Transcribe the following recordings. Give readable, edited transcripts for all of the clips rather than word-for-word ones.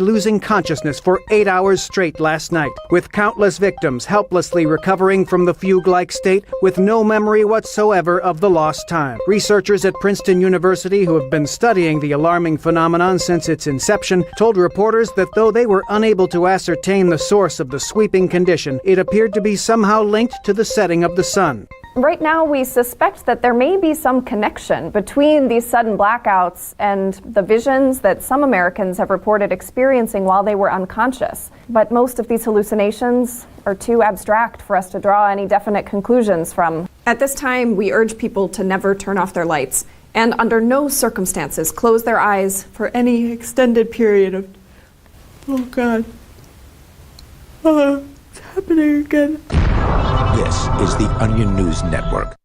losing consciousness for 8 hours straight last night, with countless victims helplessly recovering from the fugue-like state with no memory whatsoever of the lost time. Researchers at Princeton University, who have been studying the alarming phenomenon since its inception, told reporters that though they were unable to ascertain the source of the sweeping condition, it appeared to be somehow linked to the setting of the sun. Right now, we suspect that there may be some connection between these sudden blackouts and the visions that some Americans have reported experiencing while they were unconscious. But most of these hallucinations are too abstract for us to draw any definite conclusions from. At this time, we urge people to never turn off their lights and under no circumstances close their eyes for any extended period of... Oh, God. It's happening again. This is the Onion News Network.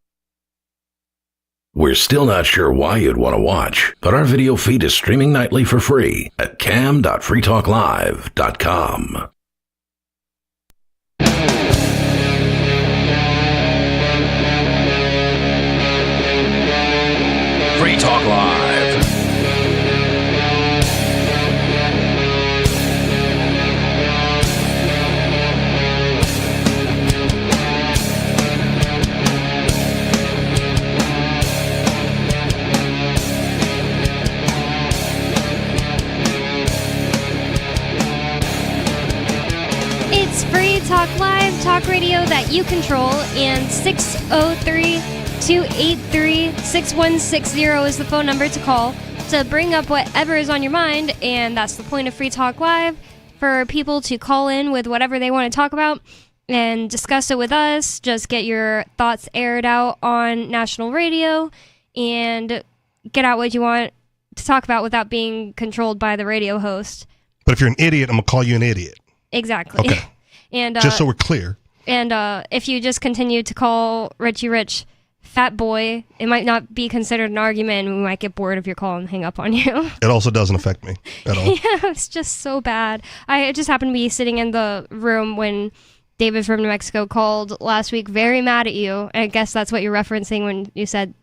We're still not sure why you'd want to watch, but our video feed is streaming nightly for free at cam.freetalklive.com. Free Talk Live. It's Free Talk Live, talk radio that you control, and 603-283-6160 is the phone number to call to bring up whatever is on your mind, and that's the point of Free Talk Live, for people to call in with whatever they want to talk about and discuss it with us. Just get your thoughts aired out on national radio and get out what you want to talk about without being controlled by the radio host. But if you're an idiot, I'm going to call you an idiot. Exactly. Okay. And just so we're clear. And if you just continue to call Richie Rich fat boy, it might not be considered an argument, and we might get bored of your call and hang up on you. It also doesn't affect me at all. Yeah, it's just so bad. I just happened to be sitting in the room when David from New Mexico called last week, very mad at you. I guess that's what you're referencing when you said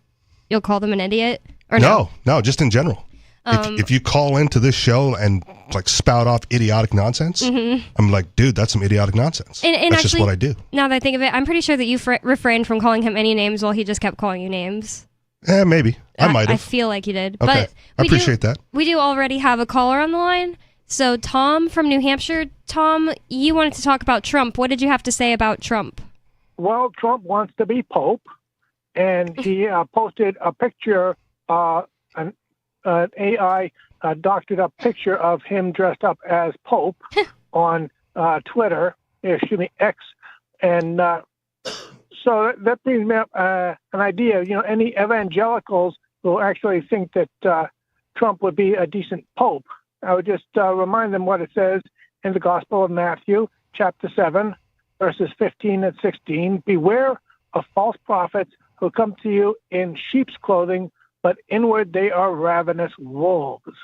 you'll call them an idiot? Or no, just in general. If you call into this show and like spout off idiotic nonsense, I'm like, dude, that's some idiotic nonsense. And that's actually, just what I do. Now that I think of it, I'm pretty sure that you refrained from calling him any names while he just kept calling you names. Maybe. I might have. I feel like you did. Okay. But I appreciate that. We do already have a caller on the line. So Tom from New Hampshire. Tom, you wanted to talk about Trump. What did you have to say about Trump? Well, Trump wants to be Pope, and he posted a picture, an AI doctored up picture of him dressed up as Pope on Twitter, X, and so that brings me up an idea. You know, any evangelicals who actually think that Trump would be a decent Pope, I would just remind them what it says in the Gospel of Matthew, chapter 7, verses 15 and 16. Beware of false prophets who come to you in sheep's clothing, but inward they are ravenous wolves.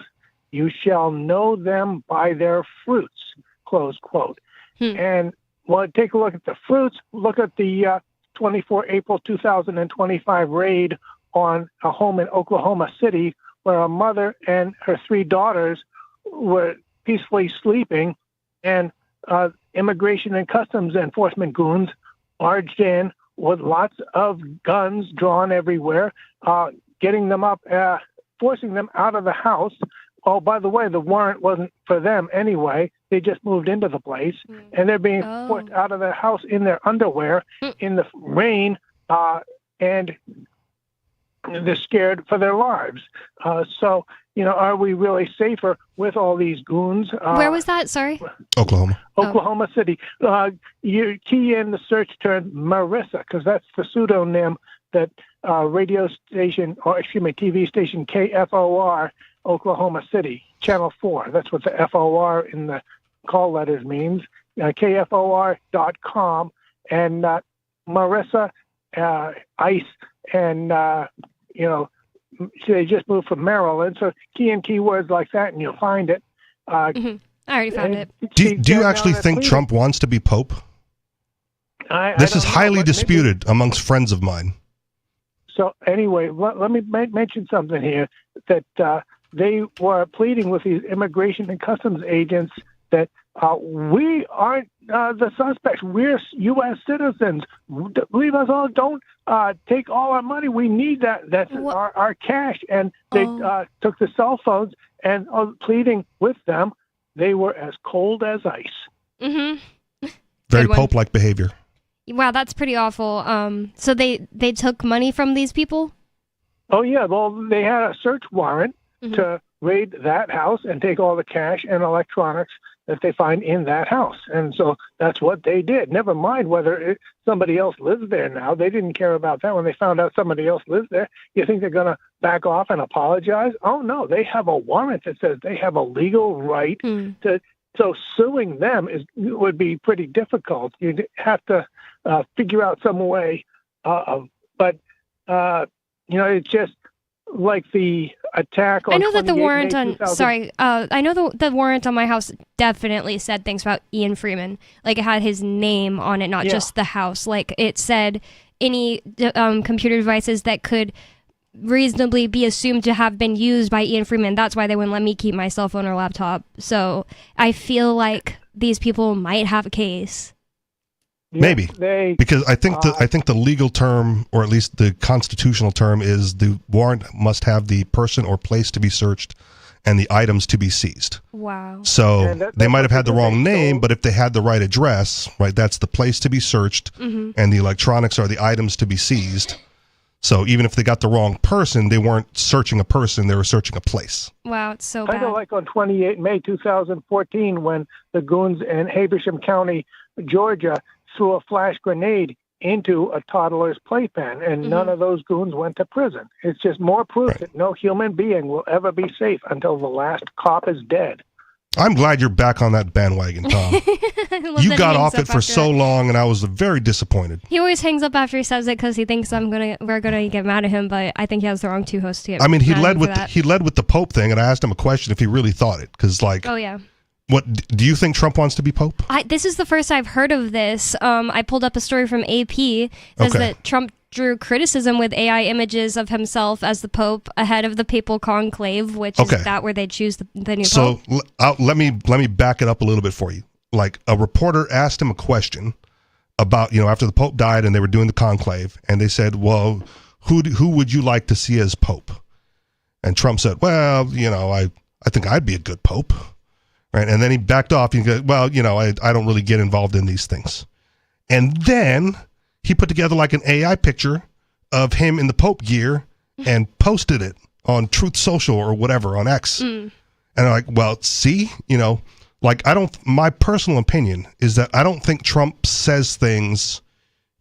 You shall know them by their fruits, close quote. And well, take a look at the fruits. Look at the 24 April 2025 raid on a home in Oklahoma City where a mother and her 3 daughters were peacefully sleeping, and immigration and customs enforcement goons barged in with lots of guns drawn everywhere, getting them up, forcing them out of the house. Oh, by the way, the warrant wasn't for them anyway. They just moved into the place, and they're being forced out of their house in their underwear in the rain, and they're scared for their lives. So, you know, are we really safer with all these goons? Where was that? Sorry? Oklahoma City. You key in the search term Marissa, because that's the pseudonym that radio station, or TV station KFOR, Oklahoma City, Channel 4. That's what the FOR in the call letters means. KFOR.com. And Marissa, ICE, and, they just moved from Maryland. So key in keywords like that, and you'll find it. I already found it. Do you actually think Trump wants to be Pope? This is highly disputed amongst friends of mine. So anyway, let me mention something here, that they were pleading with these immigration and customs agents that we aren't the suspects. We're U.S. citizens. Leave us alone. Don't take all our money. We need that. That's our cash. And they took the cell phones and pleading with them. They were as cold as ice. Mm-hmm. Very Pope-like behavior. Wow, that's pretty awful. So they took money from these people? Oh, yeah. Well, they had a search warrant to raid that house and take all the cash and electronics that they find in that house. And so that's what they did. Never mind whether somebody else lives there now. They didn't care about that. When they found out somebody else lives there, you think they're going to back off and apologize? Oh, no. They have a warrant that says they have a legal right to. So suing them would be pretty difficult. You'd have to figure out some way. But it's just like the attack on. I know that the warrant on. Sorry, I know the warrant on my house definitely said things about Ian Freeman. Like it had his name on it, not just the house. Like it said any computer devices that could reasonably be assumed to have been used by Ian Freeman. That's why they wouldn't let me keep my cell phone or laptop. So I feel like these people might have a case. Maybe because I think the legal term, or at least the constitutional term, is the warrant must have the person or place to be searched and the items to be seized. Wow. So they might have had the wrong name, but if they had the right address, right, that's the place to be searched, and the electronics are the items to be seized. So even if they got the wrong person, they weren't searching a person, they were searching a place. Wow, it's so bad. Kind of like on 28 May 2014 when the goons in Habersham County, Georgia, threw a flash grenade into a toddler's playpen, and none of those goons went to prison. It's just more proof that no human being will ever be safe until the last cop is dead. I'm glad you're back on that bandwagon, Tom. You got off it for so long, and I was very disappointed. He always hangs up after he says it because he thinks we're gonna get mad at him, but I think he has the wrong two hosts to get. I mean, he led with the Pope thing, and I asked him a question if he really thought it, because oh yeah. What do you think Trump wants to be Pope? This is the first I've heard of this. I pulled up a story from AP. It says that Trump drew criticism with AI images of himself as the Pope ahead of the papal conclave, which is that where they choose the new Pope. So let me back it up a little bit for you. Like a reporter asked him a question about, after the Pope died and they were doing the conclave, and they said, well, who would you like to see as Pope? And Trump said, well, I think I'd be a good Pope. Right. And then he backed off. He goes, well, I don't really get involved in these things. And then he put together like an AI picture of him in the Pope gear and posted it on Truth Social or whatever on X. And I'm like, well, see, my personal opinion is that I don't think Trump says things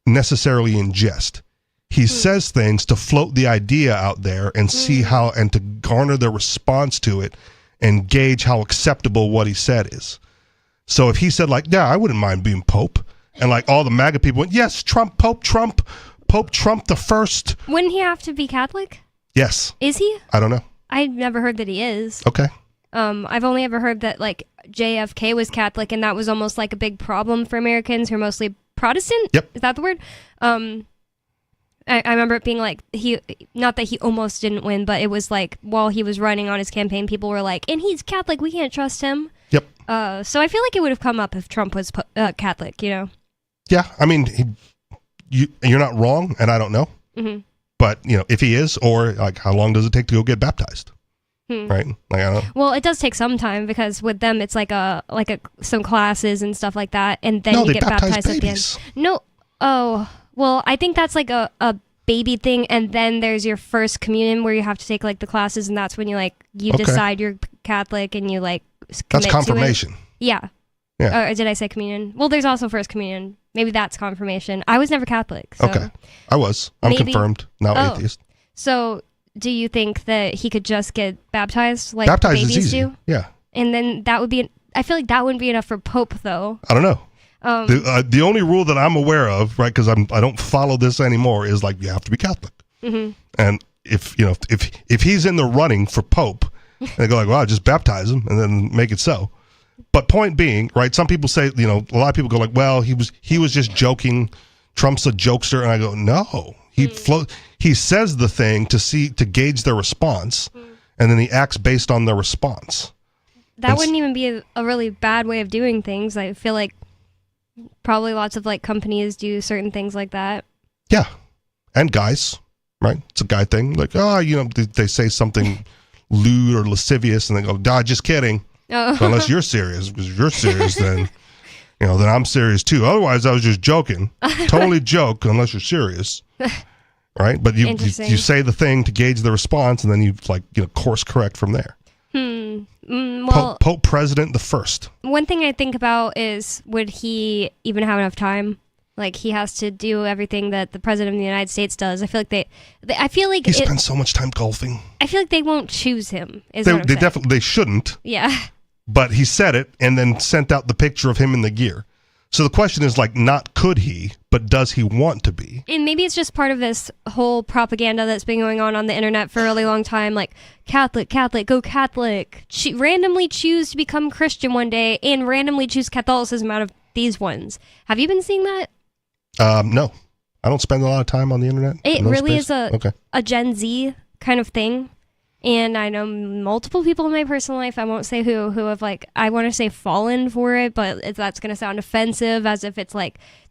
necessarily in jest. He says things to float the idea out there and see how, and to garner the response to it and gauge how acceptable what he said is. So if he said yeah, I wouldn't mind being Pope, and all the MAGA people went, yes, Pope Trump the first. Wouldn't he have to be Catholic? Yes. Is he? I don't know. I've never heard that he is. Okay. I've only ever heard that JFK was Catholic, and that was almost like a big problem for Americans who are mostly Protestant. Yep. Is that the word? I remember it being not that he almost didn't win, but it was while he was running on his campaign, people were like, and he's Catholic, we can't trust him. Yep. So I feel like it would have come up if Trump was Catholic, Yeah, I mean, you're not wrong, and I don't know. But, if he is, or how long does it take to go get baptized? Right? I don't know. Well, it does take some time because with them, it's some classes and stuff like that, and then you get baptized at the end. No. Oh. Well, I think that's a baby thing, and then there's your first communion where you have to take the classes, and that's when you decide you're Catholic and you commit that's confirmation. To it. Yeah. Or did I say communion? Well, there's also first communion. Maybe that's confirmation. I was never Catholic. So okay. I was. I'm confirmed, now atheist. So do you think that he could just get baptized baptized babies is easy. do? Yeah. And then that would be, I feel like that wouldn't be enough for Pope, though. I don't know. The only rule that I'm aware of, right, because I don't follow this anymore, is you have to be Catholic. And if he's in the running for Pope, and they go well, just baptize him and then make it so. But point being, right, some people say, a lot of people go well, he was just joking. Trump's a jokester, and I go, no, he says the thing to gauge their response, and then he acts based on the response. That wouldn't even be a really bad way of doing things. I feel like probably lots of like companies do certain things like that. Yeah. And guys, right? It's a guy thing. Like, they say something lewd or lascivious and they go, just kidding. Oh. So unless you're serious, because if you're serious, then, then I'm serious too. Otherwise, I was just joking. Totally joke unless you're serious. Right? But you say the thing to gauge the response and then you course correct from there. Well, Pope President the First. One thing I think about is, would he even have enough time? Like, he has to do everything that the President of the United States does. I feel like I feel like he spends so much time golfing. I feel like they won't choose him. They shouldn't. Yeah. But he said it and then sent out the picture of him in the gear. So the question is not could he, but does he want to be? And maybe it's just part of this whole propaganda that's been going on the internet for a really long time, like Catholic, go Catholic. Randomly choose to become Christian one day and randomly choose Catholicism out of these ones. Have you been seeing that? No. I don't spend a lot of time on the internet. It really is a Gen Z kind of thing. And I know multiple people in my personal life, I won't say who have I want to say fallen for it, but that's going to sound offensive, as if it's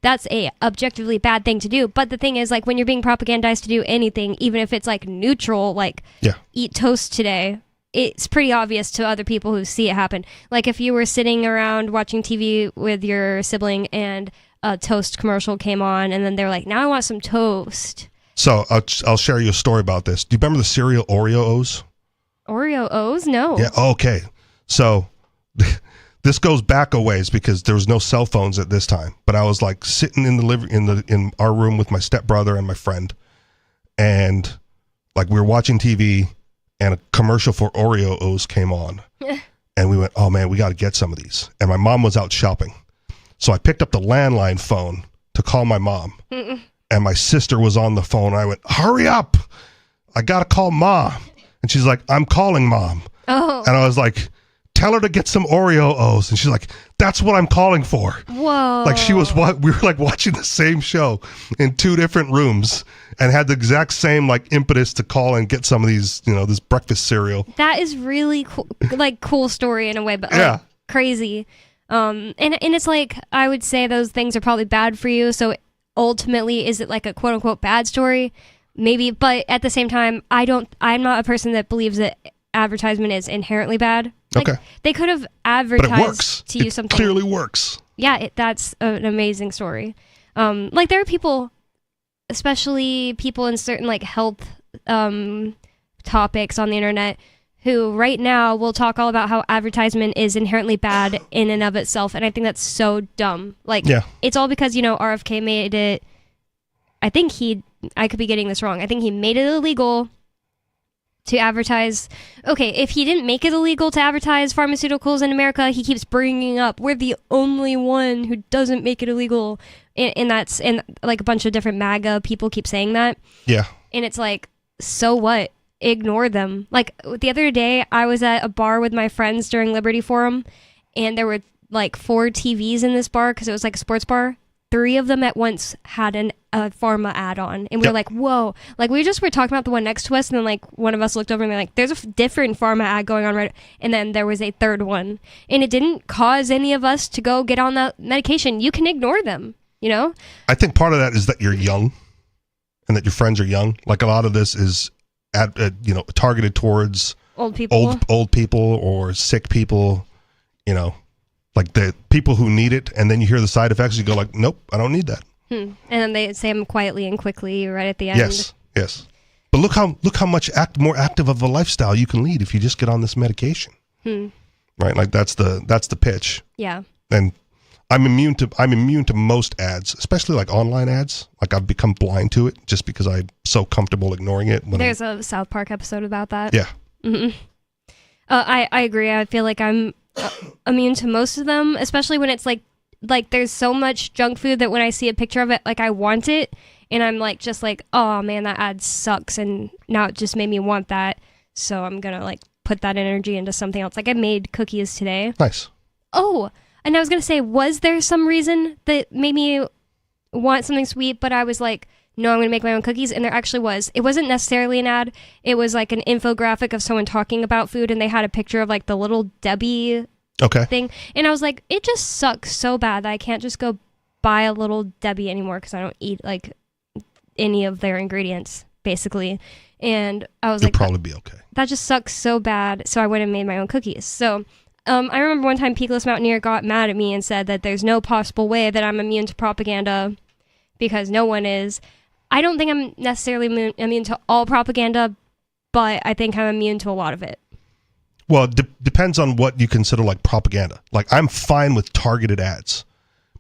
that's a objectively bad thing to do. But the thing is, when you're being propagandized to do anything, even if it's neutral, eat toast today, it's pretty obvious to other people who see it happen. Like if you were sitting around watching TV with your sibling and a toast commercial came on, and then they're like, now I want some toast. So I'll share you a story about this. Do you remember the cereal Oreo O's? Oreo O's? No. Yeah. Okay. So this goes back a ways because there was no cell phones at this time. But I was sitting in in our room with my stepbrother and my friend, and we were watching TV, and a commercial for Oreo O's came on, and we went, "Oh man, we got to get some of these." And my mom was out shopping, so I picked up the landline phone to call my mom. And my sister was on the phone. I went, hurry up. I got to call mom. And she's like, I'm calling mom. Oh. And I was like, tell her to get some Oreo O's. And she's like, that's what I'm calling for. Whoa. We were watching the same show in two different rooms and had the exact same impetus to call and get some of these, this breakfast cereal. That is really cool, cool story in a way, but crazy. And it's I would say those things are probably bad for you. So ultimately, is it a quote unquote bad story? Maybe, but at the same time, I'm not a person that believes that advertisement is inherently bad. Okay. They could have advertised but it works. To you it something. Clearly works. Yeah, that's an amazing story. There are people, especially people in certain health topics on the internet, who right now will talk all about how advertisement is inherently bad in and of itself. And I think that's so dumb. It's all because, RFK made it, I could be getting this wrong. I think he made it illegal to advertise. Okay, if he didn't make it illegal to advertise pharmaceuticals in America, he keeps bringing up, we're the only one who doesn't make it illegal. And that's, and a bunch of different MAGA people keep saying that. Yeah. And it's so what? Ignore them. The other day, I was at a bar with my friends during Liberty Forum, and there were 4 TVs in this bar because it was a sports bar. 3 of them at once had a pharma ad on, and we were whoa. We just were talking about the one next to us, and then one of us looked over and they're there's a different pharma ad going on right, and then there was a 3rd one, and it didn't cause any of us to go get on that medication. You can ignore them, I think part of that is that you're young, and that your friends are young. A lot of this is targeted towards old people, old people or sick people, the people who need it. And then you hear the side effects, you go nope, I don't need that. And then they say them quietly and quickly right at the end. Yes. But look how much more active of a lifestyle you can lead if you just get on this medication. Right? That's the pitch. Yeah. And I'm immune to most ads, especially online ads. I've become blind to it just because I'm so comfortable ignoring it. There's a South Park episode about that. Yeah. Mm-hmm. I agree. I feel like I'm immune to most of them, especially when it's there's so much junk food that when I see a picture of it, I want it, and I'm oh man, that ad sucks, and now it just made me want that, so I'm gonna put that energy into something else. I made cookies today. Nice. Oh. And I was going to say, was there some reason that made me want something sweet, but I was no, I'm going to make my own cookies. And there actually was. It wasn't necessarily an ad. It was like an infographic of someone talking about food, and they had a picture of like the little Debbie thing. And I was like, it just sucks so bad that I can't just go buy a little Debbie anymore because I don't eat like any of their ingredients, basically. And I was You'll like, probably be okay. That just sucks so bad. So I went and made my own cookies. So I remember one time Peakless Mountaineer got mad at me and said that there's no possible way that I'm immune to propaganda because no one is. I don't think I'm necessarily immune to all propaganda, but I think I'm immune to a lot of it. Well, it depends on what you consider like propaganda. Like, I'm fine with targeted ads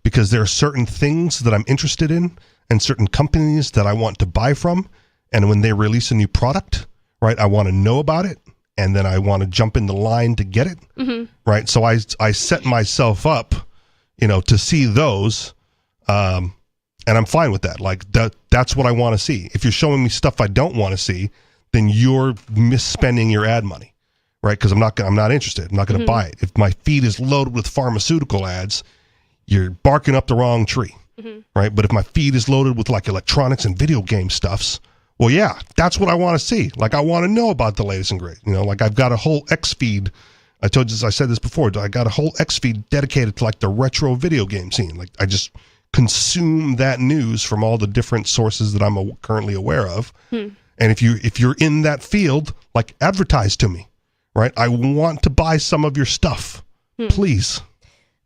because there are certain things that I'm interested in and certain companies that I want to buy from. And when they release a new product, right, I want to know about it. And then I want to jump in the line to get it. Right. So I set myself up, to see those. And I'm fine with that. Like that's what I want to see. If you're showing me stuff I don't want to see, then you're misspending your ad money, right? Because I'm not interested. I'm not going to buy it. If my feed is loaded with pharmaceutical ads, you're barking up the wrong tree, right? But if my feed is loaded with like electronics and video game stuffs, well, yeah, that's what I want to see. Like I want to know about the latest and greatest. Like I've got a whole X feed. I said this before. I got a whole X feed dedicated to like the retro video game scene. Like I just consume that news from all the different sources that I'm currently aware of. And if you're in that field, like advertise to me, right? I want to buy some of your stuff, please.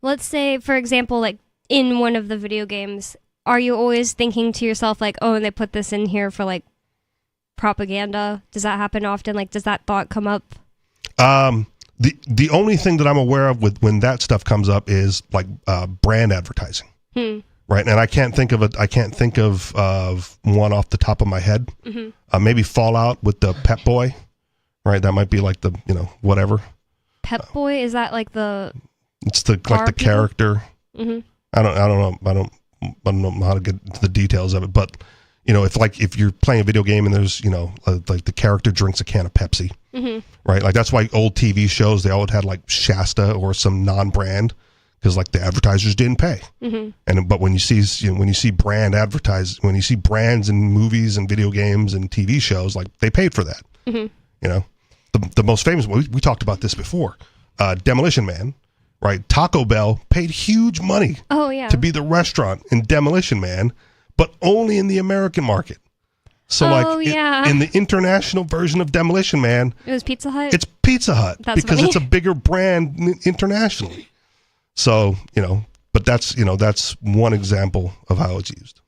Let's say, for example, like in one of the video games, are you always thinking to yourself like, oh, and they put this in here for like propaganda? Does that happen often? Like, does that thought come up? The only thing that I'm aware of when that stuff comes up is like brand advertising. Right, and I can't think of one off the top of my head. Maybe Fallout with the Pep Boy, right? That might be like the whatever. Pep Boy, is that like the? It's the like the character. I don't know how to get into the details of it, but if you're playing a video game and there's like the character drinks a can of Pepsi, right? Like that's why old TV shows they always had like Shasta or some non-brand. Because like the advertisers didn't pay, but when you see brand advertise, when you see brands in movies and video games and TV shows, like they paid for that. The most famous one we talked about this before, Demolition Man, right? Taco Bell paid huge money, to be the restaurant in Demolition Man, but only in the American market. So in the international version of Demolition Man, it was Pizza Hut. It's Pizza Hut because funny. It's a bigger brand internationally. So, but that's one example of how it's used.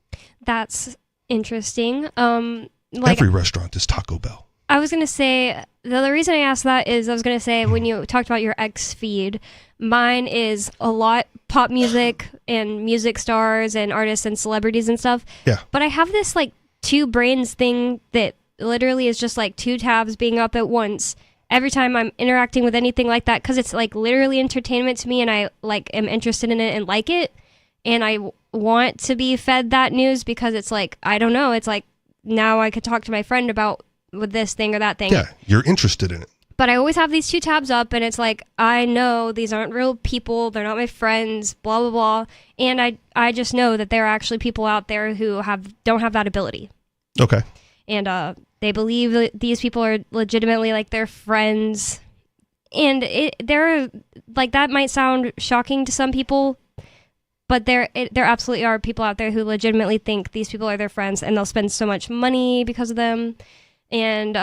That's interesting. Every restaurant is Taco Bell. I was going to say, the other reason I asked that is I was going to say when you talked about your X feed, mine is a lot pop music and music stars and artists and celebrities and stuff. Yeah. But I have this like two brains thing that literally is just like two tabs being up at once. Every time I'm interacting with anything like that, because it's like literally entertainment to me and I like am interested in it and like it. And I want to be fed that news because it's like, I don't know, it's like now I could talk to my friend about with this thing or that thing. Yeah, you're interested in it. But I always have these two tabs up and it's like, I know these aren't real people. They're not my friends, blah, blah, blah. And I just know that there are actually people out there who don't have that ability. Okay. And they believe that these people are legitimately like their friends. And that might sound shocking to some people, but there absolutely are people out there who legitimately think these people are their friends and they'll spend so much money because of them. And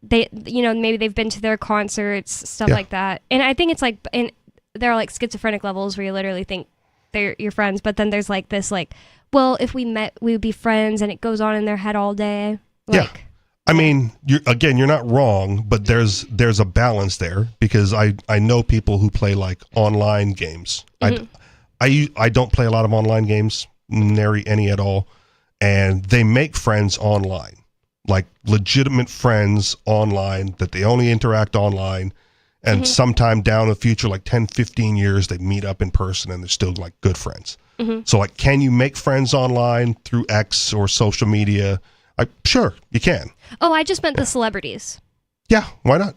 they, maybe they've been to their concerts, stuff like that. And I think it's like, and there are like schizophrenic levels where you literally think they're your friends, but then there's like this like, well, if we met, we would be friends, and it goes on in their head all day. Like, yeah. I mean, you're not wrong, but there's a balance there because I know people who play like online games. I don't play a lot of online games, nary any at all, and they make friends online, like legitimate friends online that they only interact online, and sometime down the future, like 10, 15 years, they meet up in person and they're still like good friends. So like, can you make friends online through X or social media? Sure, you can. Oh, I just meant the celebrities. Yeah, why not?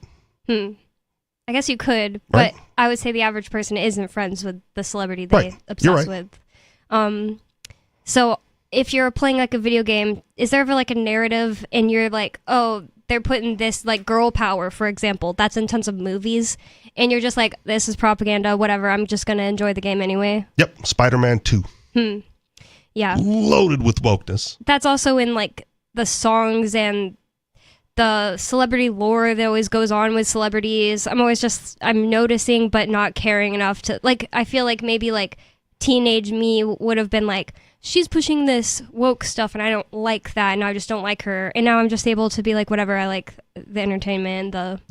I guess you could, right? But I would say the average person isn't friends with the celebrity they obsess with. So if you're playing like a video game, is there ever like a narrative and you're like, oh, they're putting this like girl power, for example, that's in tons of movies, and you're just like, this is propaganda, whatever, I'm just gonna enjoy the game anyway? Yep, Spider-Man 2. Yeah. Loaded with wokeness. That's also in like the songs and the celebrity lore that always goes on with celebrities. I'm noticing but not caring enough to, like, I feel like maybe like teenage me would have been like, she's pushing this woke stuff and I don't like that and I just don't like her. And now I'm just able to be like, whatever, I like the entertainment, the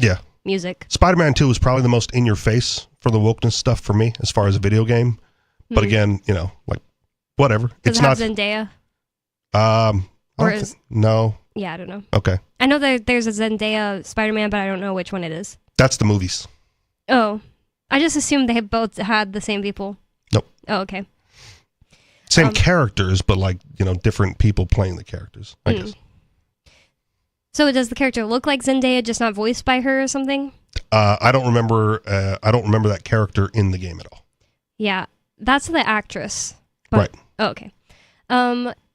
music. Spider-Man 2 was probably the most in your face for the wokeness stuff for me as far as a video game. But again, you know, like, whatever. Does it have Zendaya? No. Yeah, I don't know. Okay. I know that there's a Zendaya Spider-Man, but I don't know which one it is. That's the movies. Oh. I just assumed they both had the same people. Nope. Oh, okay. Same characters, but like, you know, different people playing the characters, I guess. So does the character look like Zendaya, just not voiced by her or something? I don't remember that character in the game at all. Yeah, that's the actress. Right. Oh, okay.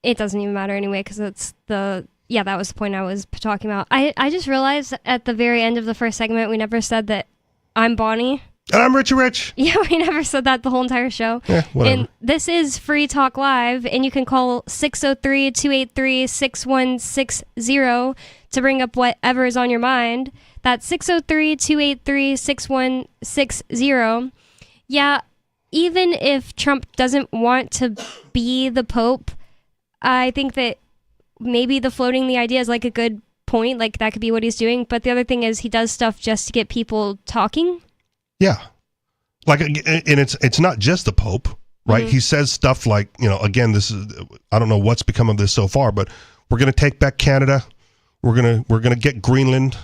It doesn't even matter anyway, because it's that was the point I was talking about. I just realized at the very end of the first segment, we never said that I'm Bonnie. And I'm Richie Rich. Yeah, we never said that the whole entire show. Yeah, whatever. And this is Free Talk Live, and you can call 603-283-6160 to bring up whatever is on your mind. That's 603-283-6160. Yeah, even if Trump doesn't want to be the Pope, I think that maybe the floating the idea is like a good point. Like, that could be what he's doing. But the other thing is he does stuff just to get people talking. Yeah. Like, and it's not just the Pope, right? He says stuff like, you know, again, this is, I don't know what's become of this so far, but we're going to take back Canada. We're going to get Greenland,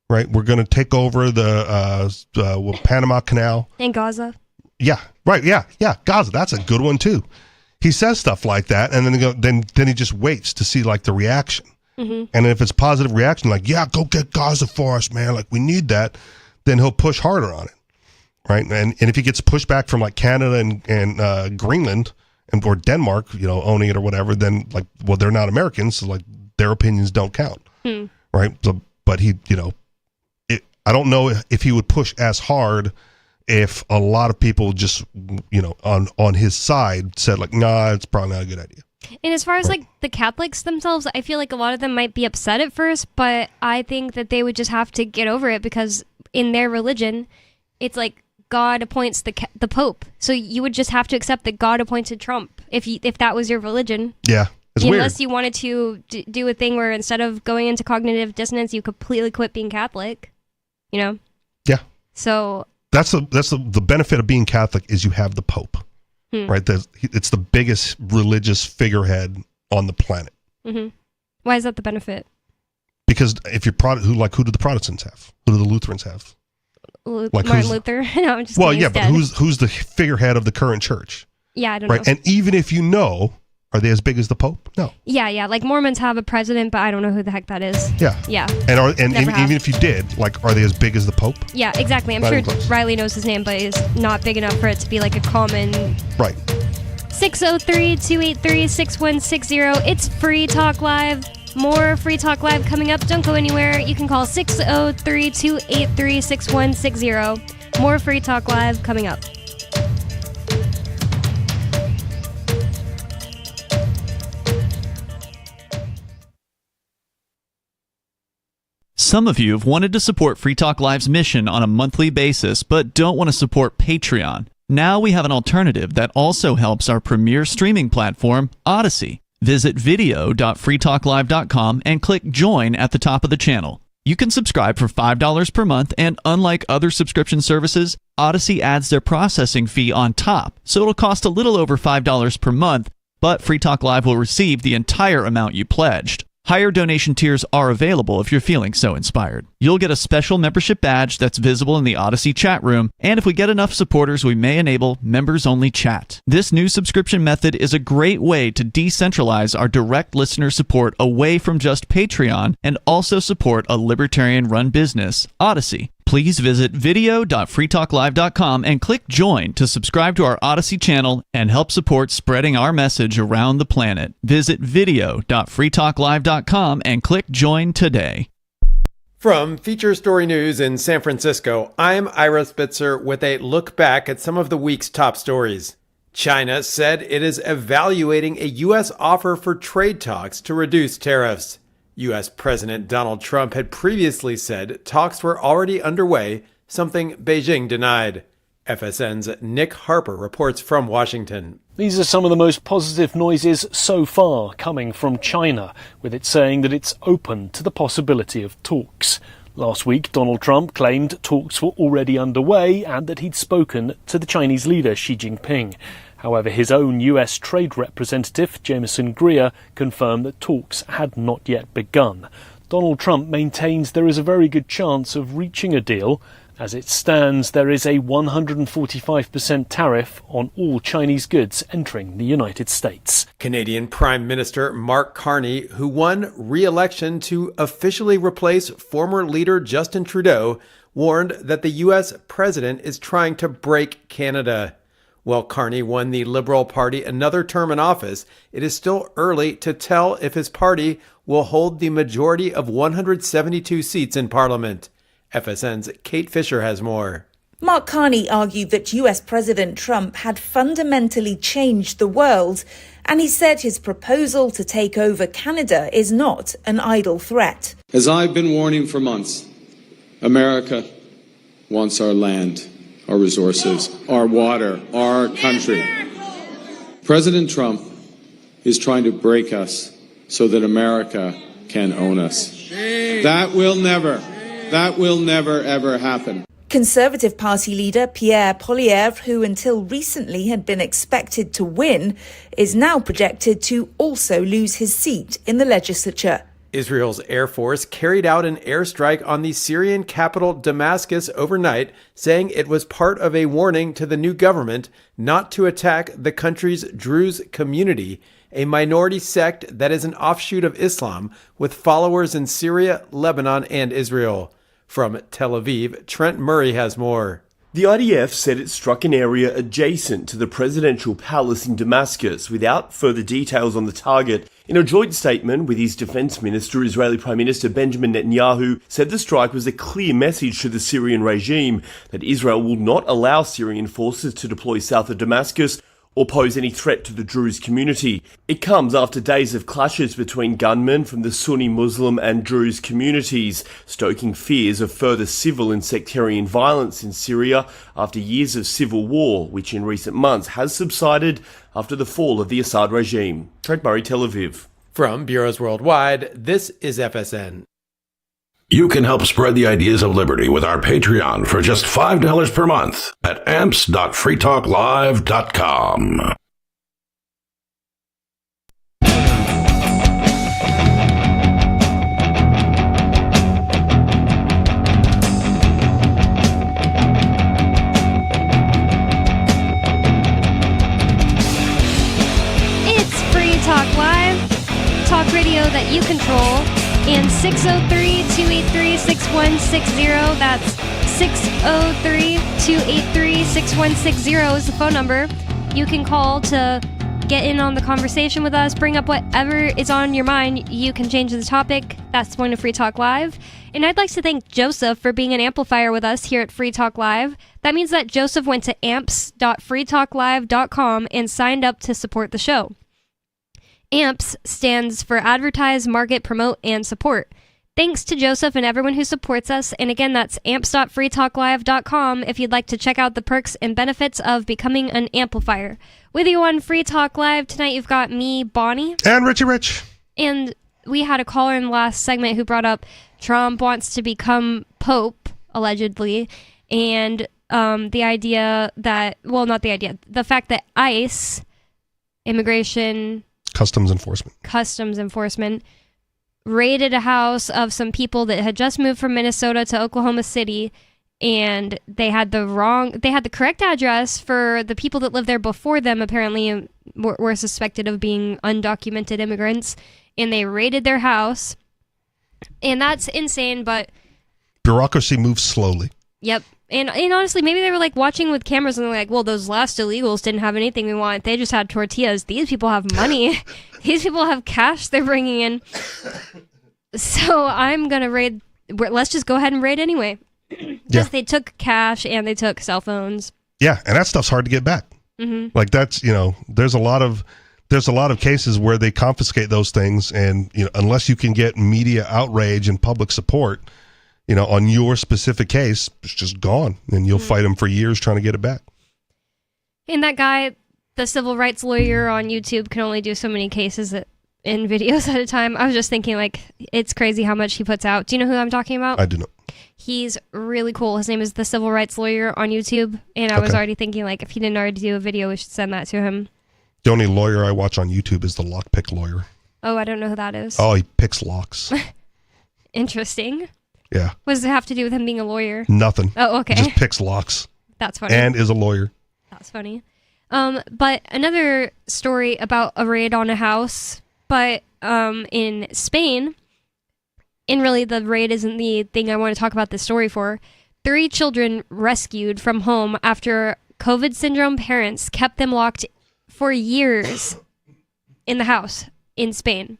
right? We're going to take over the Panama Canal. And Gaza. Yeah. Right. Yeah. Gaza. That's a good one too. He says stuff like that. And then he just waits to see like the reaction. And if it's positive reaction, like, yeah, go get Gaza for us, man. Like, we need that. Then he'll push harder on it. Right. And if he gets pushback from like Canada and Greenland or Denmark, you know, owning it or whatever, then like, well, they're not Americans. So like their opinions don't count. Right. So, but he, you know, I don't know if he would push as hard if a lot of people just, you know, on his side said like, nah, it's probably not a good idea. And as far as like the Catholics themselves, I feel like a lot of them might be upset at first, but I think that they would just have to get over it because in their religion, it's like God appoints the Pope. So you would just have to accept that God appointed Trump if that was your religion. Yeah. Unless you wanted to do a thing where instead of going into cognitive dissonance, you completely quit being Catholic, you know? Yeah. So that's the benefit of being Catholic is you have the Pope, right? It's the biggest religious figurehead on the planet. Why is that the benefit? Because if you're who do the Protestants have? Who do the Lutherans have? Like Martin Luther. No, I'm just well, yeah, but who's the figurehead of the current church? Yeah, I don't know. And even if you know, are they as big as the Pope? No. Yeah. Like Mormons have a president, but I don't know who the heck that is. Yeah. And even if you did, like, are they as big as the Pope? Yeah, exactly. I'm sure Riley knows his name, but he's not big enough for it to be like a common. Right. 603-283-6160. It's Free Talk Live. More Free Talk Live coming up. Don't go anywhere. You can call 603-283-6160. More Free Talk Live coming up. Some of you have wanted to support Free Talk Live's mission on a monthly basis, but don't want to support Patreon. Now we have an alternative that also helps our premier streaming platform, Odyssey. Visit video.freetalklive.com and click Join at the top of the channel. You can subscribe for $5 per month, and unlike other subscription services, Odyssey adds their processing fee on top, so it'll cost a little over $5 per month, but Free Talk Live will receive the entire amount you pledged. Higher donation tiers are available if you're feeling so inspired. You'll get a special membership badge that's visible in the Odyssey chat room, and if we get enough supporters, we may enable members-only chat. This new subscription method is a great way to decentralize our direct listener support away from just Patreon and also support a libertarian-run business, Odyssey. Please visit video.freetalklive.com and click join to subscribe to our Odyssey channel and help support spreading our message around the planet. Visit video.freetalklive.com and click join today. From Feature Story News in San Francisco, I'm Ira Spitzer with a look back at some of the week's top stories. China said it is evaluating a U.S. offer for trade talks to reduce tariffs. U.S. President Donald Trump had previously said talks were already underway, something Beijing denied. FSN's Nick Harper reports from Washington. These are some of the most positive noises so far coming from China, with it saying that it's open to the possibility of talks. Last week, Donald Trump claimed talks were already underway and that he'd spoken to the Chinese leader Xi Jinping. However, his own US trade representative, Jameson Greer, confirmed that talks had not yet begun. Donald Trump maintains there is a very good chance of reaching a deal. As it stands, there is a 145% tariff on all Chinese goods entering the United States. Canadian Prime Minister Mark Carney, who won re-election to officially replace former leader Justin Trudeau, warned that the U.S. president is trying to break Canada. While Carney won the Liberal Party another term in office, it is still early to tell if his party will hold the majority of 172 seats in Parliament. FSN's Kate Fisher has more. Mark Carney argued that US President Trump had fundamentally changed the world, and he said his proposal to take over Canada is not an idle threat. As I've been warning for months, America wants our land, our resources, our water, our country. President Trump is trying to break us so that America can own us. That will never, ever happen. Conservative Party leader Pierre Poilievre, who until recently had been expected to win, is now projected to also lose his seat in the legislature. Israel's Air Force carried out an airstrike on the Syrian capital Damascus overnight, saying it was part of a warning to the new government not to attack the country's Druze community, a minority sect that is an offshoot of Islam with followers in Syria, Lebanon, and Israel. From Tel Aviv, Trent Murray has more. The IDF said it struck an area adjacent to the presidential palace in Damascus without further details on the target. In a joint statement with his defense minister, Israeli Prime Minister Benjamin Netanyahu said the strike was a clear message to the Syrian regime that Israel will not allow Syrian forces to deploy south of Damascus or pose any threat to the Druze community. It comes after days of clashes between gunmen from the Sunni Muslim and Druze communities, stoking fears of further civil and sectarian violence in Syria after years of civil war, which in recent months has subsided after the fall of the Assad regime. Trent Murray, Tel Aviv. From Bureaus Worldwide, this is FSN. You can help spread the ideas of liberty with our Patreon for just $5 per month at amps.freetalklive.com. It's Free Talk Live, talk radio that you control. And 603-283-6160, that's 603-283-6160 is the phone number. You can call to get in on the conversation with us, bring up whatever is on your mind. You can change the topic. That's the point of Free Talk Live. And I'd like to thank Joseph for being an amplifier with us here at Free Talk Live. That means that Joseph went to amps.freetalklive.com and signed up to support the show. AMPS stands for Advertise, Market, Promote, and Support. Thanks to Joseph and everyone who supports us. And again, that's amps.freetalklive.com if you'd like to check out the perks and benefits of becoming an amplifier. With you on Free Talk Live tonight, you've got me, Bonnie. And Richie Rich. And we had a caller in the last segment who brought up Trump wants to become Pope, allegedly. And the idea that, well, not the idea, the fact that ICE, Immigration... Customs Enforcement raided a house of some people that had just moved from Minnesota to Oklahoma City, and they had the correct address for the people that lived there before them, apparently were suspected of being undocumented immigrants, and they raided their house. And that's insane, but bureaucracy moves slowly. Yep. And honestly, maybe they were like watching with cameras and they're like, well, those last illegals didn't have anything we want. They just had tortillas. These people have money. These people have cash they're bringing in. So I'm going to raid. Let's just go ahead and raid anyway. Because they took cash and they took cell phones. Yeah. And that stuff's hard to get back. Mm-hmm. Like that's, there's a lot of cases where they confiscate those things. And, unless you can get media outrage and public support, on your specific case, it's just gone. And you'll fight them for years trying to get it back. And that guy, the civil rights lawyer on YouTube, can only do so many cases in videos at a time. I was just thinking, like, it's crazy how much he puts out. Do you know who I'm talking about? I do not. He's really cool. His name is the civil rights lawyer on YouTube. And I was already thinking, like, if he didn't already do a video, we should send that to him. The only lawyer I watch on YouTube is the lockpick lawyer. Oh, I don't know who that is. Oh, he picks locks. Interesting. Yeah. What does it have to do with him being a lawyer? Nothing. Oh, okay. He just picks locks. That's funny. And is a lawyer. That's funny. But another story about a raid on a house, but in Spain, and really the raid isn't the thing I want to talk about this story for. 3 children rescued from home after COVID syndrome parents kept them locked for years in the house in Spain.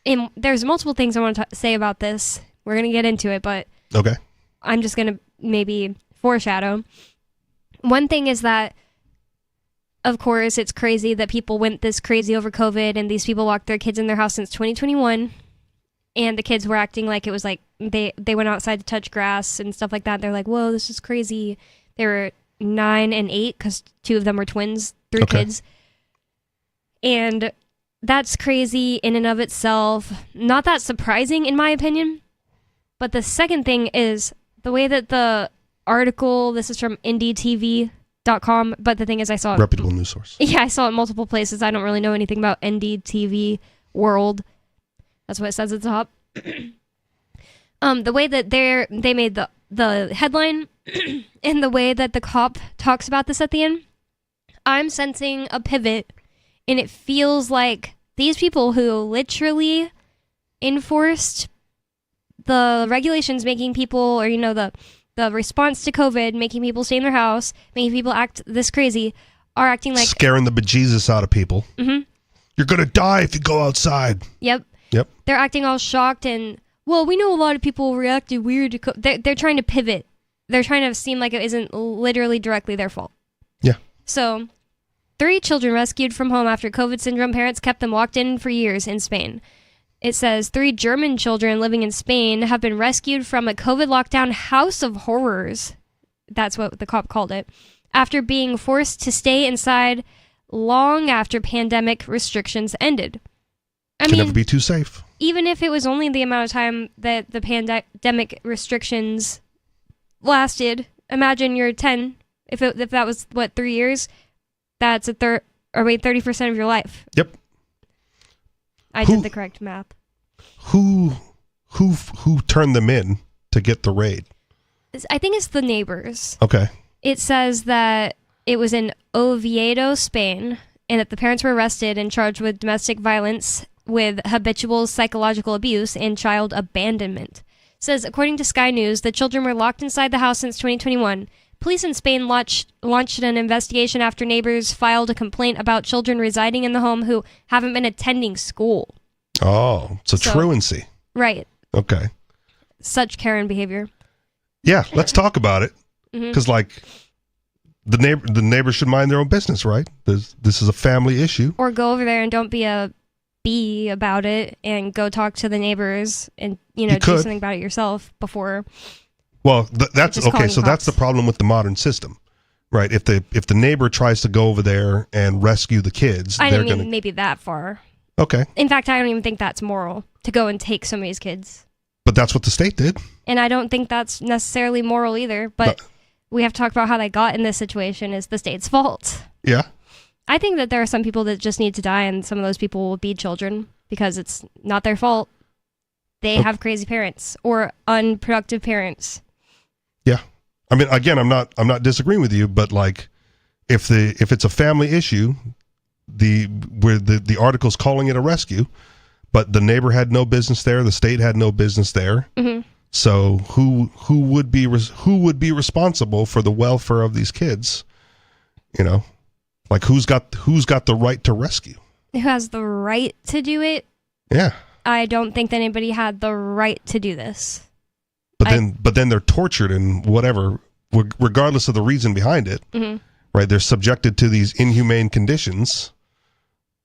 And there's multiple things I want to say about this. We're going to get into it, but okay. I'm just going to maybe foreshadow. One thing is that, of course, it's crazy that people went this crazy over COVID and these people locked their kids in their house since 2021. And the kids were acting like it was like they went outside to touch grass and stuff like that. They're like, whoa, this is crazy. They were 9 and 8 because 2 of them were twins, 3 kids. And that's crazy in and of itself. Not that surprising, in my opinion. But the second thing is the way that the article, this is from ndtv.com, but the thing is I saw it. Reputable news source. Yeah, I saw it multiple places. I don't really know anything about NDTV World. That's what it says at the top. The way that they made the headline and the way that the cop talks about this at the end, I'm sensing a pivot, and it feels like these people who literally enforced the regulations making people, or the response to COVID, making people stay in their house, making people act this crazy, are acting like scaring the bejesus out of people. Mm-hmm. You're gonna die if you go outside. Yep. They're acting all shocked and, well, we know a lot of people reacted weird to they're trying to pivot. They're trying to seem like it isn't literally directly their fault. Yeah. So, 3 children rescued from home after COVID syndrome parents kept them locked in for years in Spain. It says 3 German children living in Spain have been rescued from a COVID lockdown house of horrors. That's what the cop called it. After being forced to stay inside long after pandemic restrictions ended. I mean, never be too safe. Even if it was only the amount of time that the pandemic restrictions lasted, imagine you're 10. If that was, 3 years? That's 30% of your life. Yep. I did the correct math. Who turned them in to get the raid? I think it's the neighbors. Okay. It says that it was in Oviedo, Spain, and that the parents were arrested and charged with domestic violence, with habitual psychological abuse, and child abandonment. It says, according to Sky News, the children were locked inside the house since 2021. Police in Spain launched an investigation after neighbors filed a complaint about children residing in the home who haven't been attending school. Oh, it's a truancy. Right. Okay. Such Karen behavior. Yeah, let's talk about it. Because, the neighbors should mind their own business, right? This is a family issue. Or go over there and don't be a bee about it and go talk to the neighbors and, do something about it yourself before. Well, that's okay. So that's the problem with the modern system, right? If the neighbor tries to go over there and rescue the kids, I didn't mean maybe that far. Okay. In fact, I don't even think that's moral to go and take somebody's kids. But that's what the state did. And I don't think that's necessarily moral either. But we have to talk about how they got in this situation is the state's fault. Yeah. I think that there are some people that just need to die, and some of those people will be children because it's not their fault. They have crazy parents or unproductive parents. Yeah. I mean, again, I'm not disagreeing with you, but like if it's a family issue, the article's calling it a rescue, but the neighbor had no business there, the state had no business there. Mm-hmm. So who would be responsible for the welfare of these kids? You know, like who's got the right to rescue? Who has the right to do it? Yeah. I don't think that anybody had the right to do this. But then they're tortured and whatever, regardless of the reason behind it. Mm-hmm. Right? They're subjected to these inhumane conditions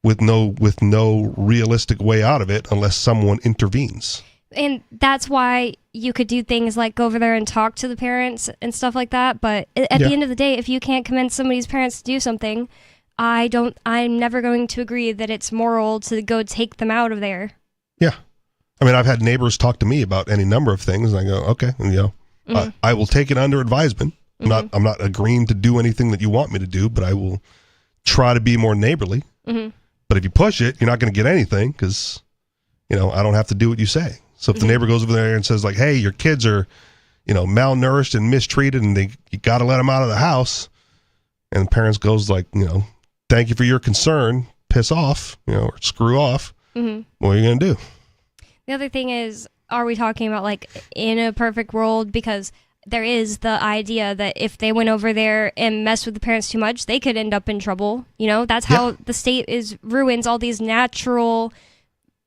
with no realistic way out of it unless someone intervenes. And that's why you could do things like go over there and talk to the parents and stuff like that. But at the end of the day, if you can't convince somebody's parents to do something, I'm never going to agree that it's moral to go take them out of there. Yeah. I mean, I've had neighbors talk to me about any number of things, and I go, okay, and, you know, Mm-hmm. I will take it under advisement. I'm not agreeing to do anything that you want me to do, but I will try to be more neighborly. Mm-hmm. But if you push it, you're not going to get anything because, you know, I don't have to do what you say. So if the neighbor goes over there and says like, hey, your kids are, you know, malnourished and mistreated and you got to let them out of the house. And the parents goes like, you know, thank you for your concern, piss off, you know, or screw off. Mm-hmm. What are you going to do? The other thing is, are we talking about like in a perfect world? Because there is the idea that if they went over there and messed with the parents too much, they could end up in trouble. You know, that's how the state ruins all these natural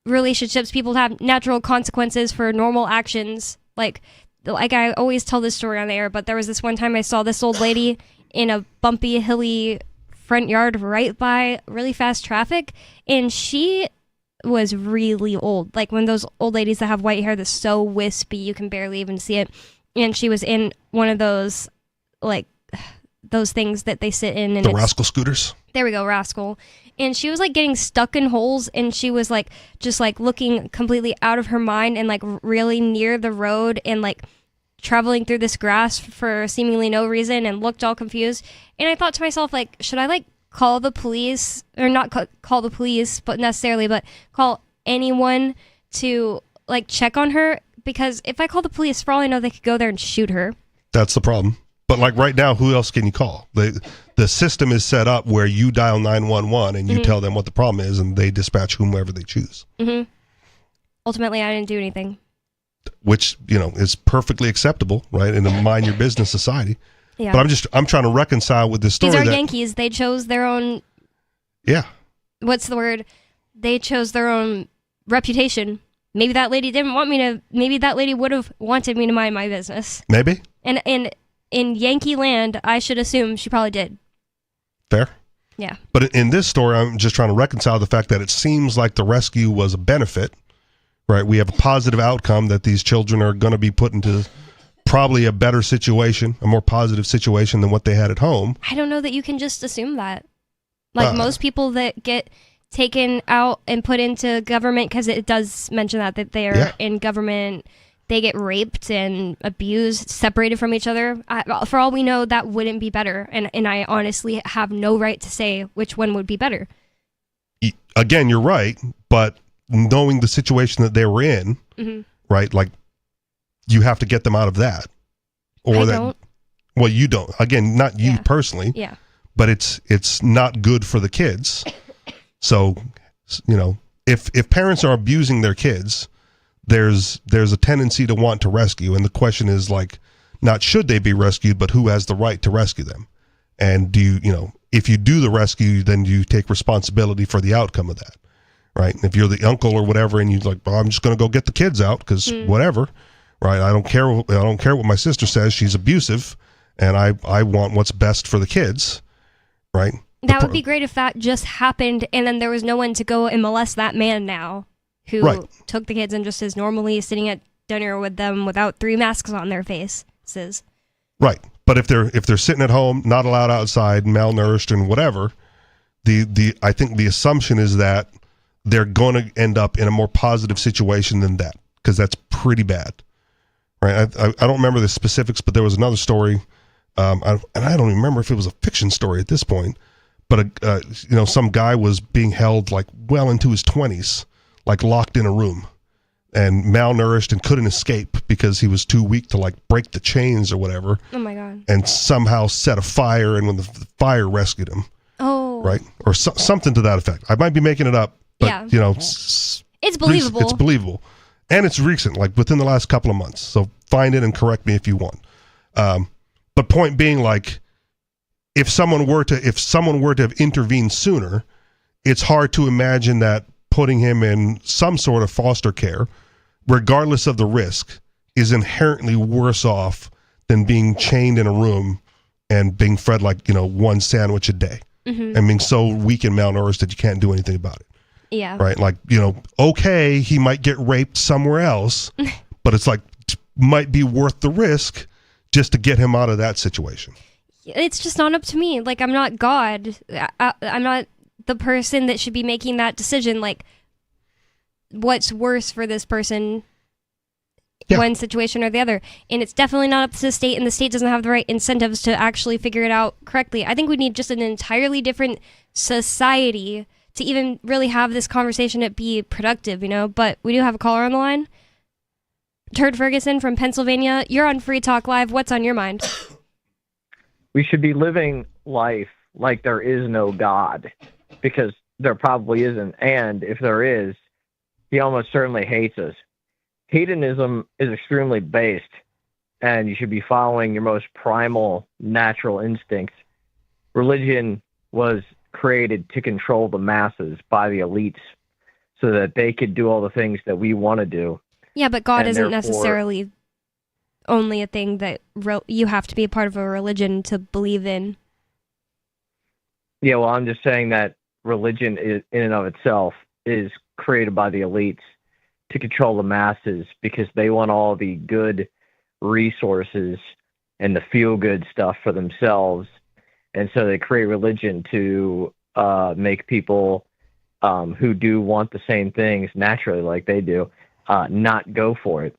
relationships. People have natural consequences for normal actions. Like I always tell this story on the air, but there was this one time I saw this old lady in a bumpy, hilly front yard right by really fast traffic, and she was really old. Like one of those old ladies that have white hair that's so wispy you can barely even see it. And she was in one of those, like, those things that they sit in. And the rascal scooters? There we go, rascal. And she was, like, getting stuck in holes, and she was, like, just, like, looking completely out of her mind and, like, really near the road and, like, traveling through this grass for seemingly no reason and looked all confused. And I thought to myself, like, should I, like, call the police? Or not call the police, but necessarily, but call anyone to, like, check on her? Because if I call the police, for all I know, they could go there and shoot her. That's the problem. But like right now, who else can you call? The system is set up where you dial 911 and you tell them what the problem is, and they dispatch whomever they choose. Mm-hmm. Ultimately, I didn't do anything. Which, you know, is perfectly acceptable, right, in a mind your business society. Yeah. But I'm trying to reconcile with this story. These are Yankees. They chose their own. Yeah. What's the word? They chose their own reputation. Maybe that lady didn't want me to. Maybe that lady would have wanted me to mind my business. Maybe. And in Yankee land, I should assume she probably did. Fair. Yeah. But in this story, I'm just trying to reconcile the fact that it seems like the rescue was a benefit, right? We have a positive outcome that these children are going to be put into probably a better situation, a more positive situation than what they had at home. I don't know that you can just assume that. Like most people that get taken out and put into government, because it does mention that they're in government, they get raped and abused, separated from each other. For all we know, that wouldn't be better. And I honestly have no right to say which one would be better. Again, you're right, but knowing the situation that they were in, right, like you have to get them out of that. Or I that, don't. Well, you don't. Again, not you personally. Yeah. But it's not good for the kids. So, you know, if parents are abusing their kids, there's a tendency to want to rescue. And the question is like, not should they be rescued, but who has the right to rescue them? And do you know, if you do the rescue, then you take responsibility for the outcome of that, right? And if you're the uncle or whatever, and you're like, well, I'm just going to go get the kids out because whatever, right? I don't care what my sister says. She's abusive, and I want what's best for the kids, right? That would be great if that just happened and then there was no one to go and molest that man now who took the kids and just is normally sitting at dinner with them without 3 masks on their faces. Right. But if they're sitting at home, not allowed outside, malnourished and whatever, I think the assumption is that they're going to end up in a more positive situation than that, because that's pretty bad. Right. I don't remember the specifics, but there was another story, and I don't even remember if it was a fiction story at this point. But, you know, some guy was being held like well into his 20s, like locked in a room and malnourished and couldn't escape because he was too weak to like break the chains or whatever. Oh, my God. And somehow set a fire, and when the fire rescued him. Oh. Right? Or something to that effect. I might be making it up, but, you know. It's believable. It's believable. And it's recent, like within the last couple of months. So find it and correct me if you want. But point being, like, if someone were to have intervened sooner, it's hard to imagine that putting him in some sort of foster care, regardless of the risk, is inherently worse off than being chained in a room and being fed like, one sandwich a day. Mm-hmm. And being so weak and malnourished that you can't do anything about it. Yeah. Right? Like, okay, he might get raped somewhere else, but it's like, might be worth the risk just to get him out of that situation. It's just not up to me. Like, I'm not God. I'm not the person that should be making that decision. Like, what's worse for this person, one situation or the other. And it's definitely not up to the state, and the state doesn't have the right incentives to actually figure it out correctly. I think we need just an entirely different society to even really have this conversation and be productive, But we do have a caller on the line. Turd Ferguson from Pennsylvania. You're on Free Talk Live. What's on your mind? We should be living life like there is no God, because there probably isn't. And if there is, he almost certainly hates us. Hedonism is extremely based, and you should be following your most primal natural instincts. Religion was created to control the masses by the elites so that they could do all the things that we want to do. Yeah, but God And isn't therefore, necessarily only a thing that you have to be a part of a religion to believe in. Yeah, well, I'm just saying that religion in and of itself is created by the elites to control the masses because they want all the good resources and the feel-good stuff for themselves. And so they create religion to make people who do want the same things naturally like they do not go for it,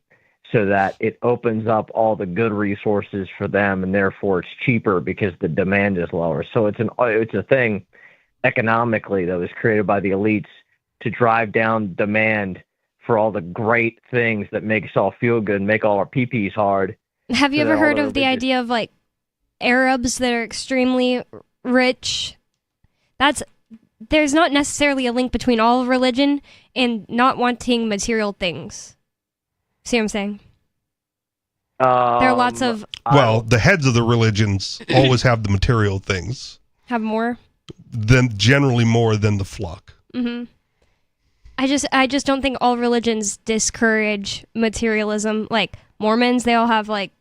so that it opens up all the good resources for them, and therefore it's cheaper because the demand is lower. So it's a thing economically that was created by the elites to drive down demand for all the great things that make us all feel good and make all our pee-pees hard. Have you ever heard of the idea of like Arabs that are extremely rich? There's not necessarily a link between all of religion and not wanting material things. See what I'm saying? There are lots of... Well, the heads of the religions always have the material things. Have more? Generally more than the flock. Mm-hmm. I just don't think all religions discourage materialism. Like Mormons, they all have like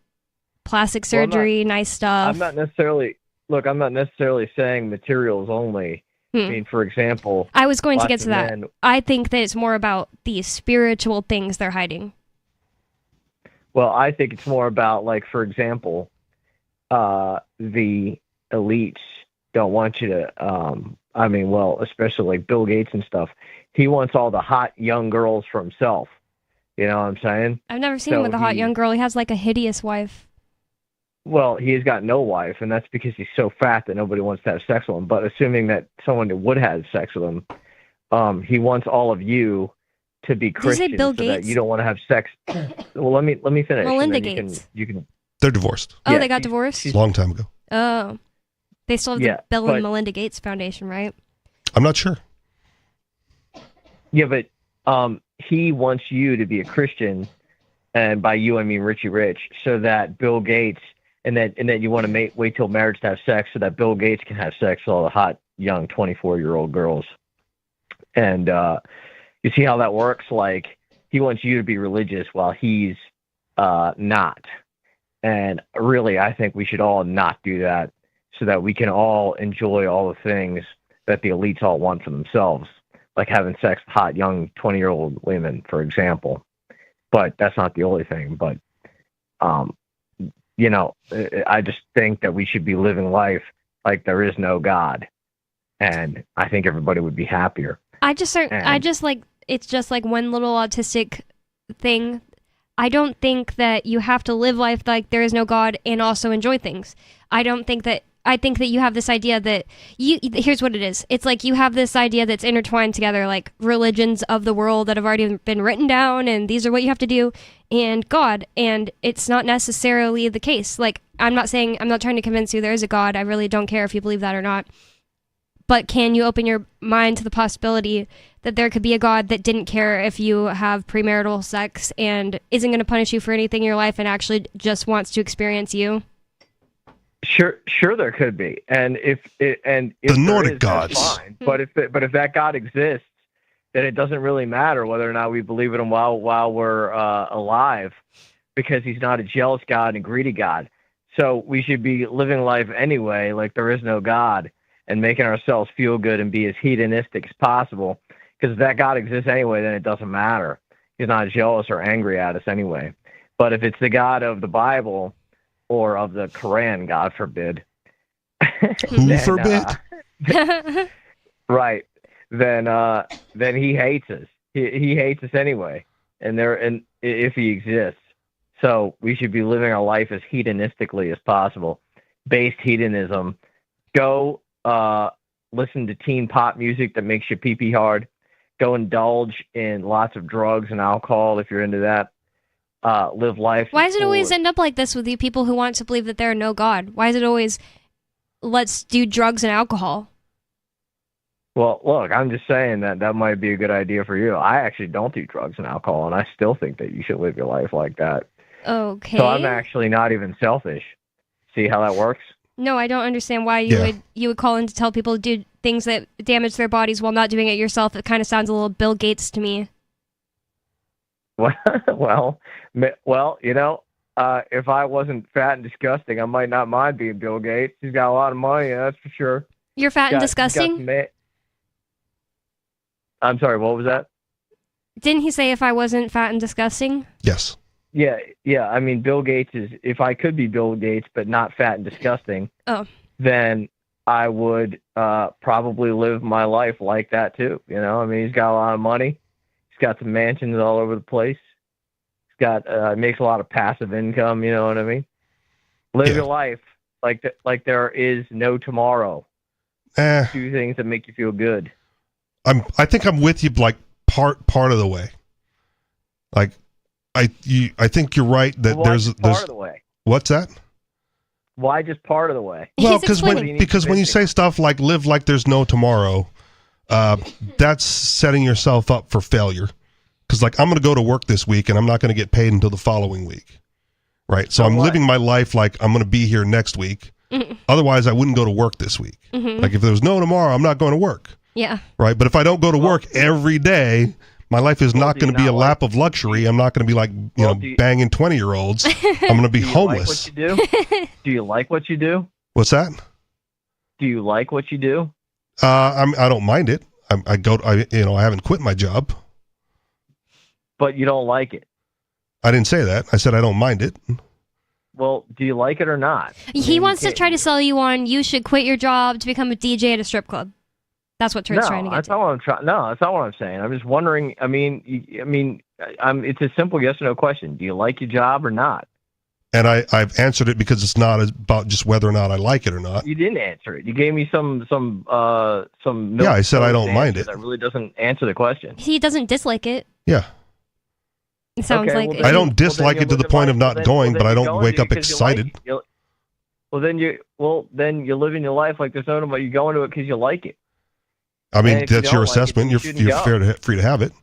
plastic surgery, nice stuff. I'm not necessarily saying materials only. I mean, for example... I was going to get to that. Men, I think that it's more about the spiritual things they're hiding. Well, I think it's more about, like, for example, the elites don't want you to, especially like Bill Gates and stuff. He wants all the hot young girls for himself. You know what I'm saying? I've never seen him with a hot young girl. He has like a hideous wife. Well, he's got no wife, and that's because he's so fat that nobody wants to have sex with him. But assuming that someone would have sex with him, he wants all of you to be Christian, Bill so Gates? that you don't want to have sex. Well, let me finish. Melinda and then Gates. You can. They're divorced. Oh, they got divorced? A long time ago. Oh. They still have Yeah, the Bill but- and Melinda Gates Foundation, right? I'm not sure. Yeah, but he wants you to be a Christian, and by you I mean Richie Rich, so that Bill Gates, and then you want to wait till marriage to have sex, so that Bill Gates can have sex with all the hot young 24-year-old girls. And you see how that works? Like, he wants you to be religious while he's not. And really, I think we should all not do that, so that we can all enjoy all the things that the elites all want for themselves, like having sex with hot young 20-year-old women, for example. But that's not the only thing. But, I just think that we should be living life like there is no God. And I think everybody would be happier. It's just like one little autistic thing. I don't think that you have to live life like there is no God and also enjoy things. I think that you have this idea that here's what it is. It's like you have this idea that's intertwined together, like religions of the world that have already been written down, and these are what you have to do, and God, and it's not necessarily the case. Like, I'm not trying to convince you there is a God. I really don't care if you believe that or not. But can you open your mind to the possibility that there could be a God that didn't care if you have premarital sex and isn't going to punish you for anything in your life and actually just wants to experience you? Sure, there could be, and if the Nordic gods, that's fine. But if that God exists, then it doesn't really matter whether or not we believe in him while we're alive, because he's not a jealous God and a greedy God. So we should be living life anyway, like there is no God, and making ourselves feel good and be as hedonistic as possible. Because if that God exists anyway, then it doesn't matter. He's not jealous or angry at us anyway. But if it's the God of the Bible or of the Quran, God forbid. Who forbid? Right. Then he hates us. He hates us anyway. And if he exists. So we should be living our life as hedonistically as possible. Based hedonism. Go listen to teen pop music that makes you pee-pee hard. Go indulge in lots of drugs and alcohol if you're into that. Live life. Why does it always end up like this with you people who want to believe that there are no God? Why is it always, let's do drugs and alcohol? Well, look, I'm just saying that might be a good idea for you. I actually don't do drugs and alcohol, and I still think that you should live your life like that. Okay. So I'm actually not even selfish. See how that works? No, I don't understand why you would call in to tell people to do things that damage their bodies while not doing it yourself. It kind of sounds a little Bill Gates to me. Well, if I wasn't fat and disgusting, I might not mind being Bill Gates. He's got a lot of money, that's for sure. You're fat and disgusting? I'm sorry, what was that? Didn't he say if I wasn't fat and disgusting? Yes. Yeah. I mean, Bill Gates is, if I could be Bill Gates but not fat and disgusting, then I would probably live my life like that too. I mean, he's got a lot of money. He's got some mansions all over the place. He's got makes a lot of passive income. You know what I mean? Live your life like there is no tomorrow. Do things that make you feel good. I think I'm with you like part of the way. Like I think you're right that there's part of the way. What's that? Why just part of the way? Well, because when you say stuff like live like there's no tomorrow, that's setting yourself up for failure. Because like I'm going to go to work this week and I'm not going to get paid until the following week, right? So I'm living my life like I'm going to be here next week. Mm-hmm. Otherwise, I wouldn't go to work this week. Mm-hmm. Like if there was no tomorrow, I'm not going to work. Yeah. Right. But if I don't go to work every day, my life is not going to be a lap of luxury. I'm not going to be like, banging 20-year-olds. I'm going to be homeless. Like what you do? Do you like what you do? What's that? Do you like what you do? I don't mind it. I haven't quit my job. But you don't like it. I didn't say that. I said I don't mind it. Well, do you like it or not? He wants to try to sell you on you should quit your job to become a DJ at a strip club. That's what Trent's trying to get that's to. not what I'm trying. No, that's not what I'm saying. I'm just wondering. I mean, it's a simple yes or no question. Do you like your job or not? And I've answered it because it's not about just whether or not I like it or not. You didn't answer it. You gave me some. Yeah, I said I don't mind it. That really doesn't answer the question. He doesn't dislike it. Yeah. It sounds like I don't dislike it to the point of not going, but I don't wake up excited. Then you're living your life like there's no tomorrow. You go into it because you like it. I mean, that's your assessment. You're free to have it.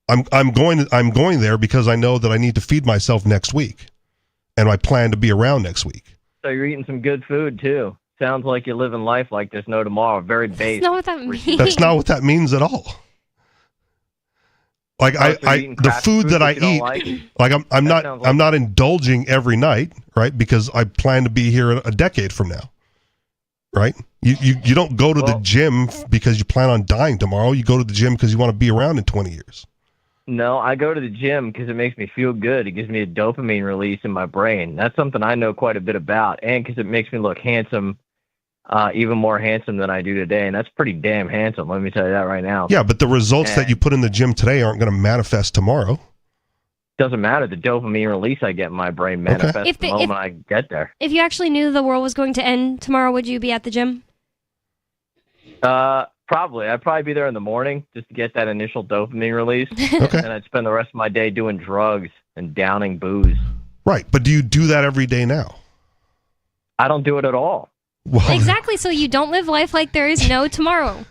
I'm going there because I know that I need to feed myself next week, and I plan to be around next week. So you're eating some good food too. Sounds like you're living life like there's no tomorrow. Very basic. That's not what that means. That's not what that means at all. Like the food that I eat, like I'm not indulging every night, right? Because I plan to be here a decade from now, right? You don't go to the gym because you plan on dying tomorrow. You go to the gym because you want to be around in 20 years. No, I go to the gym because it makes me feel good. It gives me a dopamine release in my brain. That's something I know quite a bit about, and because it makes me look handsome. Even more handsome than I do today, and that's pretty damn handsome. Let me tell you that right now. Yeah, but the results that you put in the gym today aren't going to manifest tomorrow. Doesn't matter. The dopamine release I get in my brain manifests the moment I get there. If you actually knew the world was going to end tomorrow, would you be at the gym? Probably. I'd probably be there in the morning just to get that initial dopamine release, and I'd spend the rest of my day doing drugs and downing booze. Right, but do you do that every day now? I don't do it at all. Well, Exactly. So you don't live life like there is no tomorrow.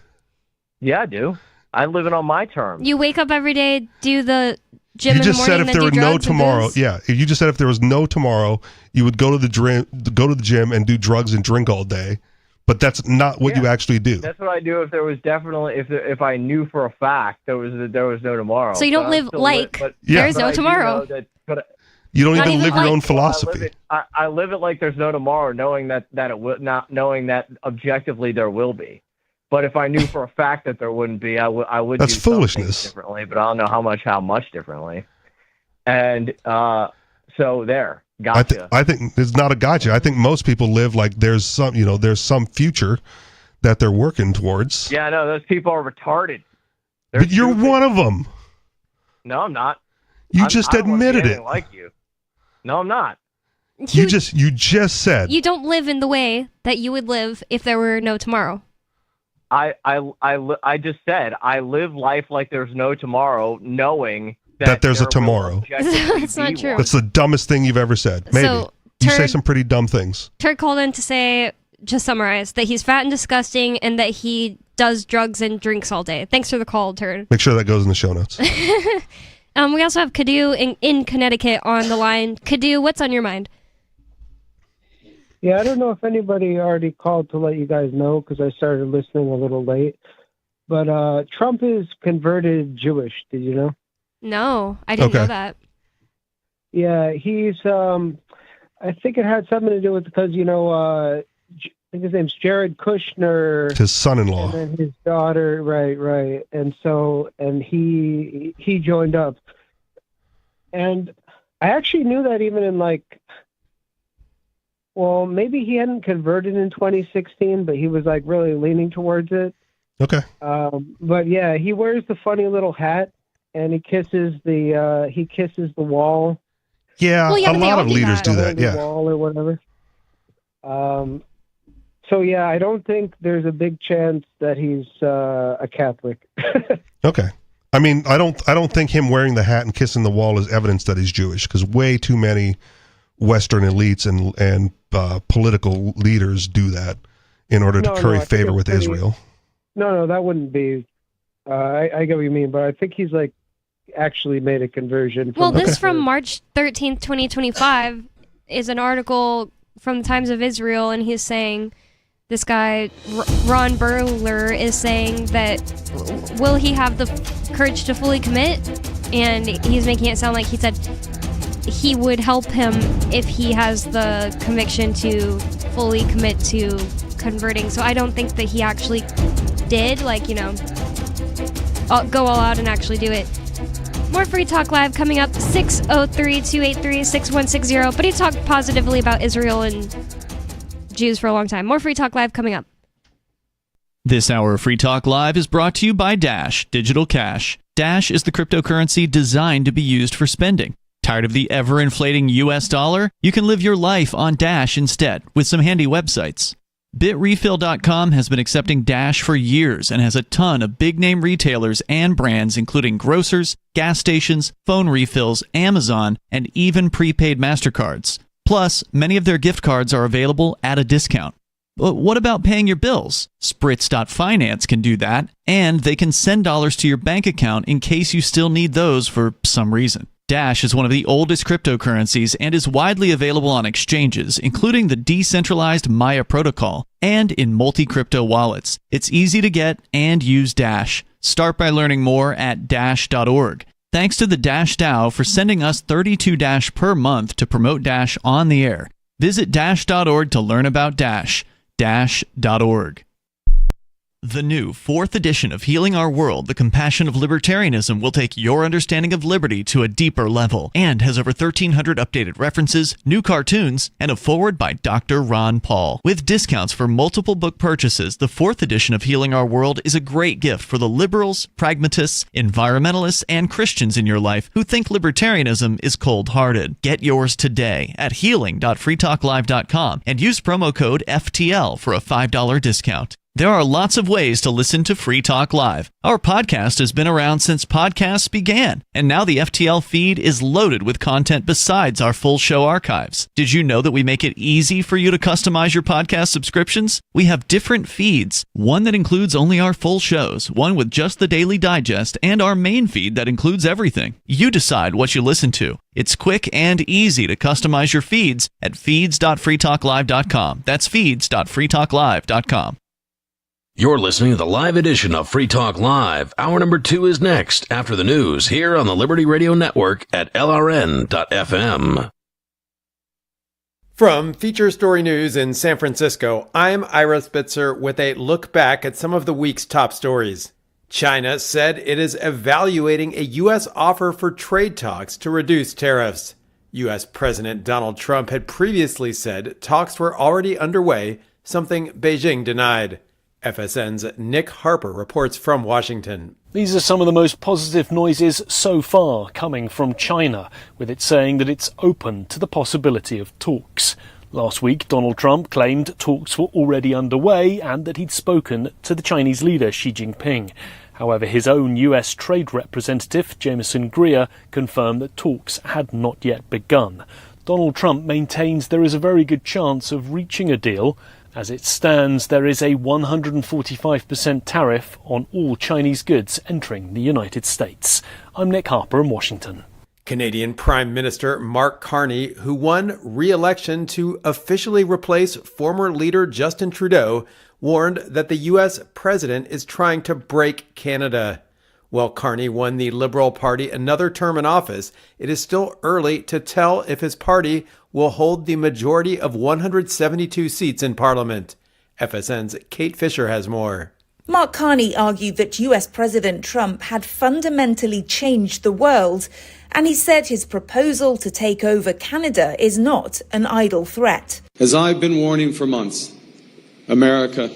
Yeah, I do. I live it on my terms. You wake up every day, do the gym you in the just morning, said if then there do were no drugs and tomorrow. booze? Yeah, you just said if there was no tomorrow, you would go to the gym and do drugs and drink all day. But that's not what you actually do. That's what I do if there was definitely if I knew for a fact there was no tomorrow. So you don't But live like there's no I do tomorrow. know that- You don't Not even even live your like- own philosophy. I live it like there's no tomorrow, knowing that it will not, knowing that objectively there will be. But if I knew for a fact that there wouldn't be, I would. That's do some things foolishness. differently, but I don't know how much differently. And so there, gotcha. I think it's not a gotcha. I think most people live like there's some future that they're working towards. Yeah, no, those people are retarded. They're But you're stupid. one of them. No, I'm not. You I just don't wanna be admitted anything it. Like you. No, I'm not. You just said. You don't live in the way that you would live if there were no tomorrow. I just said I live life like there's no tomorrow, knowing that there's a there will tomorrow. objectively That's not be true. one. That's the dumbest thing you've ever said. Maybe. So, you say Turd- some pretty dumb things. Turd called in to say, just summarize, that he's fat and disgusting and that he does drugs and drinks all day. Thanks for the call, Turd. Make sure that goes in the show notes. We also have Kadu in Connecticut on the line. Kadu, what's on your mind? Yeah, I don't know if anybody already called to let you guys know because I started listening a little late. But Trump is converted Jewish. Did you know? No, I didn't know that. Yeah, he's. I think it had something to do with because I think his name's Jared Kushner. His son-in-law. And then his daughter, right, and he joined up, and I actually knew that even in maybe he hadn't converted in 2016, but he was really leaning towards it. Okay. But yeah, he wears the funny little hat, and he kisses the wall. Yeah, a lot of leaders do that. The Yeah. wall or whatever. So yeah, I don't think there's a big chance that he's a Catholic. Okay. I mean, I don't think him wearing the hat and kissing the wall is evidence that he's Jewish, because way too many Western elites and political leaders do that in order to curry favor with Israel. No, that wouldn't be. I get what you mean, but I think he's actually made a conversion. Well, this from March 13th, 2025 is an article from the Times of Israel, and he's saying, this guy, Ron Burler, is saying that will he have the courage to fully commit? And he's making it sound like he said he would help him if he has the conviction to fully commit to converting. So I don't think that he actually did, go all out and actually do it. More Free Talk Live coming up, 603-283-6160. But he talked positively about Israel and Jews for a long time. More Free Talk Live coming up. This hour of Free Talk Live is brought to you by Dash Digital Cash. Dash is the cryptocurrency designed to be used for spending. Tired of the ever-inflating US dollar? You can live your life on Dash instead with some handy websites. BitRefill.com has been accepting Dash for years and has a ton of big-name retailers and brands including grocers, gas stations, phone refills, Amazon, and even prepaid MasterCards. Plus, many of their gift cards are available at a discount. But what about paying your bills? Spritz.finance can do that, and they can send dollars to your bank account in case you still need those for some reason. Dash is one of the oldest cryptocurrencies and is widely available on exchanges, including the decentralized Maya protocol, and in multi-crypto wallets. It's easy to get and use Dash. Start by learning more at dash.org. Thanks to the Dash DAO for sending us 32 Dash per month to promote Dash on the air. Visit dash.org to learn about Dash. Dash.org. The new 4th edition of Healing Our World, The Compassion of Libertarianism will take your understanding of liberty to a deeper level and has over 1,300 updated references, new cartoons, and a foreword by Dr. Ron Paul. With discounts for multiple book purchases, the 4th edition of Healing Our World is a great gift for the liberals, pragmatists, environmentalists, and Christians in your life who think libertarianism is cold-hearted. Get yours today at healing.freetalklive.com and use promo code FTL for a $5 discount. There are lots of ways to listen to Free Talk Live. Our podcast has been around since podcasts began, and now the FTL feed is loaded with content besides our full show archives. Did you know that we make it easy for you to customize your podcast subscriptions? We have different feeds, one that includes only our full shows, one with just the Daily Digest, and our main feed that includes everything. You decide what you listen to. It's quick and easy to customize your feeds at feeds.freetalklive.com. That's feeds.freetalklive.com. You're listening to the live edition of Free Talk Live. Hour number 2 is next after the news here on the Liberty Radio Network at LRN.FM. From Feature Story News in San Francisco, I'm Ira Spitzer with a look back at some of the week's top stories. China said it is evaluating a U.S. offer for trade talks to reduce tariffs. U.S. President Donald Trump had previously said talks were already underway, something Beijing denied. FSN's Nick Harper reports from Washington. These are some of the most positive noises so far coming from China, with it saying that it's open to the possibility of talks. Last week, Donald Trump claimed talks were already underway and that he'd spoken to the Chinese leader Xi Jinping. However, his own US trade representative, Jameson Greer, confirmed that talks had not yet begun. Donald Trump maintains there is a very good chance of reaching a deal. As it stands, there is a 145% tariff on all Chinese goods entering the United States. I'm Nick Harper in Washington. Canadian Prime Minister Mark Carney, who won re-election to officially replace former leader Justin Trudeau, warned that the U.S. president is trying to break Canada. While Carney won the Liberal Party another term in office, it is still early to tell if his party will hold the majority of 172 seats in Parliament. FSN's Kate Fisher has more. Mark Carney argued that US President Trump had fundamentally changed the world, and he said his proposal to take over Canada is not an idle threat. As I've been warning for months, America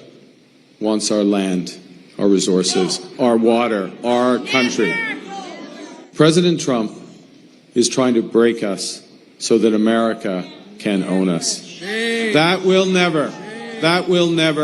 wants our land, our resources, our water, our country. President Trump is trying to break us so that America can own us. That will never,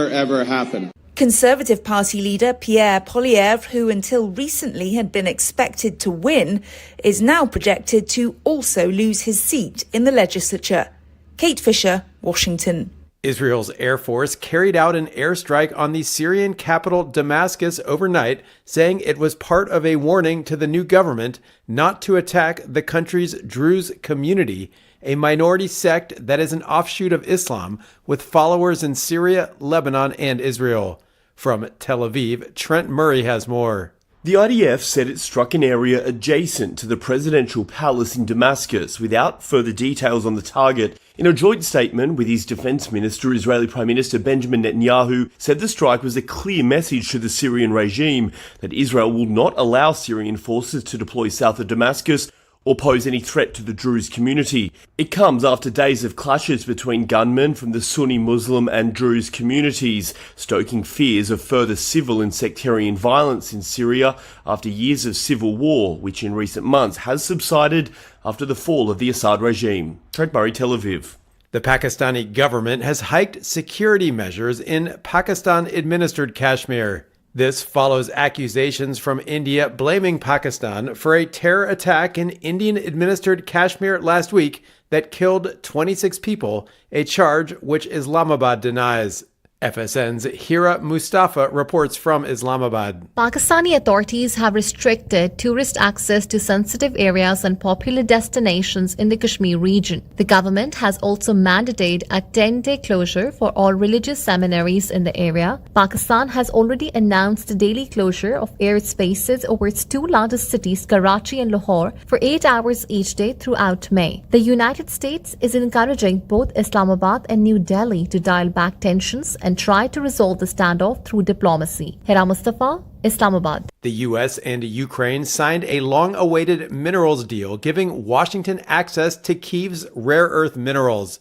ever happen. Conservative Party leader Pierre Poilievre, who until recently had been expected to win, is now projected to also lose his seat in the legislature. Kate Fisher, Washington. Israel's Air Force carried out an airstrike on the Syrian capital Damascus overnight, saying it was part of a warning to the new government not to attack the country's Druze community, a minority sect that is an offshoot of Islam with followers in Syria, Lebanon, and Israel. From Tel Aviv, Trent Murray has more. The IDF said it struck an area adjacent to the presidential palace in Damascus without further details on the target. In a joint statement with his defense minister, Israeli Prime Minister Benjamin Netanyahu said the strike was a clear message to the Syrian regime that Israel will not allow Syrian forces to deploy south of Damascus or pose any threat to the Druze community. It comes after days of clashes between gunmen from the Sunni Muslim and Druze communities, stoking fears of further civil and sectarian violence in Syria after years of civil war, which in recent months has subsided after the fall of the Assad regime. Trent Murray, Tel Aviv. The Pakistani government has hiked security measures in Pakistan-administered Kashmir. This follows accusations from India blaming Pakistan for a terror attack in Indian-administered Kashmir last week that killed 26 people, a charge which Islamabad denies. FSN's Hira Mustafa reports from Islamabad. Pakistani authorities have restricted tourist access to sensitive areas and popular destinations in the Kashmir region. The government has also mandated a 10-day closure for all religious seminaries in the area. Pakistan has already announced a daily closure of airspaces over its two largest cities, Karachi and Lahore, for 8 hours each day throughout May. The United States is encouraging both Islamabad and New Delhi to dial back tensions and try to resolve the standoff through diplomacy. Hira Mustafa, Islamabad. The U.S. and Ukraine signed a long-awaited minerals deal giving Washington access to Kyiv's rare earth minerals.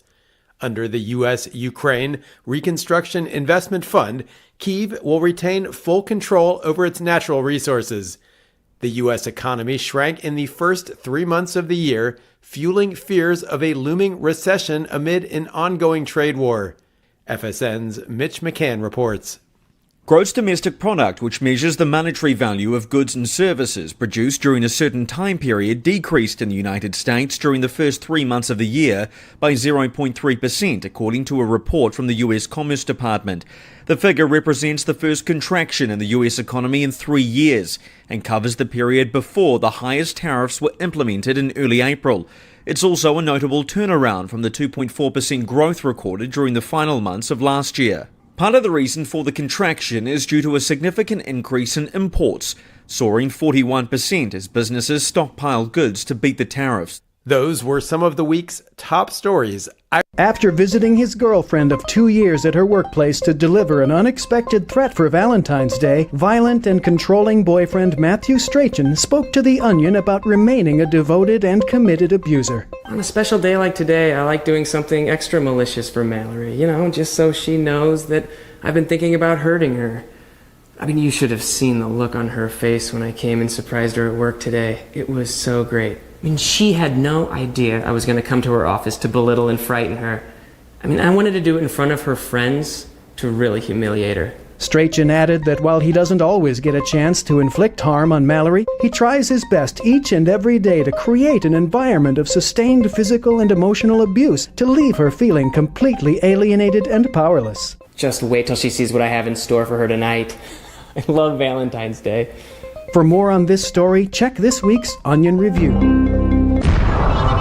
Under the U.S.-Ukraine Reconstruction Investment Fund, Kyiv will retain full control over its natural resources. The U.S. economy shrank in the first 3 months of the year, fueling fears of a looming recession amid an ongoing trade war. FSN's Mitch McCann reports. Gross domestic product, which measures the monetary value of goods and services produced during a certain time period, decreased in the United States during the first 3 months of the year by 0.3%, according to a report from the U.S. Commerce Department. The figure represents the first contraction in the U.S. economy in 3 years and covers the period before the highest tariffs were implemented in early April. It's also a notable turnaround from the 2.4% growth recorded during the final months of last year. Part of the reason for the contraction is due to a significant increase in imports, soaring 41% as businesses stockpiled goods to beat the tariffs. Those were some of the week's top stories. After visiting his girlfriend of 2 years at her workplace to deliver an unexpected threat for Valentine's Day, violent and controlling boyfriend Matthew Strachan spoke to The Onion about remaining a devoted and committed abuser. On a special day like today, I like doing something extra malicious for Mallory, just so she knows that I've been thinking about hurting her. You should have seen the look on her face when I came and surprised her at work today. It was so great. She had no idea I was going to come to her office to belittle and frighten her. I wanted to do it in front of her friends to really humiliate her. Strachan added that while he doesn't always get a chance to inflict harm on Mallory, he tries his best each and every day to create an environment of sustained physical and emotional abuse to leave her feeling completely alienated and powerless. Just wait till she sees what I have in store for her tonight. I love Valentine's Day. For more on this story, check this week's Onion Review.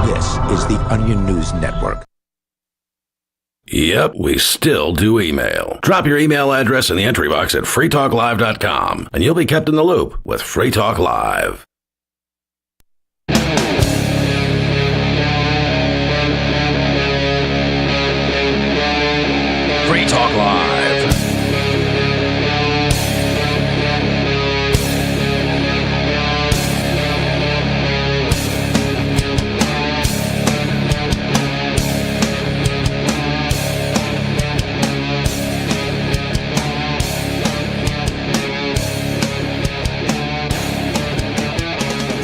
This is the Onion News Network. Yep, we still do email. Drop your email address in the entry box at freetalklive.com, and you'll be kept in the loop with Free Talk Live. Free Talk Live.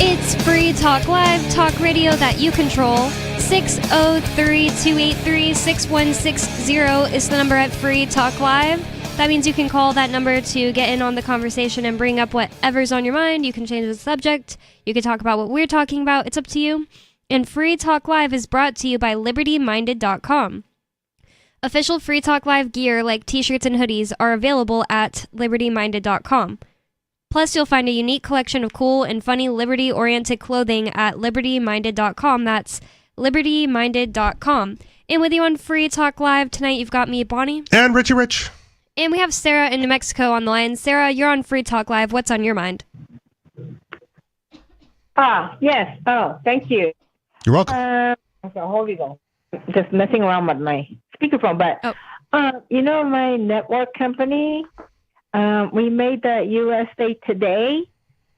It's Free Talk Live, talk radio that you control. 603-283-6160 is the number at Free Talk Live. That means you can call that number to get in on the conversation and bring up whatever's on your mind. You can change the subject. You can talk about what we're talking about. It's up to you. And Free Talk Live is brought to you by LibertyMinded.com. Official Free Talk Live gear like t-shirts and hoodies are available at LibertyMinded.com. Plus, you'll find a unique collection of cool and funny liberty-oriented clothing at LibertyMinded.com. That's LibertyMinded.com. And with you on Free Talk Live tonight, you've got me, Bonnie. And Richie Rich. And we have Sarah in New Mexico on the line. Sarah, you're on Free Talk Live. What's on your mind? Yes. Oh, thank you. You're welcome. Okay, hold on. Just messing around with my speakerphone. But, my network company, we made the USA Today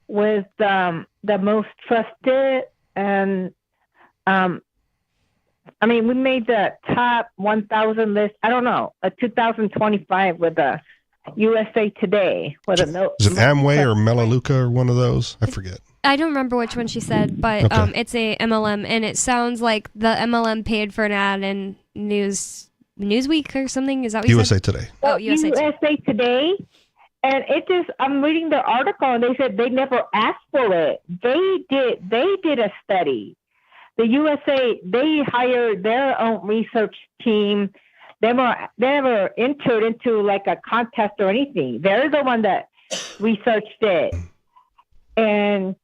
with the most trusted, and we made the top 1,000 list. I don't know, a 2025 with the USA Today. With a note. Is it Amway or Melaleuca or one of those? I forget. I don't remember which one she said, but Okay. it's a MLM, and it sounds like the MLM paid for an ad in Newsweek or something. Is that what you USA said? Today. Oh, USA Today. And I'm reading the article, and they said they never asked for it. They did a study. The USA, they hired their own research team. They never entered into like a contest or anything. They're the one that researched it. And,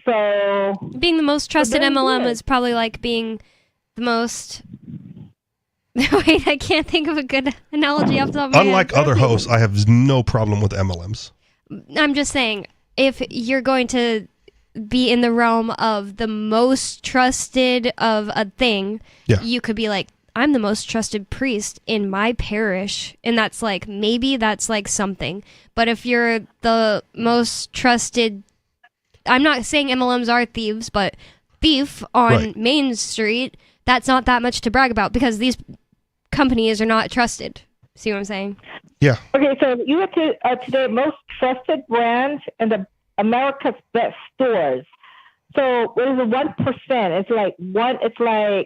so... Being the most trusted MLM is probably like being the most... Wait, I can't think of a good analogy off the top of my head. Unlike other hosts, I have no problem with MLMs. I'm just saying, if you're going to be in the realm of the most trusted of a thing, you could be like, I'm the most trusted priest in my parish. And that's like, maybe that's like something. But if you're the most trusted, I'm not saying MLMs are thieves, but thief on Main Street, that's not that much to brag about because these companies are not trusted. See what I'm saying? Yeah. Okay, so you are today most trusted brands in the America's best stores. So what is the 1%? It's like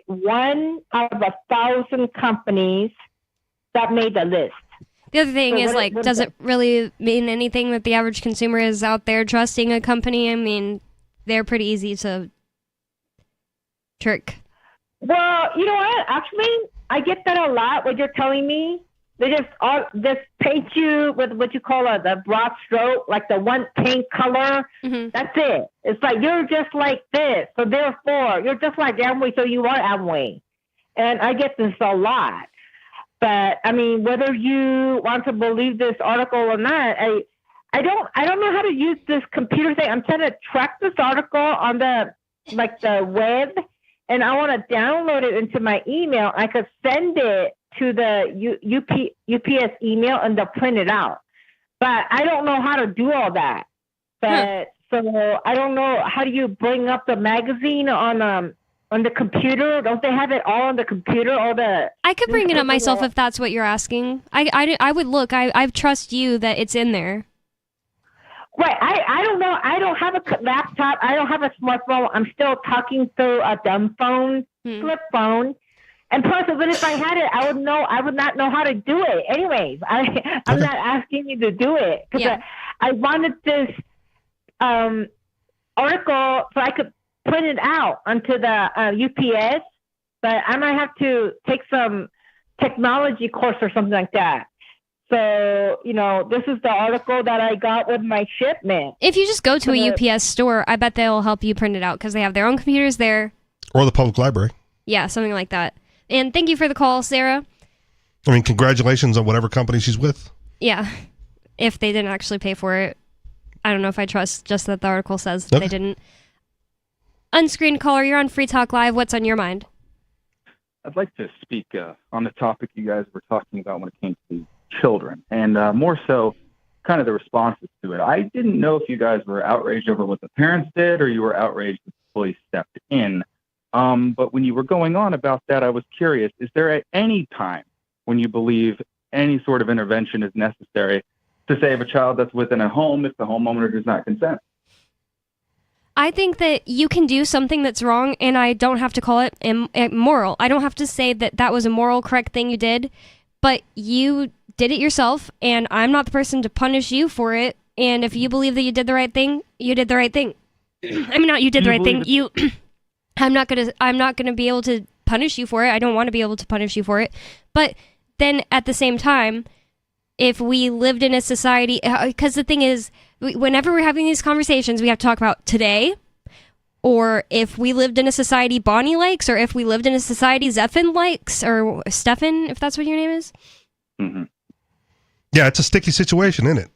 one out of 1,000 companies that made the list. The other thing So is, what does it really mean anything that the average consumer is out there trusting a company? I mean, they're pretty easy to trick. Well, you know what? Actually, I get that a lot. What you're telling me, they just paint you with what you call the broad stroke, like the one paint color. Mm-hmm. That's it. It's like you're just like this, so therefore you're just like Amway, so you are Amway. And I get this a lot. But I mean, whether you want to believe this article or not, I don't know how to use this computer thing. I'm trying to track this article on the web, and I want to download it into my email. I could send it to the UPS email and they'll print it out. But I don't know how to do all that. But so I don't know, how do you bring up the magazine on the computer? Don't they have it all on the computer? I could bring it up myself if that's what you're asking. I would look. I trust you that it's in there. Right. I don't know. I don't have a laptop. I don't have a smartphone. I'm still talking through a dumb phone, flip phone. And plus, even if I had it, I would not know how to do it. Anyways, I'm not asking you to do it because I wanted this article so I could print it out onto the UPS, but I might have to take some technology course or something like that. So, this is the article that I got with my shipment. If you just go to a UPS store, I bet they'll help you print it out because they have their own computers there. Or the public library. Yeah, something like that. And thank you for the call, Sarah. I mean, congratulations on whatever company she's with. Yeah, if they didn't actually pay for it. I don't know if I trust just that the article says they didn't. Unscreened caller, you're on Free Talk Live. What's on your mind? I'd like to speak on the topic you guys were talking about when it came to children, and more so kind of the responses to it. I didn't know if you guys were outraged over what the parents did or you were outraged that the police stepped in. But when you were going on about that, I was curious, is there at any time when you believe any sort of intervention is necessary to save a child that's within a home if the homeowner does not consent? I think that you can do something that's wrong, and I don't have to call it immoral. I don't have to say that that was a moral, correct thing you did, but you did it yourself, and I'm not the person to punish you for it. And if you believe that you did the right thing, you did the right thing. I mean, not you did the right thing. I'm not gonna be able to punish you for it. I don't want to be able to punish you for it. But then at the same time, if we lived in a society, because the thing is, whenever we're having these conversations, we have to talk about today, or if we lived in a society Bonnie likes, or if we lived in a society Zephin likes, or Stefan, if that's what your name is. Mm-hmm. Yeah, it's a sticky situation, isn't it?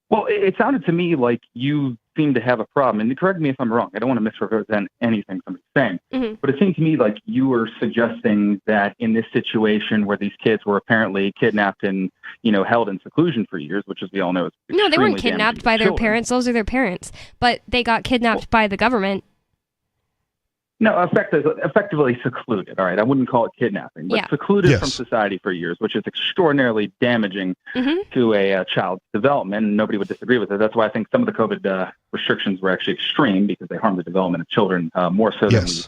Well, it sounded to me like you seem to have a problem, and correct me if I'm wrong. I don't want to misrepresent anything somebody's saying, but it seemed to me like you were suggesting that in this situation where these kids were apparently kidnapped and, held in seclusion for years, which as we all know is No, they weren't kidnapped by their parents. Those are their parents, but they got kidnapped by the government. No, effectively secluded. All right, I wouldn't call it kidnapping, but secluded from society for years, which is extraordinarily damaging to a child's development, and nobody would disagree with it. That's why I think some of the COVID restrictions were actually extreme because they harm the development of children more so than we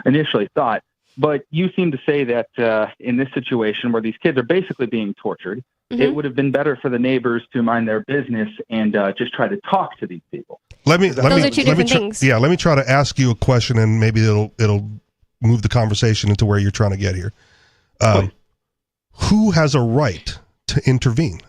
initially thought. But you seem to say that in this situation where these kids are basically being tortured, it would have been better for the neighbors to mind their business and just try to talk to these people. Those are two different things. Yeah, let me try to ask you a question, and maybe it'll move the conversation into where you're trying to get here. Who has a right to intervene?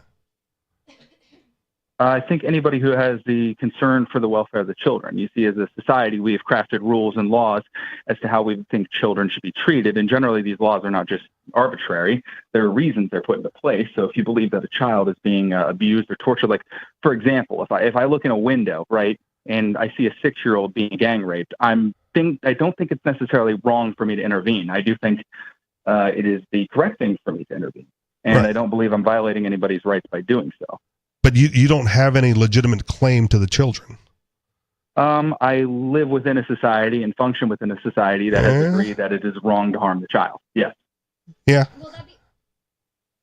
I think anybody who has the concern for the welfare of the children. You see, as a society, we have crafted rules and laws as to how we think children should be treated. And generally, these laws are not just arbitrary. There are reasons they're put into place. So if you believe that a child is being abused or tortured, like, for example, if I look in a window, right, and I see a 6-year-old being gang raped, I don't think it's necessarily wrong for me to intervene. I do think it is the correct thing for me to intervene. And I don't believe I'm violating anybody's rights by doing so. But you don't have any legitimate claim to the children. I live within a society and function within a society that has agreed that it is wrong to harm the child. Yes. Yeah.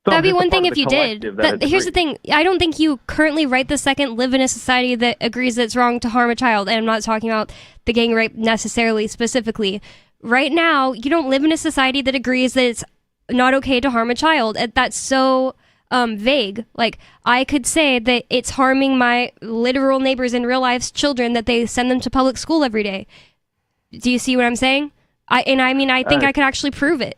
That'd be one thing if you did. Here's the thing. I don't think you currently right this second live in a society that agrees that it's wrong to harm a child. And I'm not talking about the gang rape necessarily specifically. Right now, you don't live in a society that agrees that it's not okay to harm a child. That's so vague. Like, I could say that it's harming my literal neighbors in real life's children that they send them to public school every day. Do you see what I'm saying? I think I could actually prove it.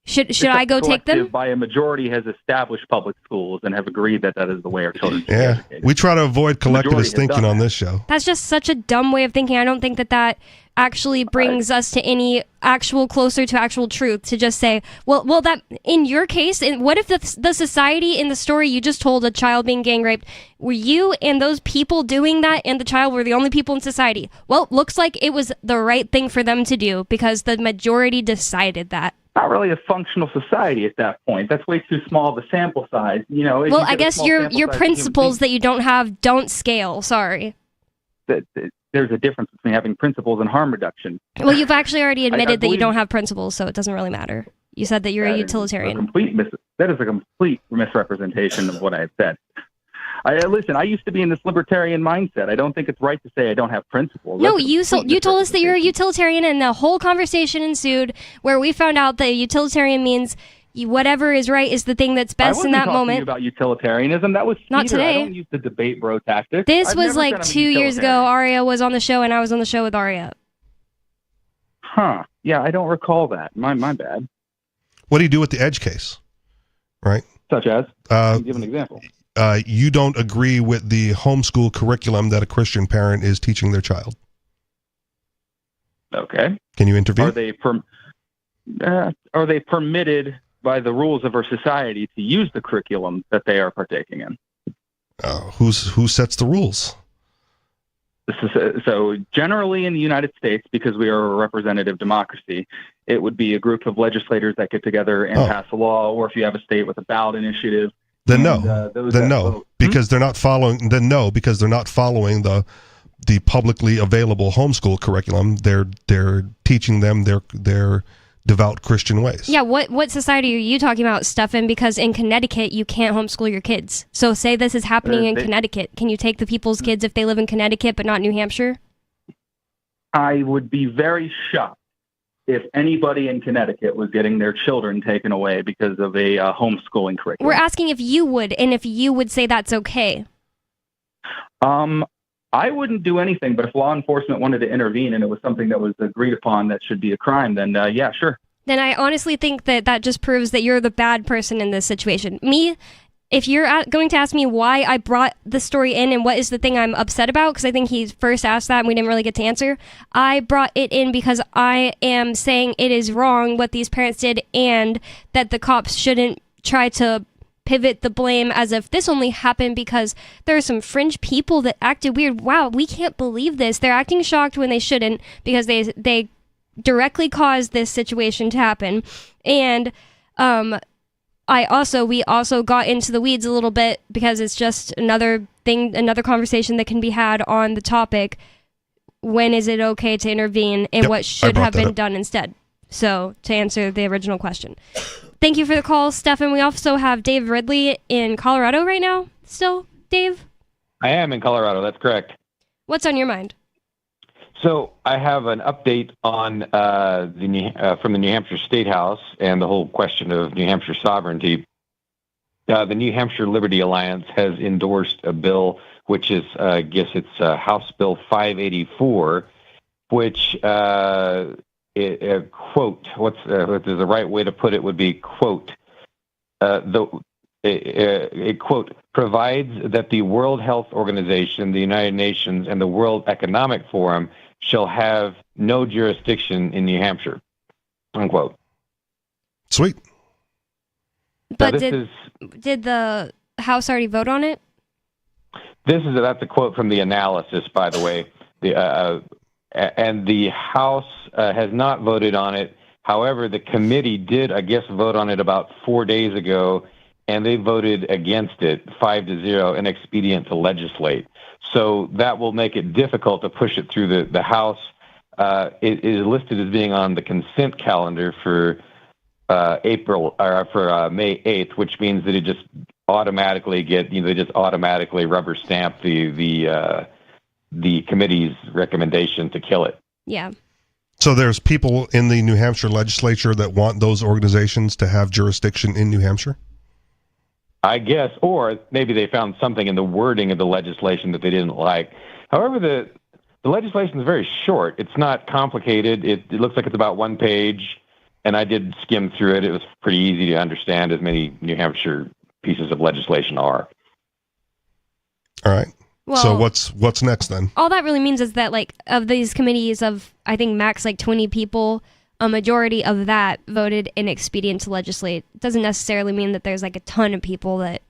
Should I go take them? By a majority has established public schools and have agreed that is the way our children should be Yeah, educated. we try to avoid collectivist thinking on that. this show. That's just such a dumb way of thinking. I don't think that actually brings us to any closer to actual truth, to just say, well, that in your case, what if the society in the story you just told, a child being gang raped, were you and those people doing that and the child were the only people in society? Well, looks like it was the right thing for them to do because the majority decided that. Not really a functional society at that point. That's way too small of a sample size. Well, I guess your principles that you don't have don't scale. Sorry. There's a difference between having principles and harm reduction. Well, you've actually already admitted that you don't have principles, so it doesn't really matter. You said that you're a utilitarian. That is a complete misrepresentation of what I have said. Listen, I used to be in this libertarian mindset. I don't think it's right to say I don't have principles. No, you told us that you're a utilitarian, and the whole conversation ensued where we found out that utilitarian means whatever is right is the thing that's best in that moment. I wasn't talking about utilitarianism. That was not Peter. today. I don't use the debate bro tactic. This was like 2 years ago. Aria was on the show, and I was on the show with Aria. Huh. Yeah, I don't recall that. My bad. What do you do with the edge case? Right? Such as? Give an example. You don't agree with the homeschool curriculum that a Christian parent is teaching their child. Okay. Can you intervene? Are they permitted by the rules of our society to use the curriculum that they are partaking in? Who sets the rules? So generally in the United States, because we are a representative democracy, it would be a group of legislators that get together and pass a law, or if you have a state with a ballot initiative. Then no, because they're not following. Then no, because they're not following the publicly available homeschool curriculum. They're teaching them their devout Christian ways. Yeah, what society are you talking about, Stefan? Because in Connecticut, you can't homeschool your kids. So say this is happening in Connecticut. Can you take the people's kids if they live in Connecticut but not New Hampshire? I would be very shocked if anybody in Connecticut was getting their children taken away because of a homeschooling curriculum. We're asking if you would, and if you would say that's okay. I wouldn't do anything, but if law enforcement wanted to intervene and it was something that was agreed upon that should be a crime, then yeah, sure. Then I honestly think that just proves that you're the bad person in this situation. Me, if you're going to ask me why I brought the story in and what is the thing I'm upset about, because I think he first asked that and we didn't really get to answer, I brought it in because I am saying it is wrong what these parents did and that the cops shouldn't try to pivot the blame as if this only happened because there are some fringe people that acted weird. Wow, we can't believe this. They're acting shocked when they shouldn't because they directly caused this situation to happen. And we also got into the weeds a little bit because it's just another conversation that can be had on the topic. When is it okay to intervene and what should have been done instead? So to answer the original question. Thank you for the call, Stefan. We also have Dave Ridley in Colorado right now. Still, Dave? I am in Colorado. That's correct. What's on your mind? So I have an update on from the New Hampshire State House and the whole question of New Hampshire sovereignty. The New Hampshire Liberty Alliance has endorsed a bill, which is, I guess it's House Bill 584, which quote, if there's a right way to put it, would be, quote, it, quote, provides that the World Health Organization, the United Nations, and the World Economic Forum shall have no jurisdiction in New Hampshire, unquote. Sweet. But did the House already vote on it? That's a quote from the analysis, by the way. And the House has not voted on it. However, the committee did, I guess, vote on it about 4 days ago, and they voted against it 5-0, inexpedient to legislate. So that will make it difficult to push it through the House. It is listed as being on the consent calendar for May 8th, which means that it just automatically they just automatically rubber stamp the committee's recommendation to kill it. Yeah. So there's people in the New Hampshire legislature that want those organizations to have jurisdiction in New Hampshire? I guess, or maybe they found something in the wording of the legislation that they didn't like. However, the legislation is very short. It's not complicated. It looks like it's about one page, and I did skim through it. It was pretty easy to understand, as many New Hampshire pieces of legislation are. All right. Well, so what's next then? All that really means is that, like, of these committees of, I think, max like 20 people, a majority of that voted inexpedient to legislate. It doesn't necessarily mean that there's like a ton of people that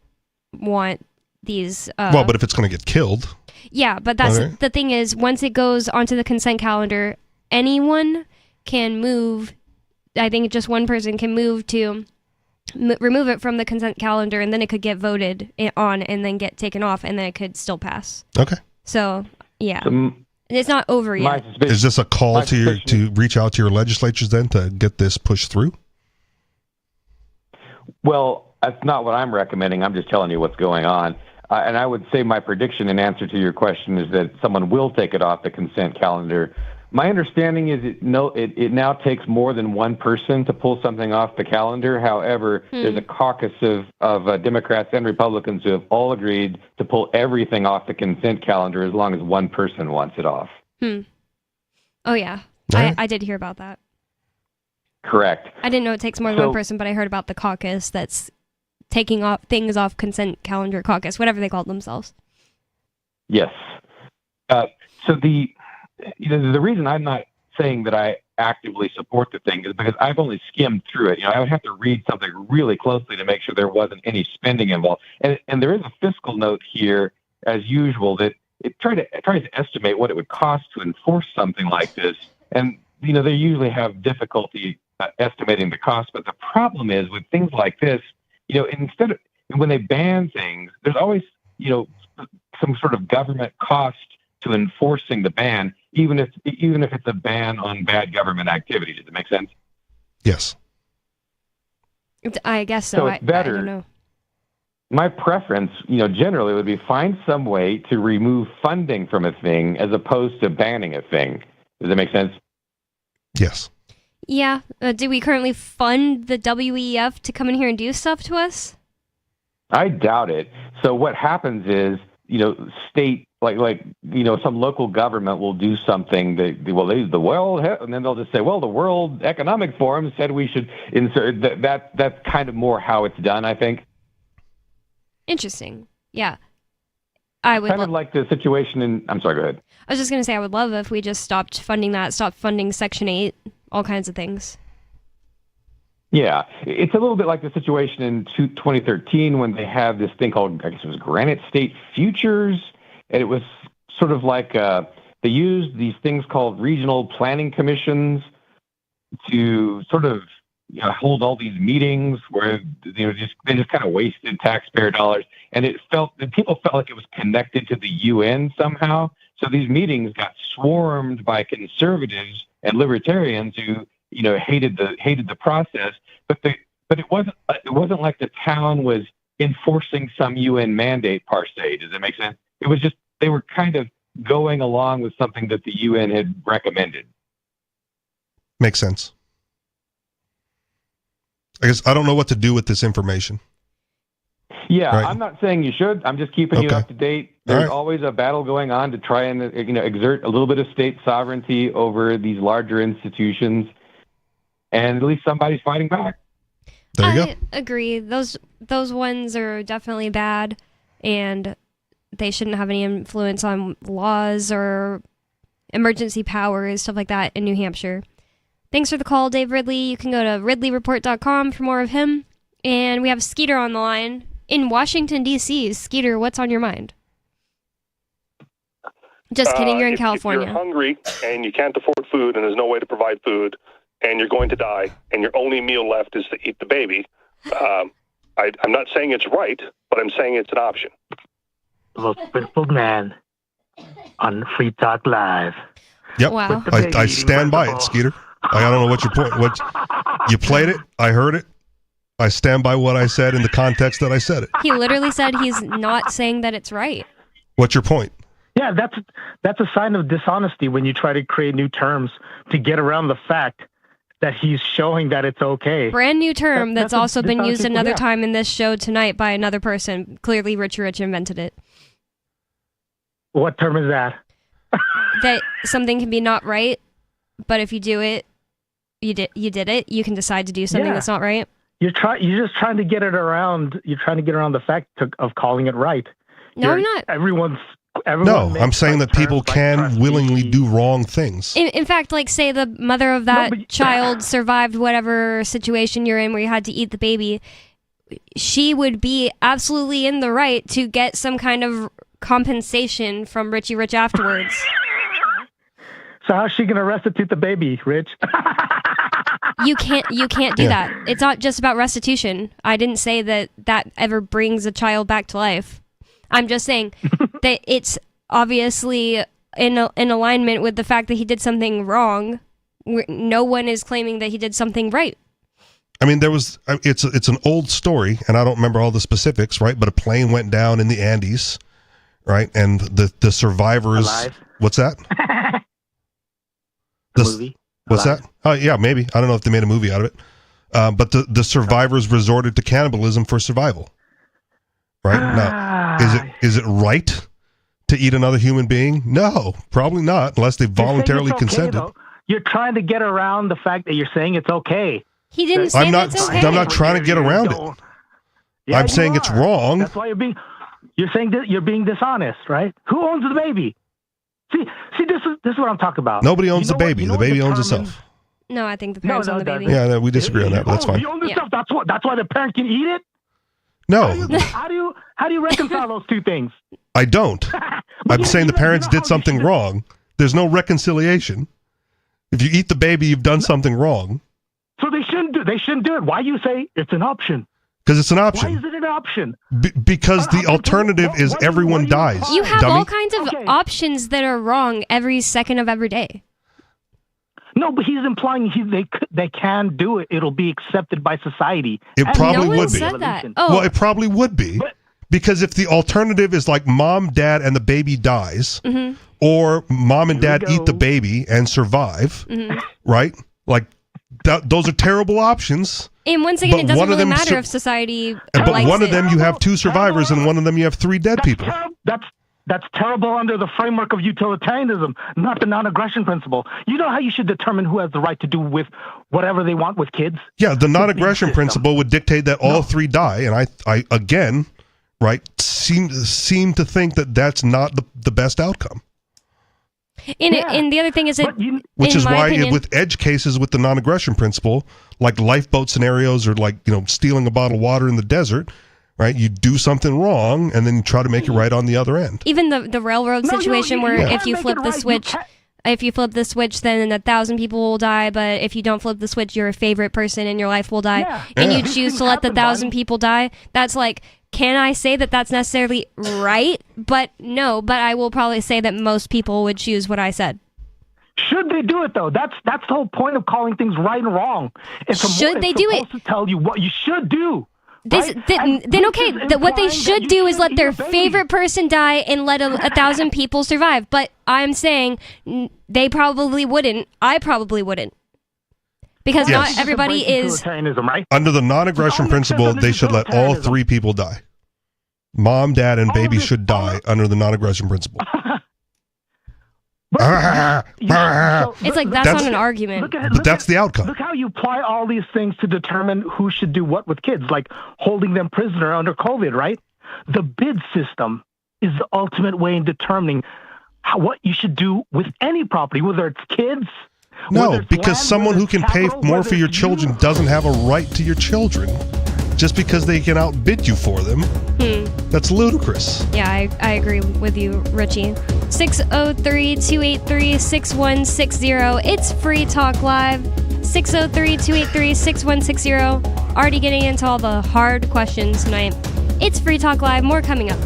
want these. Well, but if it's going to get killed. Yeah, but that's Okay. the thing is, once it goes onto the consent calendar, anyone can move. I think just one person can move to remove it from the consent calendar, and then it could get voted on and then get taken off, and then it could still pass. Okay. So, yeah. It's not over yet. Is this a call to reach out to your legislatures then to get this pushed through? Well, that's not what I'm recommending. I'm just telling you what's going on. And I would say my prediction in answer to your question is that someone will take it off the consent calendar. My understanding is it now takes more than one person to pull something off the calendar. However, there's a caucus of Democrats and Republicans who have all agreed to pull everything off the consent calendar as long as one person wants it off. Oh, yeah. I did hear about that. Correct. I didn't know it takes more than one person, but I heard about the caucus that's taking off things off consent calendar caucus, whatever they called themselves. Yes. So the reason I'm not saying that I actively support the thing is because I've only skimmed through it. I would have to read something really closely to make sure there wasn't any spending involved. And there is a fiscal note here, as usual, that it tries to estimate what it would cost to enforce something like this. And, they usually have difficulty estimating the cost. But the problem is with things like this, when they ban things, there's always, some sort of government cost to enforcing the ban, even if it's a ban on bad government activity. Does it make sense? Yes. I guess so. So it's better. I don't know. My preference, generally would be find some way to remove funding from a thing as opposed to banning a thing. Does that make sense? Yes. Yeah. Do we currently fund the WEF to come in here and do stuff to us? I doubt it. So what happens is, state, some local government will do something the World, and then they'll just say, well, the World Economic Forum said we should insert that. That's kind of more how it's done, I think. Interesting. Yeah. I would kind of like the situation in. I'm sorry. Go ahead. I was just going to say I would love if we just stopped funding that, stopped funding Section 8, all kinds of things. Yeah, it's a little bit like the situation in 2013 when they have this thing called, I guess it was Granite State Futures, and it was sort of like they used these things called regional planning commissions to sort of hold all these meetings where they just kind of wasted taxpayer dollars, and people felt like it was connected to the UN somehow. So these meetings got swarmed by conservatives and libertarians who hated the process, but it wasn't like the town was enforcing some UN mandate per se. Does that make sense? It was just they were kind of going along with something that the UN had recommended. Makes sense. I guess I don't know what to do with this information. Yeah, right. I'm not saying you should. I'm just keeping you up to date. There's always a battle going on to try and exert a little bit of state sovereignty over these larger institutions, and at least somebody's fighting back. There you go. I agree. Those ones are definitely bad, and they shouldn't have any influence on laws or emergency powers, stuff like that in New Hampshire. Thanks for the call, Dave Ridley. You can go to ridleyreport.com for more of him. And we have Skeeter on the line in Washington, D.C. Skeeter, what's on your mind? Just kidding, you're in California. If you're hungry and you can't afford food and there's no way to provide food and you're going to die and your only meal left is to eat the baby, I'm not saying it's right, but I'm saying it's an option. Most beautiful man on Free Talk Live. Yep. Wow. I stand by it, Skeeter. I don't know what your point. What you played it. I heard it. I stand by what I said in the context that I said it. He literally said he's not saying that it's right. What's your point? Yeah, that's a sign of dishonesty when you try to create new terms to get around the fact that he's showing that it's okay. Brand new term that's also been used people, another yeah. time in this show tonight by another person. Clearly, Richie Rich invented it. What term is that? That something can be not right, but if you do it, you did it. You can decide to do something that's not right. You're just trying to get it around. You're trying to get around the fact of calling it right. No, I'm not. Everyone No, I'm makes saying that people terms, can willingly do wrong things. In fact, like, say the mother of that child survived whatever situation you're in where you had to eat the baby, she would be absolutely in the right to get some kind of compensation from Richie Rich afterwards. So how's she going to restitute the baby, Rich? You can't do that. It's not just about restitution. I didn't say that ever brings a child back to life. I'm just saying that it's obviously in alignment with the fact that he did something wrong. No one is claiming that he did something right. I mean, it's an old story, and I don't remember all the specifics, right? But a plane went down in the Andes, right? And the survivors. Alive? What's that? Movie? What's Alive? that? Oh, yeah, maybe. I don't know if they made a movie out of it. But the survivors resorted to cannibalism for survival. Right? Now, is it right to eat another human being? No, probably not, unless they voluntarily consented. Though. You're trying to get around the fact that you're saying it's okay. He didn't say it's okay. I'm not trying to get around it. Yeah, I'm saying it's wrong. That's why you're saying that you're being dishonest, right? Who owns the baby? See, this is what I'm talking about. Nobody owns the bababy. The baby owns itself. No, I think the parents own the baby. Yeah, no, we disagree on that, but that's fine. You own the stuff. That's why the parent can eat it. No. How do you reconcile those two things? I don't. I'm saying the parents did something wrong. There's no reconciliation. If you eat the baby, you've done something wrong. So they shouldn't do it. Why you say it's an option? Because it's an option. Why is it an option? Because the alternative is everyone dies. You have dummy. all kinds of options that are wrong every second of every day. No, but he's implying they can do it. It'll be accepted by society. It probably no would be. said that. Well, it probably would be. Because if the alternative is like mom, dad, and the baby dies, or mom and dad eat the baby and survive, right? Like, those are terrible options. And once again, it doesn't really matter if society But one of it. them you have 2 survivors, and one of them you have 3 dead people. That's terrible under the framework of utilitarianism, not the non-aggression principle. You know how you should determine who has the right to do with whatever they want with kids? Yeah, the non-aggression principle would dictate that all 3 die, and I again, right, seem to think that that's not the best outcome. And the other thing is Which is why opinion, with edge cases with the non-aggression principle, like lifeboat scenarios or like, stealing a bottle of water in the desert, right? You do something wrong and then you try to make it right on the other end. even the railroad situation where if you flip the switch, if you flip the switch, then 1,000 people will die. But if you don't flip the switch, your favorite person in your life will die, and you choose to let the 1,000 people die. That's like, can I say that that's necessarily right? But no. But I will probably say that most people would choose what I said. Should they do it though? That's the whole point of calling things right and wrong. Should they do it? To tell you what you should do. What they should do is let their favorite person die and let 1,000 people survive. But I'm saying they probably wouldn't. I probably wouldn't. Because not everybody is... Right? Under the non-aggression principle, they should let all 3 people die. Mom, dad, and baby should die under the non-aggression principle. It's like that's not an argument. But that's the outcome. Look how you apply all these things to determine who should do what with kids, like holding them prisoner under COVID, right? The bid system is the ultimate way in determining what you should do with any property, whether it's kids. No, because someone who can pay more for your children doesn't have a right to your children just because they can outbid you for them. That's ludicrous. Yeah, I agree with you, Richie. 603-283-6160. It's Free Talk Live. 603-283-6160. Already getting into all the hard questions tonight. It's Free Talk Live. More coming up.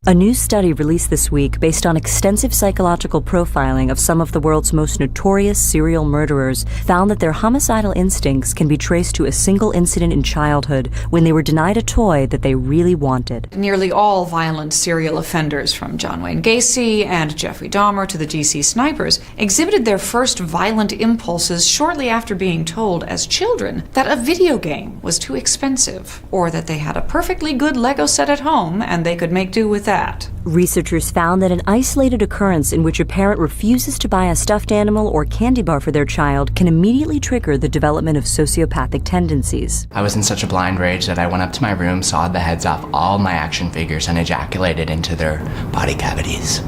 A new study released this week based on extensive psychological profiling of some of the world's most notorious serial murderers found that their homicidal instincts can be traced to a single incident in childhood when they were denied a toy that they really wanted. Nearly all violent serial offenders, from John Wayne Gacy and Jeffrey Dahmer to the DC snipers, exhibited their first violent impulses shortly after being told as children that a video game was too expensive, or that they had a perfectly good Lego set at home and they could make do with that. Researchers found that an isolated occurrence in which a parent refuses to buy a stuffed animal or candy bar for their child can immediately trigger the development of sociopathic tendencies. I was in such a blind rage that I went up to my room, sawed the heads off all my action figures, and ejaculated into their body cavities.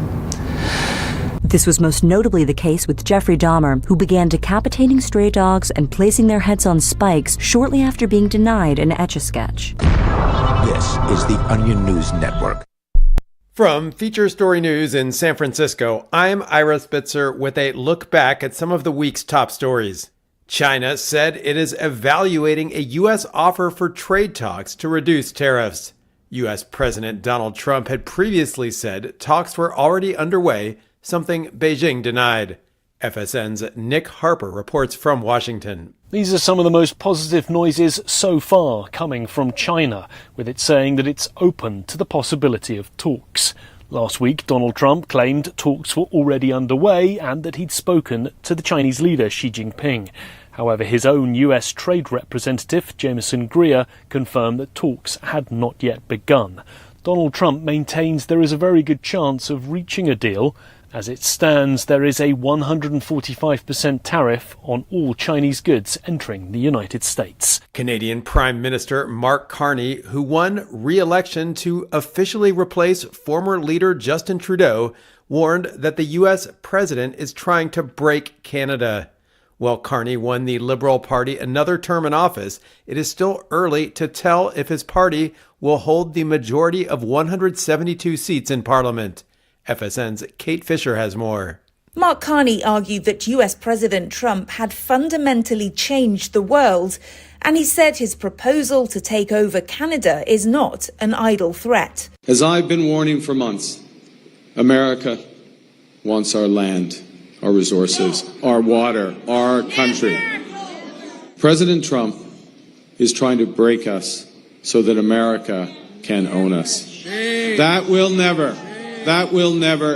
This was most notably the case with Jeffrey Dahmer, who began decapitating stray dogs and placing their heads on spikes shortly after being denied an Etch-a-Sketch. This is the Onion News Network. From Feature Story News in San Francisco, I'm Ira Spitzer with a look back at some of the week's top stories. China said it is evaluating a U.S. offer for trade talks to reduce tariffs. U.S. President Donald Trump had previously said talks were already underway, something Beijing denied. FSN's Nick Harper reports from Washington. These are some of the most positive noises so far coming from China, with it saying that it's open to the possibility of talks. Last week, Donald Trump claimed talks were already underway and that he'd spoken to the Chinese leader Xi Jinping. However, his own US trade representative, Jameson Greer, confirmed that talks had not yet begun. Donald Trump maintains there is a very good chance of reaching a deal. As it stands, there is a 145% tariff on all Chinese goods entering the United States. Canadian Prime Minister Mark Carney, who won re-election to officially replace former leader Justin Trudeau, warned that the U.S. president is trying to break Canada. While Carney won the Liberal Party another term in office, it is still early to tell if his party will hold the majority of 172 seats in Parliament. FSN's Kate Fisher has more. Mark Carney argued that US President Trump had fundamentally changed the world, and he said his proposal to take over Canada is not an idle threat. As I've been warning for months, America wants our land, our resources, our water, our country. President Trump is trying to break us so that America can own us. That will never,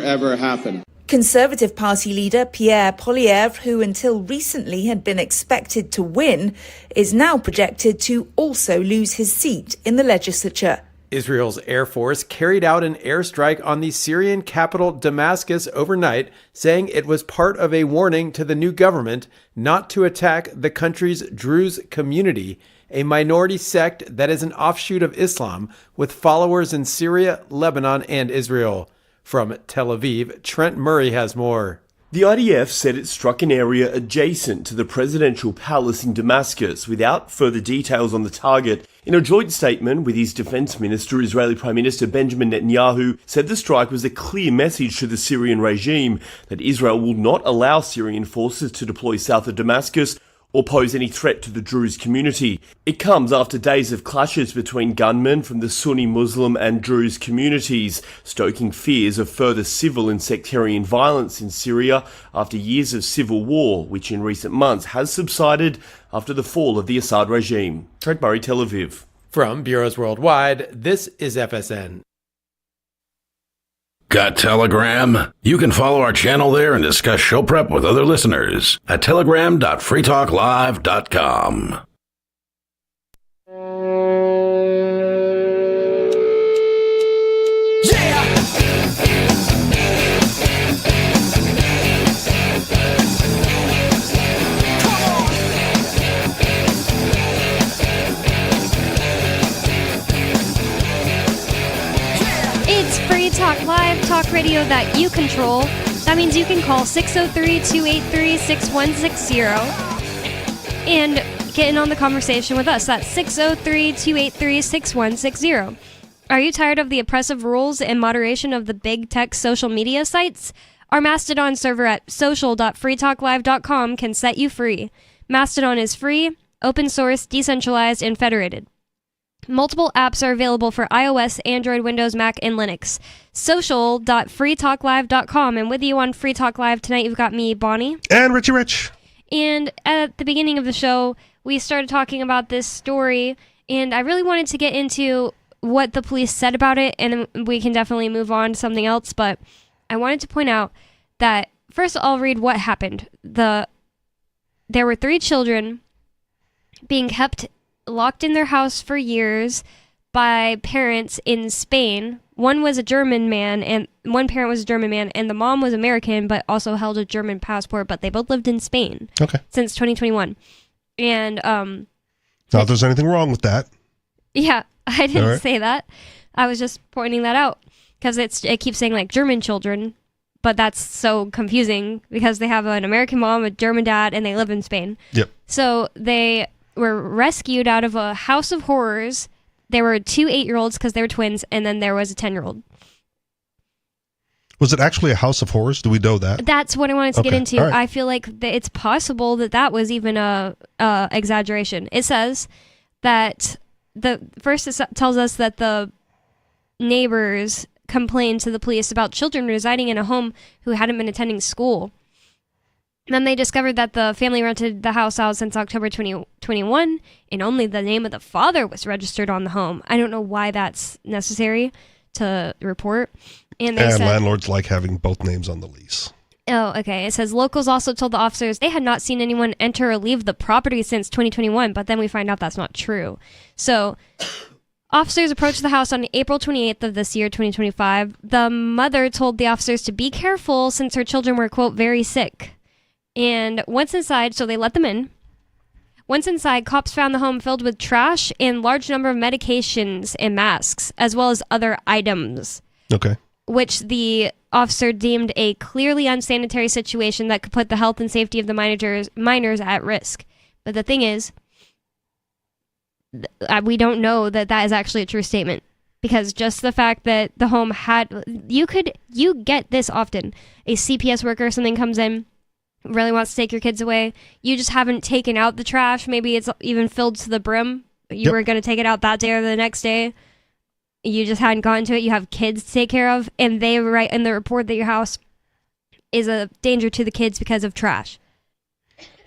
ever happen. Conservative Party leader Pierre Poilievre, who until recently had been expected to win, is now projected to also lose his seat in the legislature. Israel's Air Force carried out an airstrike on the Syrian capital Damascus overnight, saying it was part of a warning to the new government not to attack the country's Druze community, a minority sect that is an offshoot of Islam with followers in Syria, Lebanon, and Israel. From Tel Aviv, Trent Murray has more. The IDF said it struck an area adjacent to the presidential palace in Damascus without further details on the target. In a joint statement with his defense minister, Israeli Prime Minister Benjamin Netanyahu said the strike was a clear message to the Syrian regime that Israel will not allow Syrian forces to deploy south of Damascus or pose any threat to the Druze community. It comes after days of clashes between gunmen from the Sunni Muslim and Druze communities, stoking fears of further civil and sectarian violence in Syria after years of civil war, which in recent months has subsided after the fall of the Assad regime. Trent Murray, Tel Aviv. From Bureaus Worldwide, this is FSN. Got Telegram? You can follow our channel there and discuss show prep with other listeners at telegram.freetalklive.com. It's Free Talk Live, talk radio that you control. That means you can call 603-283-6160 and get in on the conversation with us. That's 603-283-6160. Are you tired of the oppressive rules and moderation of the big tech social media sites? Our Mastodon server at social.freetalklive.com can set you free. Mastodon is free, open source, decentralized, and federated. Multiple apps are available for iOS, Android, Windows, Mac, and Linux. Social.freetalklive.com. And with you on Free Talk Live tonight, you've got me, Bonnie. And Richie Rich. And at the beginning of the show, we started talking about this story, and I really wanted to get into what the police said about it, and we can definitely move on to something else, but I wanted to point out that, first I'll read what happened. There were 3 children being kept locked in their house for years by parents in Spain. One was a German man, and one parent was a German man, and the mom was American, but also held a German passport, but they both lived in Spain since 2021. And not that there's anything wrong with that. Yeah, I didn't say that. I was just pointing that out because it keeps saying like German children, but that's so confusing because they have an American mom, a German dad, and they live in Spain. Yep. So they were rescued out of a house of horrors. There were 2 8-year-olds because they were twins, and then there was a 10-year-old. Was it actually a house of horrors? Do we know that? That's what I wanted to get into. Right. I feel like it's possible that was even a exaggeration. It says that it tells us that the neighbors complained to the police about children residing in a home who hadn't been attending school. Then they discovered that the family rented the house out since October 2021, and only the name of the father was registered on the home. I don't know why that's necessary to report. And landlords like having both names on the lease. Oh, okay. It says locals also told the officers they had not seen anyone enter or leave the property since 2021, but then we find out that's not true. So officers approached the house on April 28th of this year, 2025. The mother told the officers to be careful since her children were, quote, very sick. And once inside, so they let them in. Once inside, cops found the home filled with trash and large number of medications and masks, as well as other items. Okay. Which the officer deemed a clearly unsanitary situation that could put the health and safety of the minors at risk. But the thing is, we don't know that is actually a true statement. Because just the fact that the home had... You get this often. A CPS worker or something comes in, really wants to take your kids away. You just haven't taken out the trash. Maybe it's even filled to the brim. You were going to take it out that day or the next day. You just hadn't gotten to it. You have kids to take care of. And they write in the report that your house is a danger to the kids because of trash.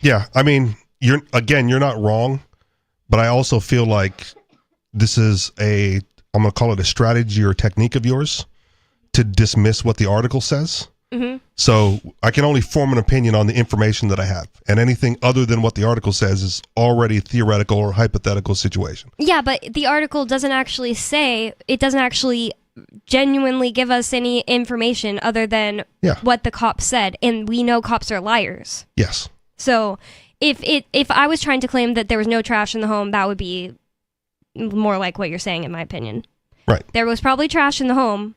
Yeah. I mean, you're not wrong. But I also feel like this is I'm going to call it a strategy or technique of yours to dismiss what the article says. Mm-hmm. So I can only form an opinion on the information that I have, and anything other than what the article says is already theoretical or hypothetical situation. Yeah, but the article doesn't actually genuinely give us any information other than what the cops said, and we know cops are liars. Yes. So if I was trying to claim that there was no trash in the home, that would be more like what you're saying, in my opinion. Right. There was probably trash in the home.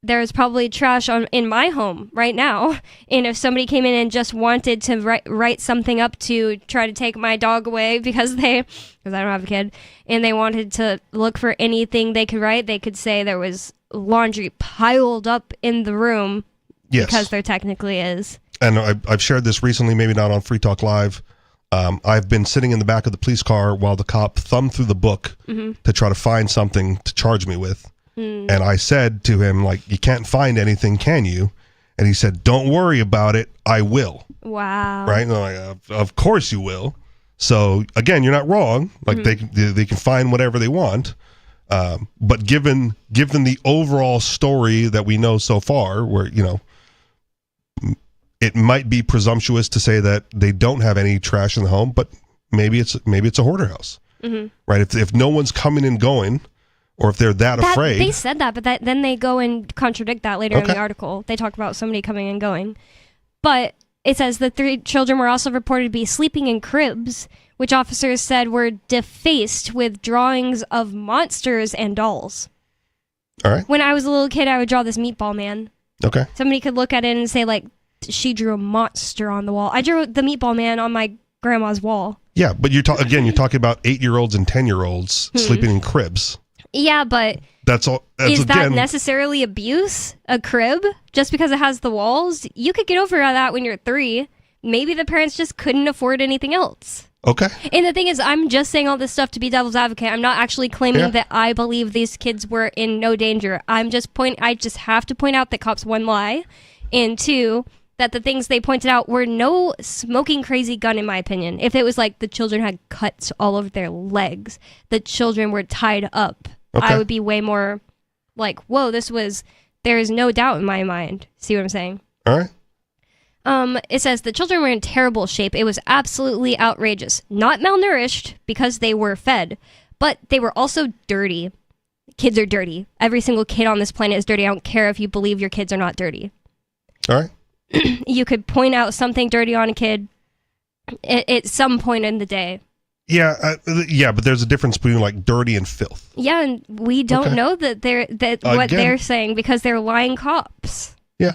There's probably trash in my home right now. And if somebody came in and just wanted to write something up to try to take my dog away because I don't have a kid, and they wanted to look for anything they could write, they could say there was laundry piled up in the room. Yes. Because there technically is. And I've shared this recently, maybe not on Free Talk Live. I've been sitting in the back of the police car while the cop thumbed through the book to try to find something to charge me with. And I said to him, like, you can't find anything, can you? And he said, don't worry about it. I will. Wow. Right? And I'm like, of course you will. So, again, you're not wrong. Like, they can find whatever they want. But given the overall story that we know so far, where, it might be presumptuous to say that they don't have any trash in the home, but maybe it's a hoarder house. Right? If no one's coming and going, or if they're that afraid. They said that, but then they go and contradict that later in the article. They talk about somebody coming and going. But it says the 3 children were also reported to be sleeping in cribs, which officers said were defaced with drawings of monsters and dolls. All right. When I was a little kid, I would draw this meatball man. Okay. Somebody could look at it and say, like, she drew a monster on the wall. I drew the meatball man on my grandma's wall. Yeah, but you're talking about 8-year-olds and 10-year-olds sleeping in cribs. Yeah, but is that necessarily abuse? A crib? Just because it has the walls? You could get over that when you're 3, maybe the parents just couldn't afford anything else. Okay. And the thing is, I'm just saying all this stuff to be devil's advocate. I'm not actually claiming that I believe these kids were in no danger. I just have to point out that cops, one, lie, and two, that the things they pointed out were no smoking crazy gun, in my opinion. If it was like the children had cuts all over their legs, the children were tied up, I would be way more like, whoa, there is no doubt in my mind. See what I'm saying? All right. It says the children were in terrible shape. It was absolutely outrageous. Not malnourished because they were fed, but they were also dirty. Kids are dirty. Every single kid on this planet is dirty. I don't care if you believe your kids are not dirty. All right. You could point out something dirty on a kid at some point in the day. Yeah, but there's a difference between like dirty and filth. Yeah, and we don't know that what they're saying because they're lying cops. Yeah.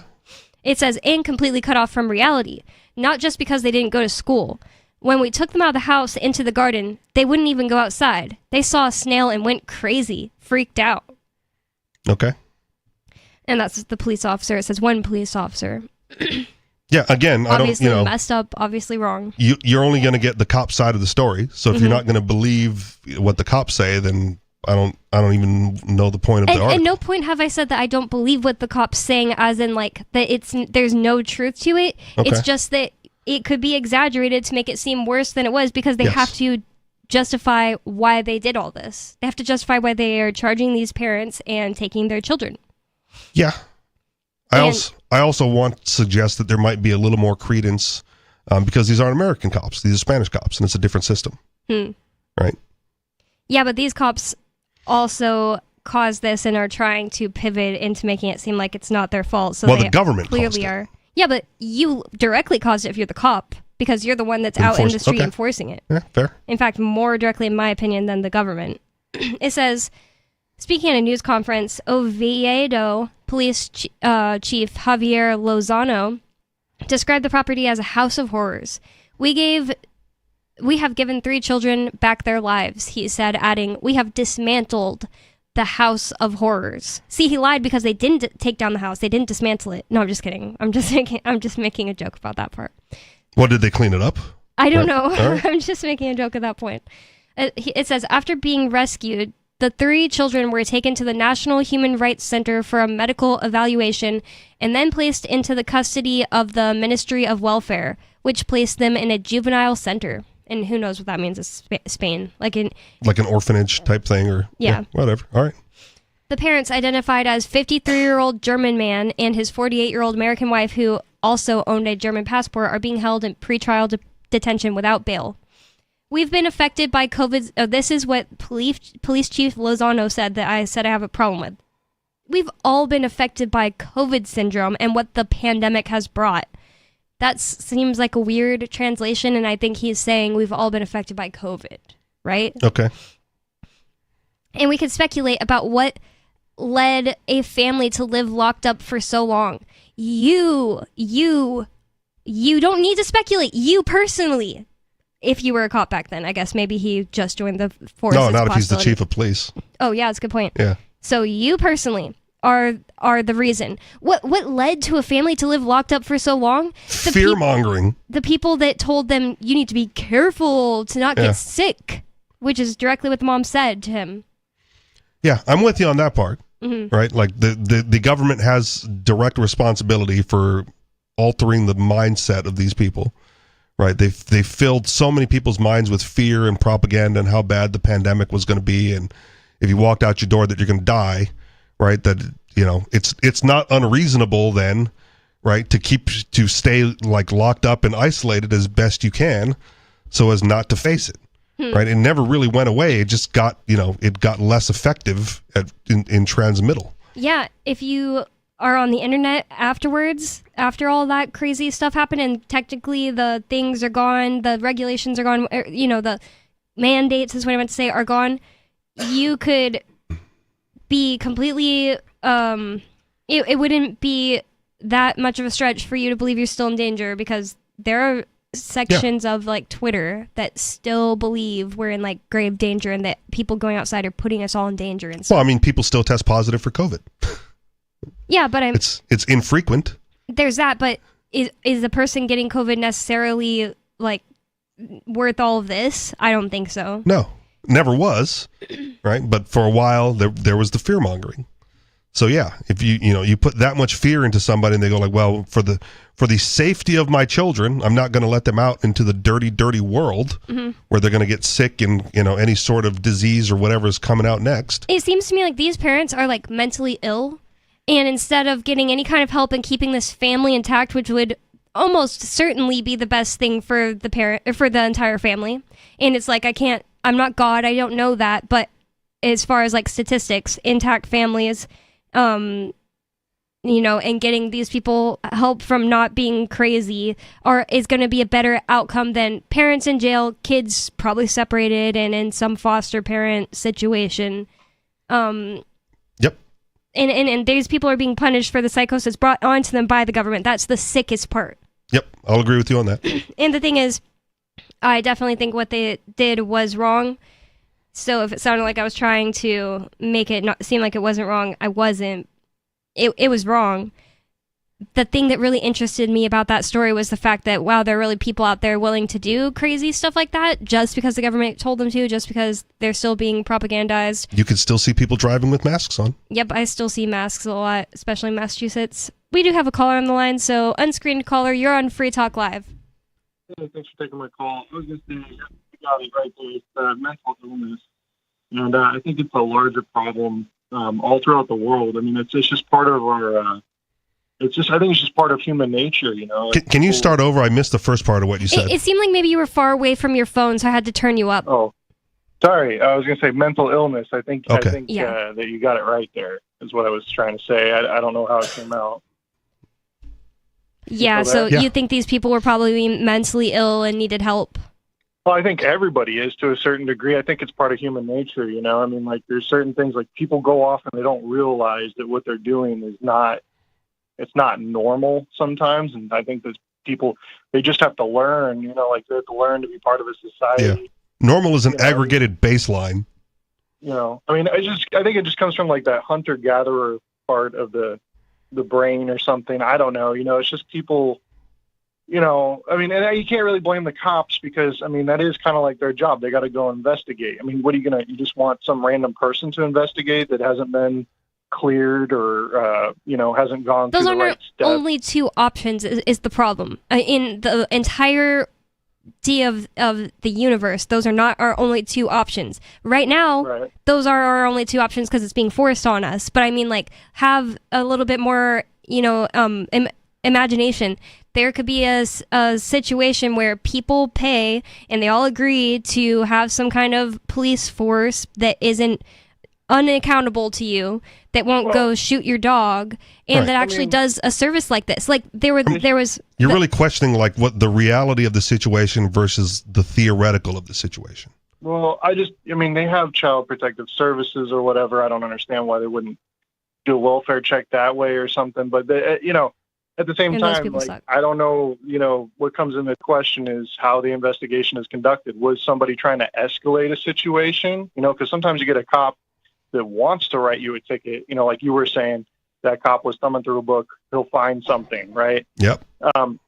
It says, and completely cut off from reality. Not just because they didn't go to school. When we took them out of the house into the garden, they wouldn't even go outside. They saw a snail and went crazy, freaked out. Okay. And that's the police officer. It says one police officer. Yeah, again, obviously I don't, messed up, obviously wrong. You're only going to get the cop side of the story. So if you're not going to believe what the cops say, then I don't even know the point of the article. At no point have I said that I don't believe what the cops saying, as in like that there's no truth to it. Okay. It's just that it could be exaggerated to make it seem worse than it was because they have to justify why they did all this. They have to justify why they are charging these parents and taking their children. Yeah. I also want to suggest that there might be a little more credence because these aren't American cops. These are Spanish cops, and it's a different system. Right? Yeah, but these cops also caused this and are trying to pivot into making it seem like it's not their fault. So the government clearly are. Yeah, but you directly caused it if you're the cop because you're the one that's out in the street enforcing it. Yeah, fair. In fact, more directly, in my opinion, than the government. It says, speaking at a news conference, Oviedo Police Chief Javier Lozano described the property as a house of horrors. We have given 3 children back their lives, he said, adding, we have dismantled the house of horrors. See, he lied because they didn't take down the house. They didn't dismantle it. No, I'm just kidding. I'm just making a joke about that part. What, did they clean it up? I don't know. Right. I'm just making a joke at that point. It says, after being rescued, the 3 children were taken to the National Human Rights Center for a medical evaluation and then placed into the custody of the Ministry of Welfare, which placed them in a juvenile center. And who knows what that means in Spain. Like an orphanage type thing or whatever. All right. The parents, identified as 53-year-old German man and his 48-year-old American wife, who also owned a German passport, are being held in pretrial detention without bail. We've been affected by COVID. This is what Police Chief Lozano said that I said I have a problem with. We've all been affected by COVID syndrome and what the pandemic has brought. That seems like a weird translation, and I think he's saying we've all been affected by COVID, right? Okay. And we could speculate about what led a family to live locked up for so long. You don't need to speculate. You personally. If you were a cop back then, I guess maybe he just joined the force. No, not if he's the chief of police. Oh, yeah, that's a good point. Yeah. So you personally are the reason. What led to a family to live locked up for so long? Fear-mongering. The people that told them you need to be careful to not get sick, which is directly what the mom said to him. Yeah, I'm with you on that part. Mm-hmm. Right? Like the government has direct responsibility for altering the mindset of these people. Right, they filled so many people's minds with fear and propaganda and how bad the pandemic was going to be, and if you walked out your door that you're going to die, right? That it's not unreasonable then, right, to stay like locked up and isolated as best you can, so as not to face it. Right, it never really went away. It just got it got less effective in transmittal. Yeah, if you are on the internet afterwards, after all that crazy stuff happened, and technically the things are gone, the regulations are gone, the mandates is what I meant to say are gone, you could be completely, it wouldn't be that much of a stretch for you to believe you're still in danger, because there are sections of like Twitter that still believe we're in like grave danger and that people going outside are putting us all in danger and stuff. Well, I mean, people still test positive for COVID. Yeah, but it's infrequent. There's that, but is the person getting COVID necessarily like worth all of this? I don't think so. No, never was, right? But for a while there was the fear mongering. So yeah, if you put that much fear into somebody and they go like, well, for the safety of my children, I'm not going to let them out into the dirty world where they're going to get sick and any sort of disease or whatever is coming out next. It seems to me like these parents are like mentally ill, and instead of getting any kind of help and keeping this family intact, which would almost certainly be the best thing for the parent or for the entire family, and it's like I'm not God, I don't know that, but as far as like statistics, intact families. And getting these people help from not being crazy is going to be a better outcome than parents in jail, kids probably separated and in some foster parent situation. Yep. And these people are being punished for the psychosis brought onto them by the government. That's the sickest part. Yep, I'll agree with you on that. And the thing is, I definitely think what they did was wrong. So if it sounded like I was trying to make it not seem like it wasn't wrong, I wasn't. It was wrong. The thing that really interested me about that story was the fact that, wow, there are really people out there willing to do crazy stuff like that just because the government told them to, just because they're still being propagandized. You can still see people driving with masks on. Yep, I still see masks a lot, especially in Massachusetts. We do have a caller on the line, so unscreened caller, you're on Free Talk Live. Hey, thanks for taking my call. I was just saying, you got it right there. It's mental illness. And I think it's a larger problem all throughout the world. I mean, it's just part of our. I think it's just part of human nature. Can you start over? I missed the first part of what you said. It seemed like maybe you were far away from your phone, so I had to turn you up. Oh, sorry. I was going to say mental illness. I think Okay. that you got it right there. Is what I was trying to say. I don't know how it came out. Yeah. So you think these people were probably mentally ill and needed help? Well, I think everybody is to a certain degree. I think it's part of human nature, I mean, like there's certain things like people go off and they don't realize that what they're doing is it's not normal sometimes. And I think that people, they just have to learn, like they have to learn to be part of a society. Yeah. Normal is an aggregated baseline. I mean, I think it just comes from like that hunter-gatherer part of the brain or something. I don't know. It's just people... I mean, and you can't really blame the cops because, I mean, that is kind of like their job. They got to go investigate. I mean, what are you just want some random person to investigate that hasn't been cleared or, hasn't gone through the right steps? Those are only two options is the problem. In the entirety of the universe, those are not our only two options. Right now, those are our only two options because it's being forced on us. But I mean, like, have a little bit more, imagination. There could be a situation where people pay and they all agree to have some kind of police force that isn't unaccountable to you, that won't go shoot your dog, and that actually does a service like this. Like there was. You're really questioning like what the reality of the situation versus the theoretical of the situation. Well, they have child protective services or whatever. I don't understand why they wouldn't do a welfare check that way or something. But at the same time, like, I don't know, what comes into question is how the investigation is conducted. Was somebody trying to escalate a situation? Because sometimes you get a cop that wants to write you a ticket, like you were saying, that cop was thumbing through a book, he'll find something, right? Yep.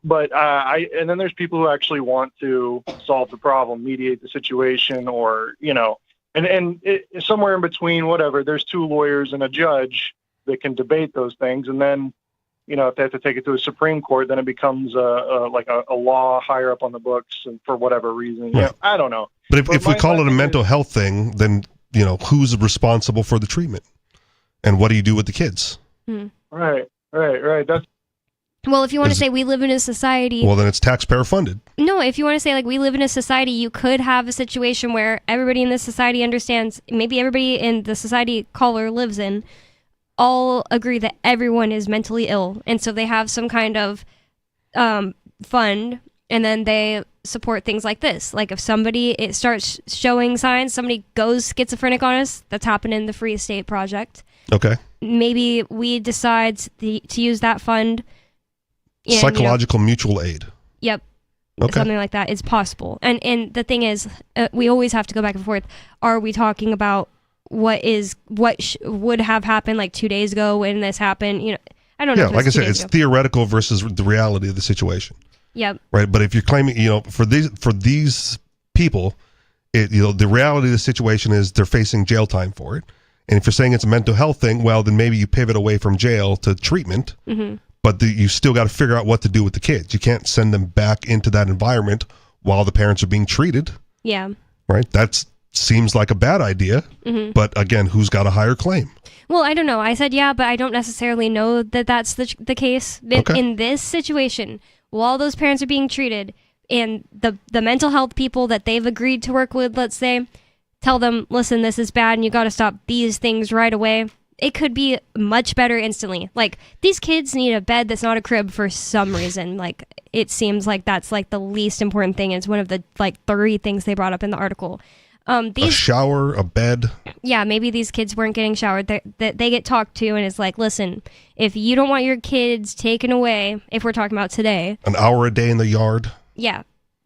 But and then there's people who actually want to solve the problem, mediate the situation, or, and somewhere in between, whatever, there's two lawyers and a judge that can debate those things. And then, if they have to take it to a Supreme Court, then it becomes a law higher up on the books, and for whatever reason. Right. I don't know. But if we call it a mental health thing, then who's responsible for the treatment, and what do you do with the kids? Right. That's well, if you want to say we live in a society, well, then it's taxpayer funded. No, if you want to say like we live in a society, you could have a situation where everybody in this society understands. Maybe everybody in the society caller lives in. All agree that everyone is mentally ill, and so they have some kind of fund, and then they support things like this. Like if somebody starts showing signs, somebody goes schizophrenic on us, that's happened in the Free Estate Project. Okay. Maybe we decide to use that fund. And, psychological mutual aid. Yep. Okay. Something like that is possible. And the thing is, we always have to go back and forth. Are we talking about what would have happened like 2 days ago when this happened? I don't know. Yeah, like I said, it's theoretical versus the reality of the situation. Yep. Right, but if you're claiming, for these people, the reality of the situation is they're facing jail time for it. And if you're saying it's a mental health thing, well, then maybe you pivot away from jail to treatment. Mm-hmm. But you still got to figure out what to do with the kids. You can't send them back into that environment while the parents are being treated. Yeah. Right? That seems like a bad idea. Mm-hmm. But again, who's got a higher claim? Well, I don't know. I said yeah, but I don't necessarily know that that's the case. In this situation, while those parents are being treated, and the mental health people that they've agreed to work with, let's say, tell them, listen, this is bad and you got to stop these things right away. It could be much better instantly. Like, these kids need a bed that's not a crib for some reason. Like, it seems like that's like the least important thing. It's one of the 3 things they brought up in the article. A shower, a bed. Yeah, maybe these kids weren't getting showered. They get talked to, and it's like, listen, if you don't want your kids taken away, if we're talking about today, an hour a day in the yard. Yeah,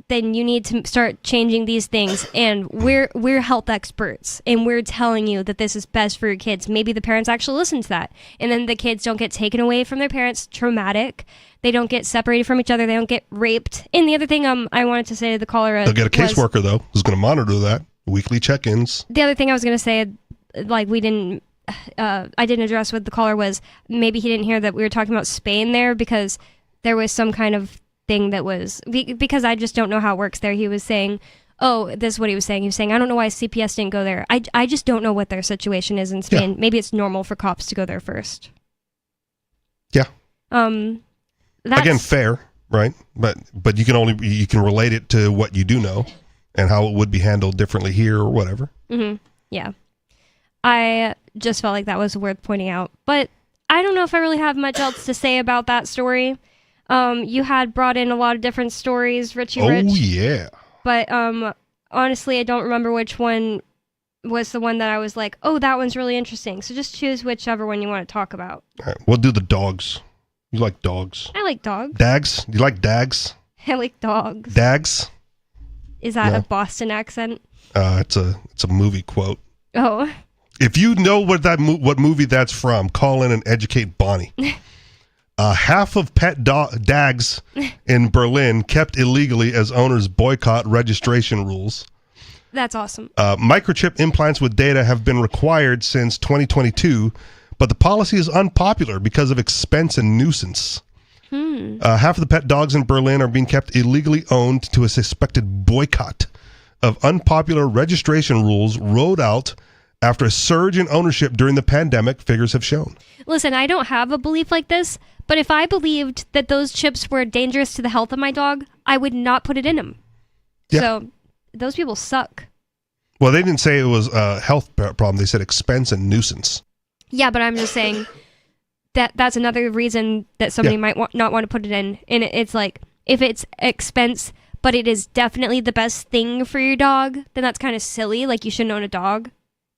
then you need to start changing these things. And we're health experts, and we're telling you that this is best for your kids. Maybe the parents actually listen to that, and then the kids don't get taken away from their parents. Traumatic. They don't get separated from each other. They don't get raped. And the other thing I wanted to say to the caller, they'll get a caseworker though, who's going to monitor that. Weekly check-ins. The other thing I was going to say, I didn't address with the caller, was maybe he didn't hear that we were talking about Spain there, because there was some kind of thing that was, because I just don't know how it works there. He was saying, this is what he was saying. He was saying, I don't know why CPS didn't go there. I just don't know what their situation is in Spain. Yeah. Maybe it's normal for cops to go there first. Yeah. That's, again, fair, right? But you can relate it to what you do know and how it would be handled differently here or whatever. Mm-hmm. Yeah. I just felt like that was worth pointing out. But I don't know if I really have much else to say about that story. You had brought in a lot of different stories, Richie Rich. Oh, yeah. But honestly, I don't remember which one was the one that I was like, oh, that one's really interesting. So just choose whichever one you want to talk about. All right, we'll do the dogs. You like dogs? I like dogs. Dags? You like dags? I like dogs. Dags? Is that a Boston accent? It's a movie quote. Oh. If you know what movie that's from, call in and educate Bonnie. Half of pet dags in Berlin kept illegally as owners boycott registration rules. That's awesome. Microchip implants with data have been required since 2022, but the policy is unpopular because of expense and nuisance. Half of the pet dogs in Berlin are being kept illegally owned to a suspected boycott of unpopular registration rules rolled out after a surge in ownership during the pandemic, figures have shown. Listen, I don't have a belief like this, but if I believed that those chips were dangerous to the health of my dog, I would not put it in him. Yeah. So those people suck. Well, they didn't say it was a health problem. They said expense and nuisance. Yeah, but I'm just saying that's another reason that somebody might not want to put it in. And it's like, if it's expense, but it is definitely the best thing for your dog, then that's kind of silly. Like, you shouldn't own a dog.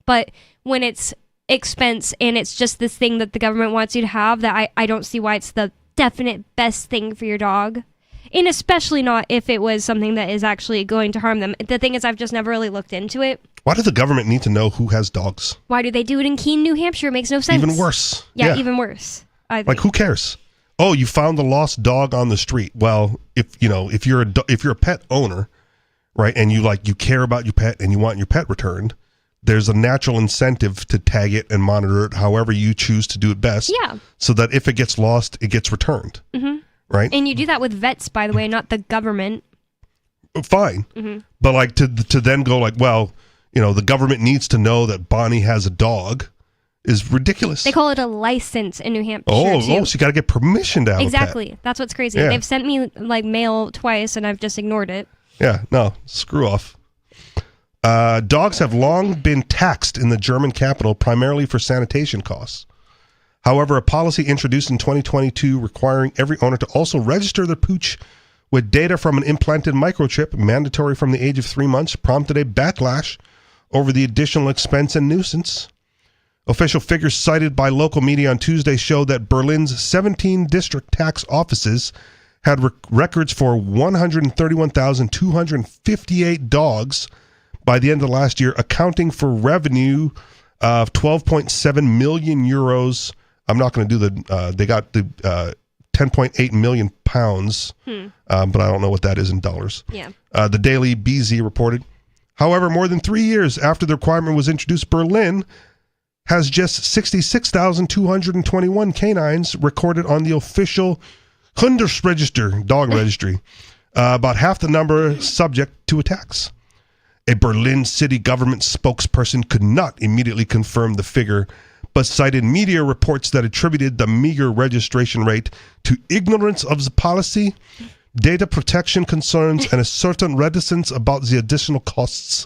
But when it's expense and it's just this thing that the government wants you to have, that I don't see why it's the definite best thing for your dog. And especially not if it was something that is actually going to harm them. The thing is, I've just never really looked into it. Why does the government need to know who has dogs? Why do they do it in Keene, New Hampshire? It makes no sense. Even worse. Yeah, even worse. Like, who cares? Oh, you found the lost dog on the street. Well, if you're a pet owner, right, and you care about your pet and you want your pet returned, there's a natural incentive to tag it and monitor it however you choose to do it best. Yeah. So that if it gets lost, it gets returned. Mm-hmm. Right? And you do that with vets, by the way, not the government. Fine. Mm-hmm. But to then go the government needs to know that Bonnie has a dog is ridiculous. They call it a license in New Hampshire. Oh, so you got to get permission to have exactly. a pet. That's what's crazy. Yeah. They've sent me mail twice and I've just ignored it. Yeah, no, screw off. Dogs have long been taxed in the German capital primarily for sanitation costs. However, a policy introduced in 2022 requiring every owner to also register their pooch with data from an implanted microchip, mandatory from the age of 3 months, prompted a backlash over the additional expense and nuisance. Official figures cited by local media on Tuesday show that Berlin's 17 district tax offices had records for 131,258 dogs by the end of last year, accounting for revenue of 12.7 million euros I'm not going to do they got the 10.8 million pounds, but I don't know what that is in dollars. Yeah. The Daily BZ reported, however, more than 3 years after the requirement was introduced, Berlin has just 66,221 canines recorded on the official Hundesregister, dog registry, about half the number subject to attacks. A Berlin city government spokesperson could not immediately confirm the figure, but cited media reports that attributed the meager registration rate to ignorance of the policy, data protection concerns, and a certain reticence about the additional costs.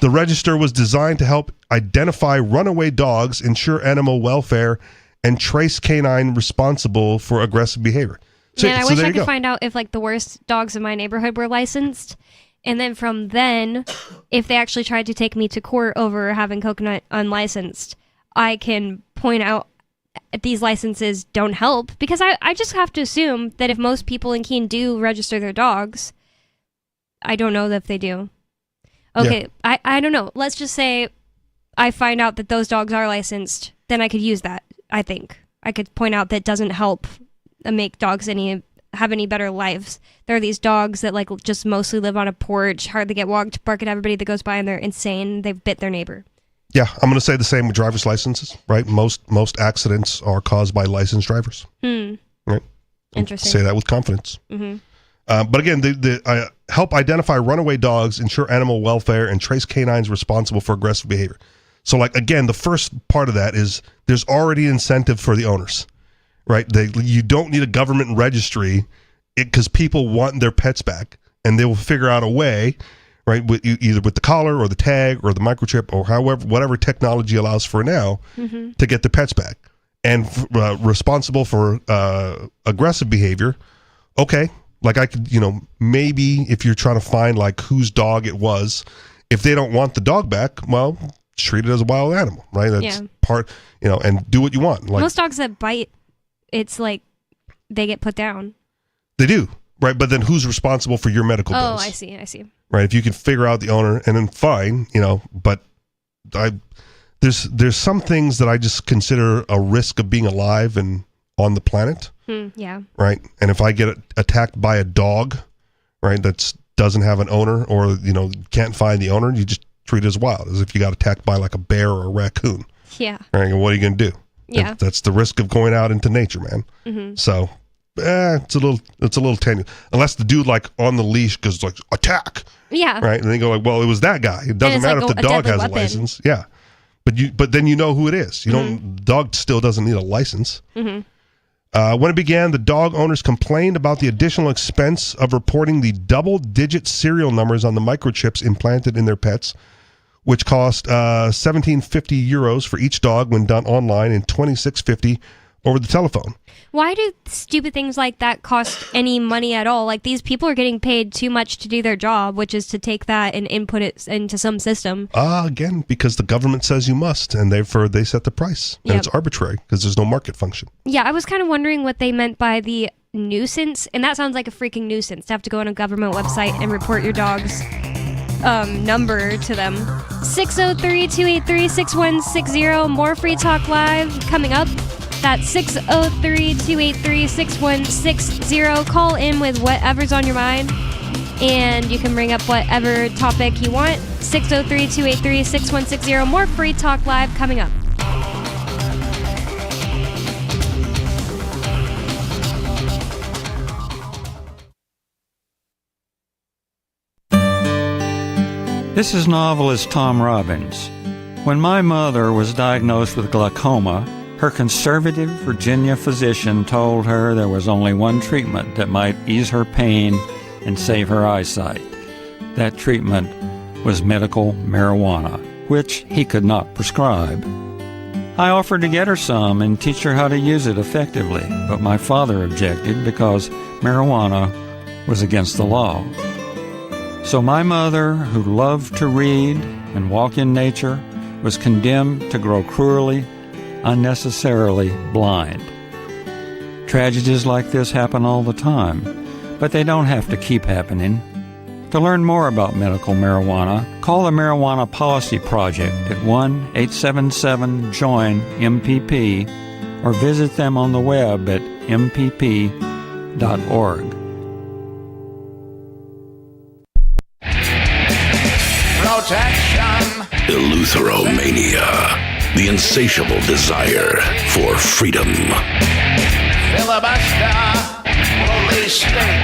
The register was designed to help identify runaway dogs, ensure animal welfare, and trace canine responsible for aggressive behavior. Man, I wish I could find out if the worst dogs in my neighborhood were licensed. And then from then, if they actually tried to take me to court over having Coconut unlicensed, I can point out these licenses don't help. Because I just have to assume that if most people in Keene do register their dogs, I don't know if they do. Okay, yeah. I don't know. Let's just say I find out that those dogs are licensed, then I could use that, I think. I could point out that doesn't help make dogs have any better lives. There are these dogs that just mostly live on a porch, hardly get walked, bark at everybody that goes by, and they're insane. They've bit their neighbor. Yeah, I'm going to say the same with driver's licenses, right? Most accidents are caused by licensed drivers. Right? Interesting. Say that with confidence. Mm-hmm. But again, they help identify runaway dogs, ensure animal welfare, and trace canines responsible for aggressive behavior. So, again, the first part of that is there's already incentive for the owners, right? You don't need a government registry because people want their pets back, and they will figure out a way, right, either with the collar or the tag or the microchip or whatever technology allows for now to get the pets back. And responsible for aggressive behavior, okay. I could, maybe if you're trying to find whose dog it was, if they don't want the dog back, well, treat it as a wild animal, right? That's part, and do what you want. Most dogs that bite, it's they get put down. They do, right? But then who's responsible for your medical bills? Oh, I see. Right? If you can figure out the owner, and then fine, but there's some things that I just consider a risk of being alive and on the planet. Yeah. Right. And if I get attacked by a dog, right, that doesn't have an owner or, can't find the owner, you just treat it as wild, as if you got attacked by a bear or a raccoon. Yeah. Right. And what are you going to do? Yeah. That's the risk of going out into nature, man. Mm-hmm. So it's a little tenuous. Unless the dude on the leash goes attack. Yeah. Right. And they go well, it was that guy. It doesn't matter if the dog has a license. Yeah. But then you know who it is. You don't. The dog still doesn't need a license. Mm-hmm. When it began, the dog owners complained about the additional expense of reporting the double-digit serial numbers on the microchips implanted in their pets, which cost €1,750 for each dog when done online and $2,650 over the telephone. Why do stupid things like that cost any money at all? These people are getting paid too much to do their job, which is to take that and input it into some system. Again, because the government says you must, and they set the price. And it's arbitrary because there's no market function. Yeah, I was kind of wondering what they meant by the nuisance, and that sounds like a freaking nuisance to have to go on a government website and report your dog's number to them. 603-283-6160. More Free Talk Live coming up. That's 603-283-6160. Call in with whatever's on your mind, and you can bring up whatever topic you want. 603-283-6160. More Free Talk Live coming up. This is novelist Tom Robbins. When my mother was diagnosed with glaucoma, her conservative Virginia physician told her there was only one treatment that might ease her pain and save her eyesight. That treatment was medical marijuana, which he could not prescribe. I offered to get her some and teach her how to use it effectively, but my father objected because marijuana was against the law. So my mother, who loved to read and walk in nature, was condemned to grow cruelly, unnecessarily blind. Tragedies like this happen all the time, but they don't have to keep happening. To learn more about medical marijuana, call the Marijuana Policy Project at 1-877-JOIN-MPP or visit them on the web at mpp.org. Protection. Eleutheromania. The insatiable desire for freedom. Filibuster. Police state.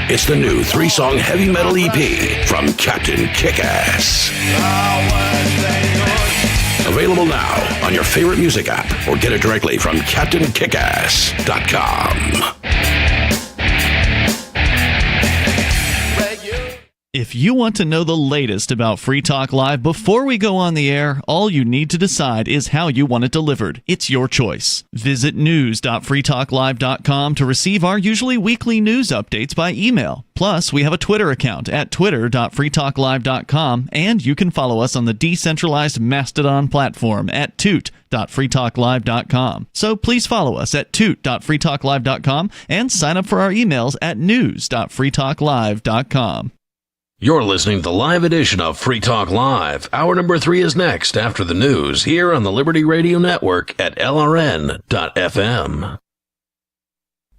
It's the new 3-song heavy metal EP from Captain Kickass. Available now on your favorite music app or get it directly from CaptainKickass.com. If you want to know the latest about Free Talk Live before we go on the air, all you need to decide is how you want it delivered. It's your choice. Visit news.freetalklive.com to receive our usually weekly news updates by email. Plus, we have a Twitter account at twitter.freetalklive.com, and you can follow us on the decentralized Mastodon platform at toot.freetalklive.com. So please follow us at toot.freetalklive.com and sign up for our emails at news.freetalklive.com. You're listening to the live edition of Free Talk Live. Hour number 3 is next after the news here on the Liberty Radio Network at LRN.FM.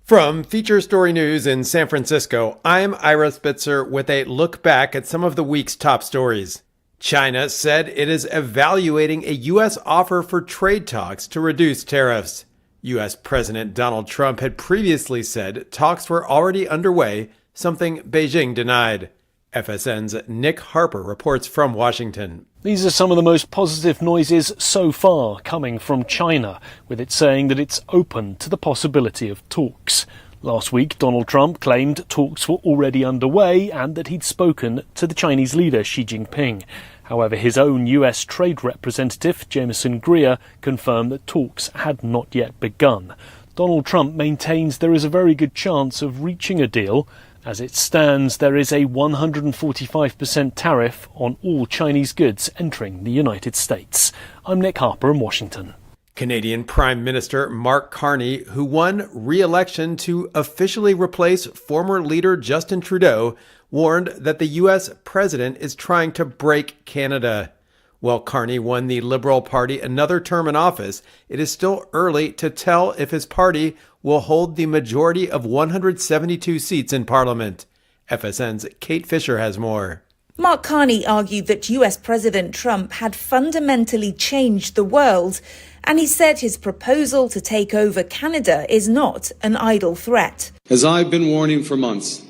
From Feature Story News in San Francisco, I'm Ira Spitzer with a look back at some of the week's top stories. China said it is evaluating a U.S. offer for trade talks to reduce tariffs. U.S. President Donald Trump had previously said talks were already underway, something Beijing denied. FSN's Nick Harper reports from Washington. These are some of the most positive noises so far coming from China, with it saying that it's open to the possibility of talks. Last week, Donald Trump claimed talks were already underway and that he'd spoken to the Chinese leader Xi Jinping. However, his own US trade representative, Jameson Greer, confirmed that talks had not yet begun. Donald Trump maintains there is a very good chance of reaching a deal. As it stands, there is a 145% tariff on all Chinese goods entering the United States. I'm Nick Harper in Washington. Canadian Prime Minister Mark Carney, who won re-election to officially replace former leader Justin Trudeau, warned that the U.S. president is trying to break Canada. While Carney won the Liberal Party another term in office, it is still early to tell if his party will hold the majority of 172 seats in Parliament. FSN's Kate Fisher has more. Mark Carney argued that US President Trump had fundamentally changed the world, and he said his proposal to take over Canada is not an idle threat. As I've been warning for months,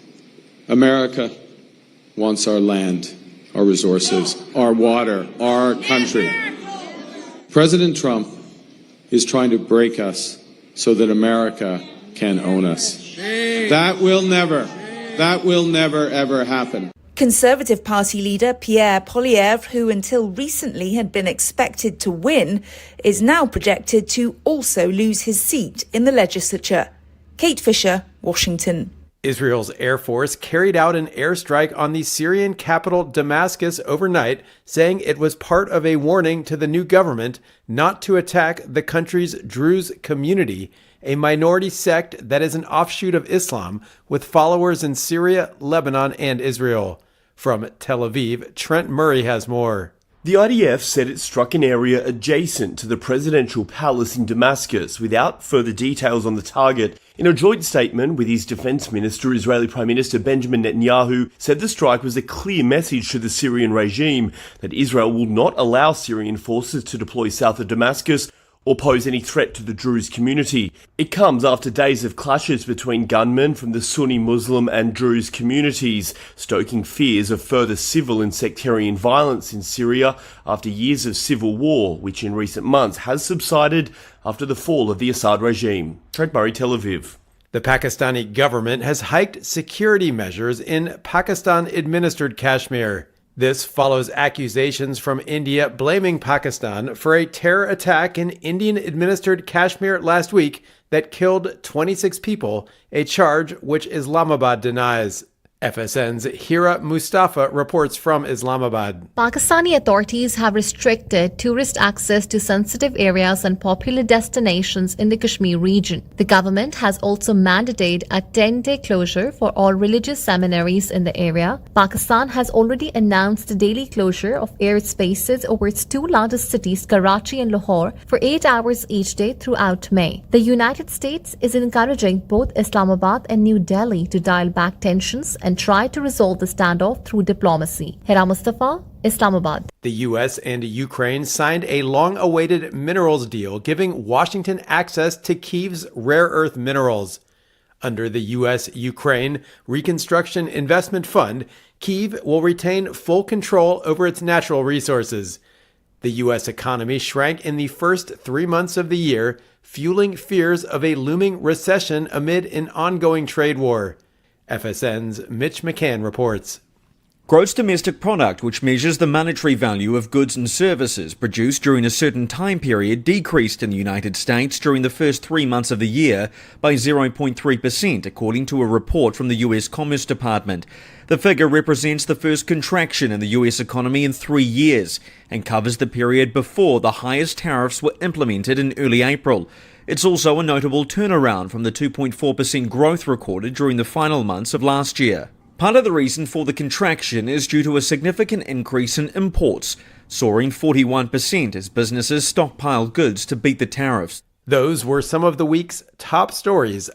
America wants our land, our resources, our water, our country. President Trump is trying to break us so that America can own us. That will never, ever happen. Conservative Party leader Pierre Poilievre, who until recently had been expected to win, is now projected to also lose his seat in the legislature. Kate Fisher, Washington. Israel's Air Force carried out an airstrike on the Syrian capital Damascus overnight, saying it was part of a warning to the new government not to attack the country's Druze community, a minority sect that is an offshoot of Islam with followers in Syria, Lebanon, and Israel. From Tel Aviv, Trent Murray has more. The IDF said it struck an area adjacent to the presidential palace in Damascus without further details on the target. In a joint statement with his defense minister, Israeli Prime Minister Benjamin Netanyahu said the strike was a clear message to the Syrian regime that Israel will not allow Syrian forces to deploy south of Damascus or pose any threat to the Druze community. It comes after days of clashes between gunmen from the Sunni Muslim and Druze communities, stoking fears of further civil and sectarian violence in Syria after years of civil war, which in recent months has subsided after the fall of the Assad regime. Trent Murray, Tel Aviv. The Pakistani government has hiked security measures in Pakistan-administered Kashmir. This follows accusations from India blaming Pakistan for a terror attack in Indian-administered Kashmir last week that killed 26 people, a charge which Islamabad denies. FSN's Hira Mustafa reports from Islamabad. Pakistani authorities have restricted tourist access to sensitive areas and popular destinations in the Kashmir region. The government has also mandated a 10-day closure for all religious seminaries in the area. Pakistan has already announced a daily closure of airspaces over its two largest cities, Karachi and Lahore, for 8 hours each day throughout May. The United States is encouraging both Islamabad and New Delhi to dial back tensions and try to resolve the standoff through diplomacy. Hira Mustafa, Islamabad. The U.S. and Ukraine signed a long-awaited minerals deal giving Washington access to Kyiv's rare earth minerals. Under the U.S.-Ukraine Reconstruction Investment Fund, Kyiv will retain full control over its natural resources. The U.S. economy shrank in the first 3 months of the year, fueling fears of a looming recession amid an ongoing trade war. FSN's Mitch McCann reports. Gross domestic product, which measures the monetary value of goods and services produced during a certain time period, decreased in the United States during the first 3 months of the year by 0.3%, according to a report from the U.S. Commerce Department. The figure represents the first contraction in the U.S. economy in 3 years and covers the period before the highest tariffs were implemented in early April. It's also a notable turnaround from the 2.4% growth recorded during the final months of last year. Part of the reason for the contraction is due to a significant increase in imports, soaring 41% as businesses stockpile goods to beat the tariffs. Those were some of the week's top stories.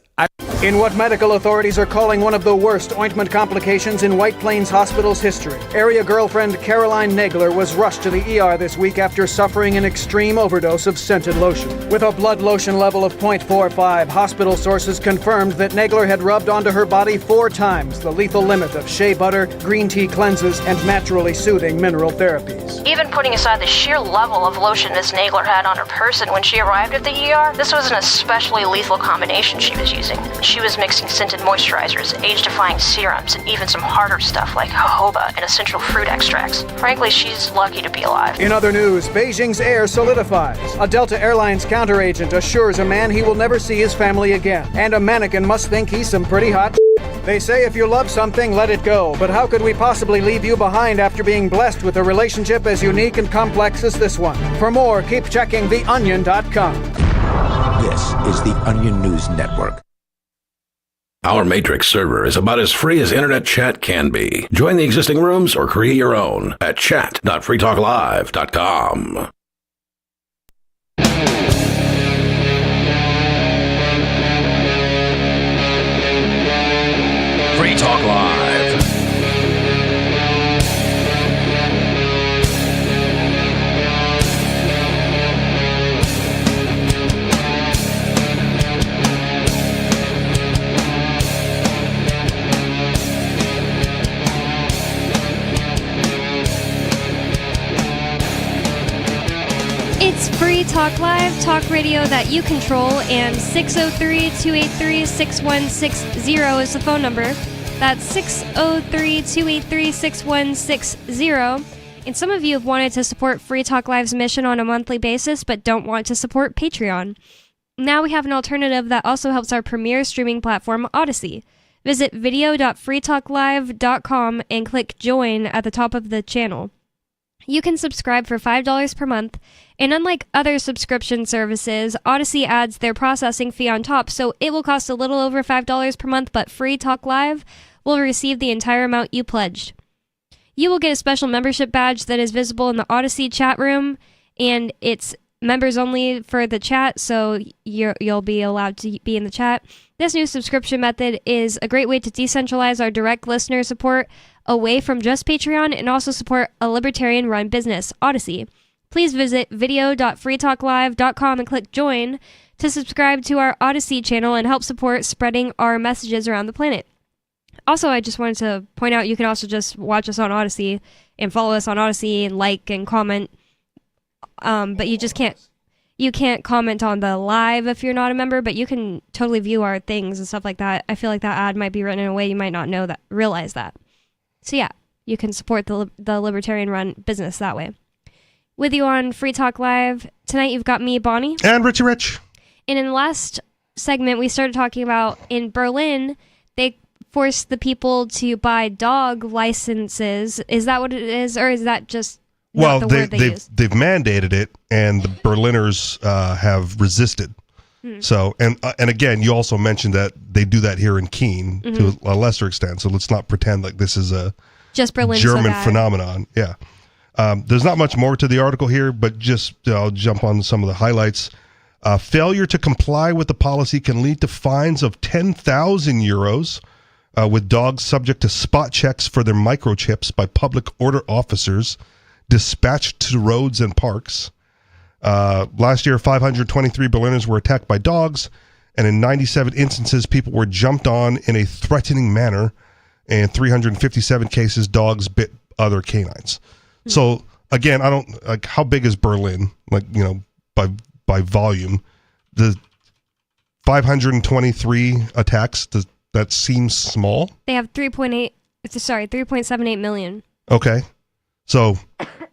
In what medical authorities are calling one of the worst ointment complications in White Plains Hospital's history, area girlfriend Caroline Nagler was rushed to the ER this week after suffering an extreme overdose of scented lotion. With a blood lotion level of 0.45, hospital sources confirmed that Nagler had rubbed onto her body 4 times the lethal limit of shea butter, green tea cleanses, and naturally soothing mineral therapies. Even putting aside the sheer level of lotion Miss Nagler had on her person when she arrived at the ER, this was an especially lethal combination she was using. She was mixing scented moisturizers, age-defying serums, and even some harder stuff like jojoba and essential fruit extracts. Frankly, she's lucky to be alive. In other news, Beijing's air solidifies. A Delta Airlines counteragent assures a man he will never see his family again. And a mannequin must think he's some pretty hot shit. They say if you love something, let it go. But how could we possibly leave you behind after being blessed with a relationship as unique and complex as this one? For more, keep checking theonion.com. This is the Onion News Network. Our Matrix server is about as free as internet chat can be. Join the existing rooms or create your own at chat.freetalklive.com. Free Talk Live. It's Free Talk Live, talk radio that you control, and 603-283-6160 is the phone number. That's 603-283-6160. And some of you have wanted to support Free Talk Live's mission on a monthly basis, but don't want to support Patreon. Now we have an alternative that also helps our premier streaming platform, Odyssey. Visit video.freetalklive.com and click join at the top of the channel. You can subscribe for $5 per month, and unlike other subscription services, Odyssey adds their processing fee on top, so it will cost a little over $5 per month, but Free Talk Live will receive the entire amount you pledged. You will get a special membership badge that is visible in the Odyssey chat room, and it's members only for the chat, so you'll be allowed to be in the chat. This new subscription method is a great way to decentralize our direct listener support away from just Patreon and also support a libertarian-run business, Odyssey. Please visit video.freetalklive.com and click join to subscribe to our Odyssey channel and help support spreading our messages around the planet. Also, I just wanted to point out you can also just watch us on Odyssey and follow us on Odyssey and like and comment. But you just can't comment on the live if you're not a member, but you can totally view our things and stuff like that. I feel like that ad might be written in a way you might not realize that. So yeah, you can support the libertarian-run business that way. With you on Free Talk Live tonight, you've got me, Bonnie, and Richie Rich. And in the last segment, we started talking about in Berlin, they force the people to buy dog licenses. Is that what it is, or is that just not the word they use? They've mandated it, and the Berliners have resisted. So, and again, you also mentioned that they do that here in Keene to a lesser extent. So let's not pretend like this is a just Berlin German phenomenon. Yeah. There's not much more to the article here, but just I'll jump on some of the highlights. Failure to comply with the policy can lead to fines of 10,000 euros, with dogs subject to spot checks for their microchips by public order officers dispatched to roads and parks. Last year, 523 Berliners were attacked by dogs, and in 97 instances, people were jumped on in a threatening manner, and 357 cases, dogs bit other canines. So, again, I don't, like, how big is Berlin? Like, you know, by volume, the 523 attacks, that seems small. They have 3.78 million. Okay. So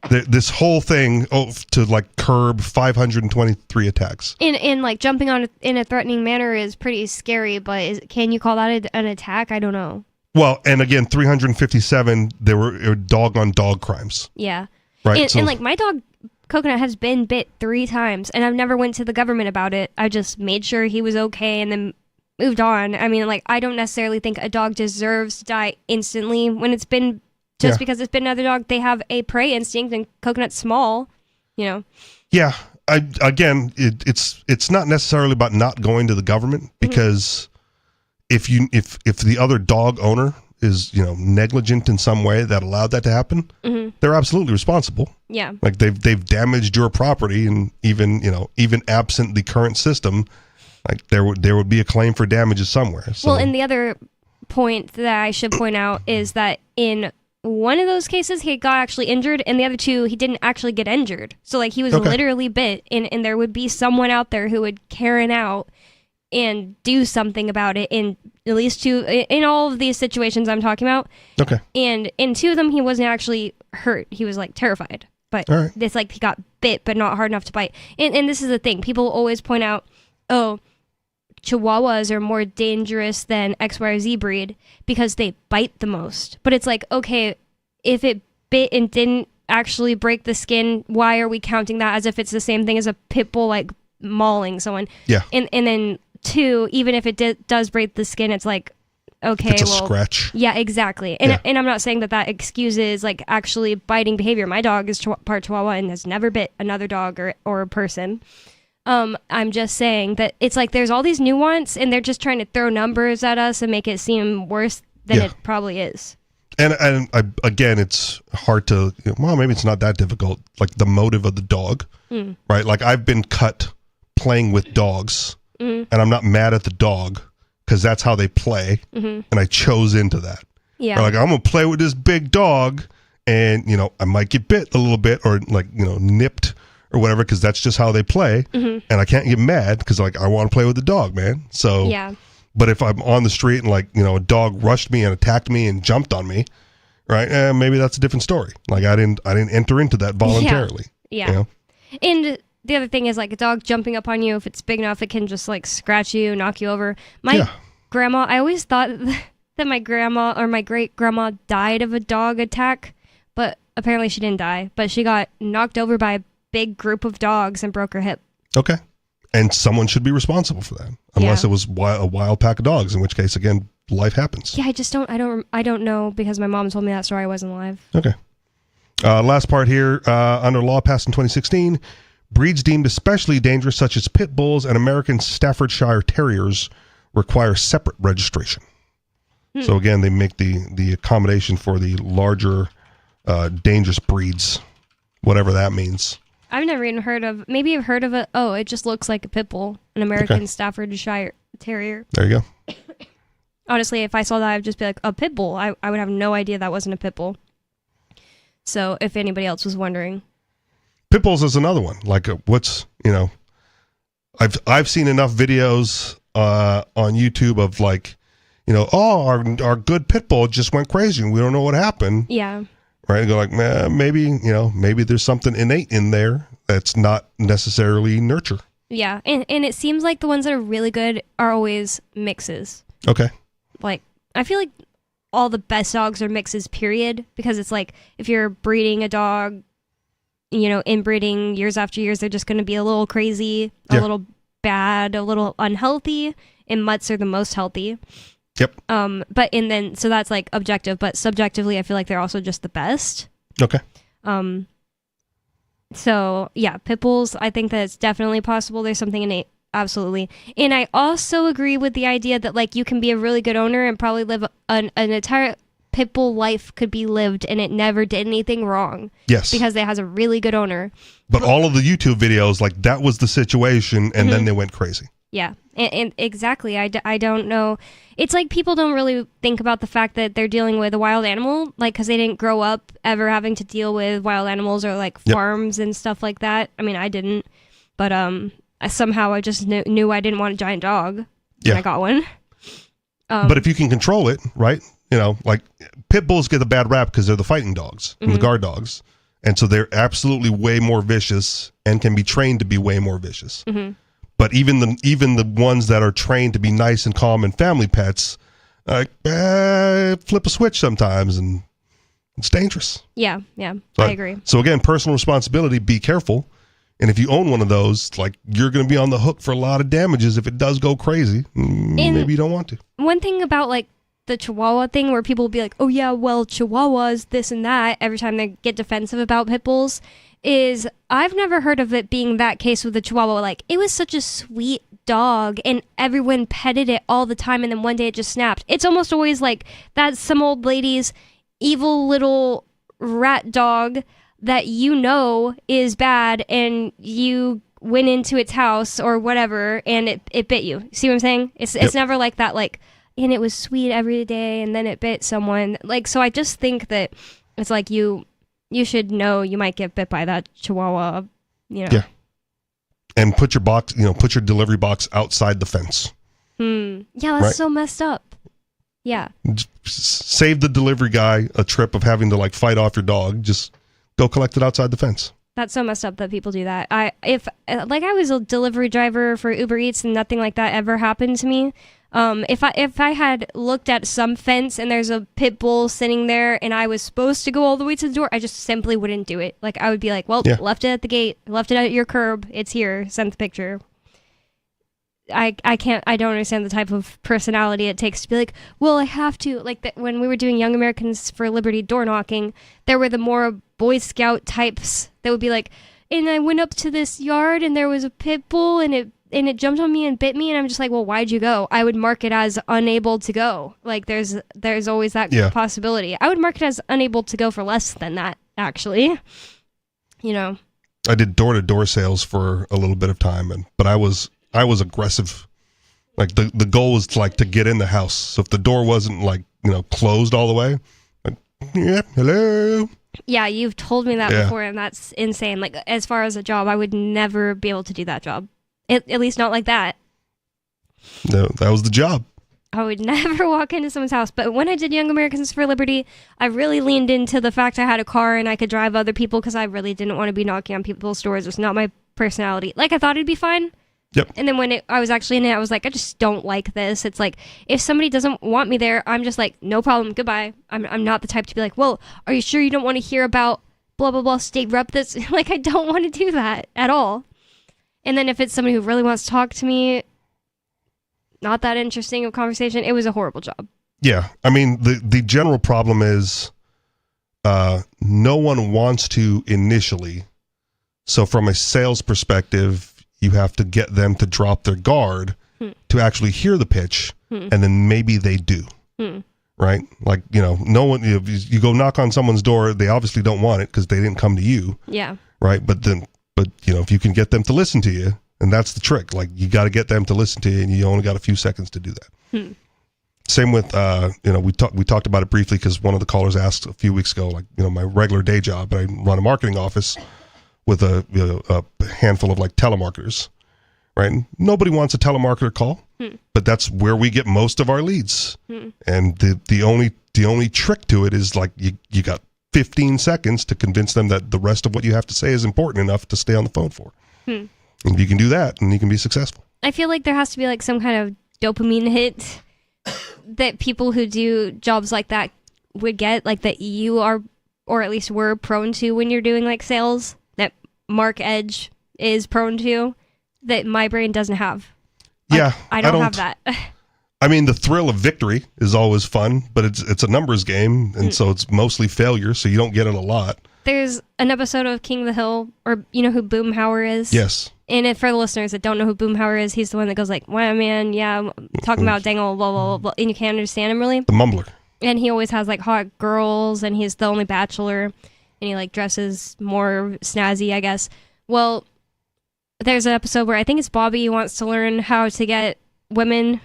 this whole thing to like curb 523 attacks. And like jumping on in a threatening manner is pretty scary, but can you call that an attack? I don't know. Well, and again, 357, there were dog-on-dog crimes. Yeah. Right. And like my dog, Coconut, has been bit 3 times, and I've never went to the government about it. I just made sure he was okay and then moved on. I mean, like, I don't necessarily think a dog deserves to die instantly when it's been because it's been another dog. They have a prey instinct, and Coconut's small, you know. Yeah. It's not necessarily about not going to the government, because if the other dog owner is, you know, negligent in some way that allowed that to happen, they're absolutely responsible. Yeah. Like they've damaged your property, and even absent the current system, like there would be a claim for damages somewhere. So. Well, and the other point that I should point out is that in one of those cases, he got actually injured, and the other 2, he didn't actually get injured. So, like, he was literally bit, and there would be someone out there who would Karen out and do something about it in at least 2, in all of these situations I'm talking about. Okay. And in 2 of them, he wasn't actually hurt. He was, like, terrified. But it's like he got bit, but not hard enough to bite. And this is the thing. People always point out, oh, Chihuahuas are more dangerous than X, Y, or Z breed because they bite the most. But it's like, okay, if it bit and didn't actually break the skin, why are we counting that as if it's the same thing as a pit bull, like, mauling someone? Yeah. And then 2, even if it does break the skin, it's like, okay, it's a scratch. Yeah, exactly. And I'm not saying that excuses, like, actually biting behavior. My dog is part Chihuahua and has never bit another dog or a person. I'm just saying that it's like there's all these nuance, and they're just trying to throw numbers at us and make it seem worse than it probably is. And again, it's hard to, well, maybe it's not that difficult, like the motive of the dog, right? Like I've been cut playing with dogs, and I'm not mad at the dog because that's how they play, and I chose into that. Yeah. Or like, I'm going to play with this big dog, and, you know, I might get bit a little bit, or like, you know, nipped or whatever, because that's just how they play, and I can't get mad because, like, I want to play with the dog, man. So, but if I'm on the street and, like, you know, a dog rushed me and attacked me and jumped on me, right? Maybe that's a different story. Like, I didn't enter into that voluntarily. Yeah. You know? And the other thing is, like, a dog jumping up on you, if it's big enough, it can just, like, scratch you, knock you over. My grandma, I always thought that my grandma or my great grandma died of a dog attack, but apparently she didn't die. But she got knocked over by a big group of dogs and broke her hip. Okay. And someone should be responsible for that, unless it was a wild pack of dogs, in which case, again, life happens. Yeah, I don't know, because my mom told me that story. I wasn't alive. Okay. Last part here, under law passed in 2016, breeds deemed especially dangerous, such as pit bulls and American Staffordshire Terriers, require separate registration. So again, they make the accommodation for the larger, dangerous breeds, whatever that means. I've never even heard of, maybe I've heard of it. Oh, it just looks like a pit bull, an American Staffordshire Terrier. There you go. Honestly, if I saw that, I'd just be like, a pit bull. I would have no idea that wasn't a pit bull. So if anybody else was wondering. Pit bulls is another one. Like, what's, you know, I've seen enough videos on YouTube of, like, you know, oh, our good pit bull just went crazy and we don't know what happened. Yeah. Right? And go like, maybe, you know, maybe there's something innate in there that's not necessarily nurture. Yeah. And it seems like the ones that are really good are always mixes. Okay. Like I feel like all the best dogs are mixes, period, because it's like if you're breeding a dog, inbreeding years after years, they're just going to be a little crazy, a little bad, a little unhealthy, and mutts are the most healthy. Yep. So that's like objective, but subjectively, I feel like they're also just the best. Okay. So yeah, pit bulls, I think that it's definitely possible. There's something innate. Absolutely. And I also agree with the idea that like you can be a really good owner and probably live an entire pit bull life could be lived and it never did anything wrong. Yes. Because it has a really good owner. But all of the YouTube videos, like that was the situation and then they went crazy. Yeah. And exactly. I don't know. It's like people don't really think about the fact that they're dealing with a wild animal, like because they didn't grow up ever having to deal with wild animals or like farms and stuff like that. I mean, I didn't, but somehow I just knew I didn't want a giant dog. Yeah. And I got one. But if you can control it, right? Like pit bulls get a bad rap because they're the fighting dogs and the guard dogs. And so they're absolutely way more vicious and can be trained to be way more vicious. Mm-hmm. But even the ones that are trained to be nice and calm and family pets, flip a switch sometimes and it's dangerous. Yeah, So I agree. So again, personal responsibility, be careful. And if you own one of those, like you're going to be on the hook for a lot of damages if it does go crazy. Maybe you don't want to. One thing about like the Chihuahua thing where people will be like, oh yeah, well, Chihuahuas, this and that, every time they get defensive about pit bulls, is I've never heard of it being that case with the Chihuahua. Like, it was such a sweet dog and everyone petted it all the time and then one day it just snapped. It's almost always like that's some old lady's evil little rat dog that is bad and you went into its house or whatever and it bit you. See what I'm saying? It's never like that, like, and it was sweet every day and then it bit someone. Like, so I just think that it's like you should know you might get bit by that Chihuahua, Yeah. And put your box, put your delivery box outside the fence. Yeah, that's so messed up. Yeah. Save the delivery guy a trip of having to like fight off your dog. Just go collect it outside the fence. That's so messed up that people do that. I was a delivery driver for Uber Eats and nothing like that ever happened to me. If I had looked at some fence and there's a pit bull sitting there and I was supposed to go all the way to the door, I just simply wouldn't do it. Like I would be like, well, left it at the gate, left it at your curb, it's here, send the picture. I don't understand the type of personality it takes to be like, well, I have to. Like when we were doing Young Americans for Liberty door knocking, there were the more Boy Scout types that would be like, and I went up to this yard and there was a pit bull and it jumped on me and bit me, and I'm just like, well, why'd you go? I would mark it as unable to go. Like there's always that possibility. I would mark it as unable to go for less than that, actually. I did door-to-door sales for a little bit of time, but I was aggressive. Like the goal was to get in the house. So if the door wasn't closed all the way, hello. Yeah, you've told me that before, and that's insane. Like as far as a job, I would never be able to do that job. At least not like that. No, that was the job. I would never walk into someone's house. But when I did Young Americans for Liberty, I really leaned into the fact I had a car and I could drive other people because I really didn't want to be knocking on people's doors. It was not my personality. Like, I thought it'd be fine. Yep. And then when I was actually in it, I was like, I just don't like this. It's like, if somebody doesn't want me there, I'm just like, no problem, goodbye. I'm not the type to be like, well, are you sure you don't want to hear about blah, blah, blah, state rep this? Like, I don't want to do that at all. And then if it's somebody who really wants to talk to me, not that interesting of conversation, it was a horrible job. Yeah. I mean, the general problem is no one wants to initially. So from a sales perspective, you have to get them to drop their guard to actually hear the pitch, and then maybe they do. Right? Like, no one, you go knock on someone's door, they obviously don't want it because they didn't come to you. Yeah. Right? But if you can get them to listen to you, and that's the trick. Like, you got to get them to listen to you, and you only got a few seconds to do that. Same with, we talked about it briefly because one of the callers asked a few weeks ago, like, my regular day job, I run a marketing office with a handful of telemarketers, right? And nobody wants a telemarketer call, but that's where we get most of our leads. And the only trick to it is you got 15 seconds to convince them that the rest of what you have to say is important enough to stay on the phone for. And you can do that and you can be successful. I feel like there has to be some kind of dopamine hit that people who do jobs like that would get, like that you are, or at least were prone to when you're doing like sales, that Mark Edge is prone to, that my brain doesn't have. Yeah. I don't have that. I mean, the thrill of victory is always fun, but it's a numbers game, and so it's mostly failure, so you don't get it a lot. There's an episode of King of the Hill, or you know who Boomhauer is? Yes. And if for the listeners that don't know who Boomhauer is, he's the one that goes like, "Wow, man, yeah, talking about dangle, blah, blah, blah, blah," and you can't understand him really. The mumbler. And he always has like hot girls, and he's the only bachelor, and he like dresses more snazzy, I guess. Well, there's an episode where I think it's Bobby wants to learn how to get women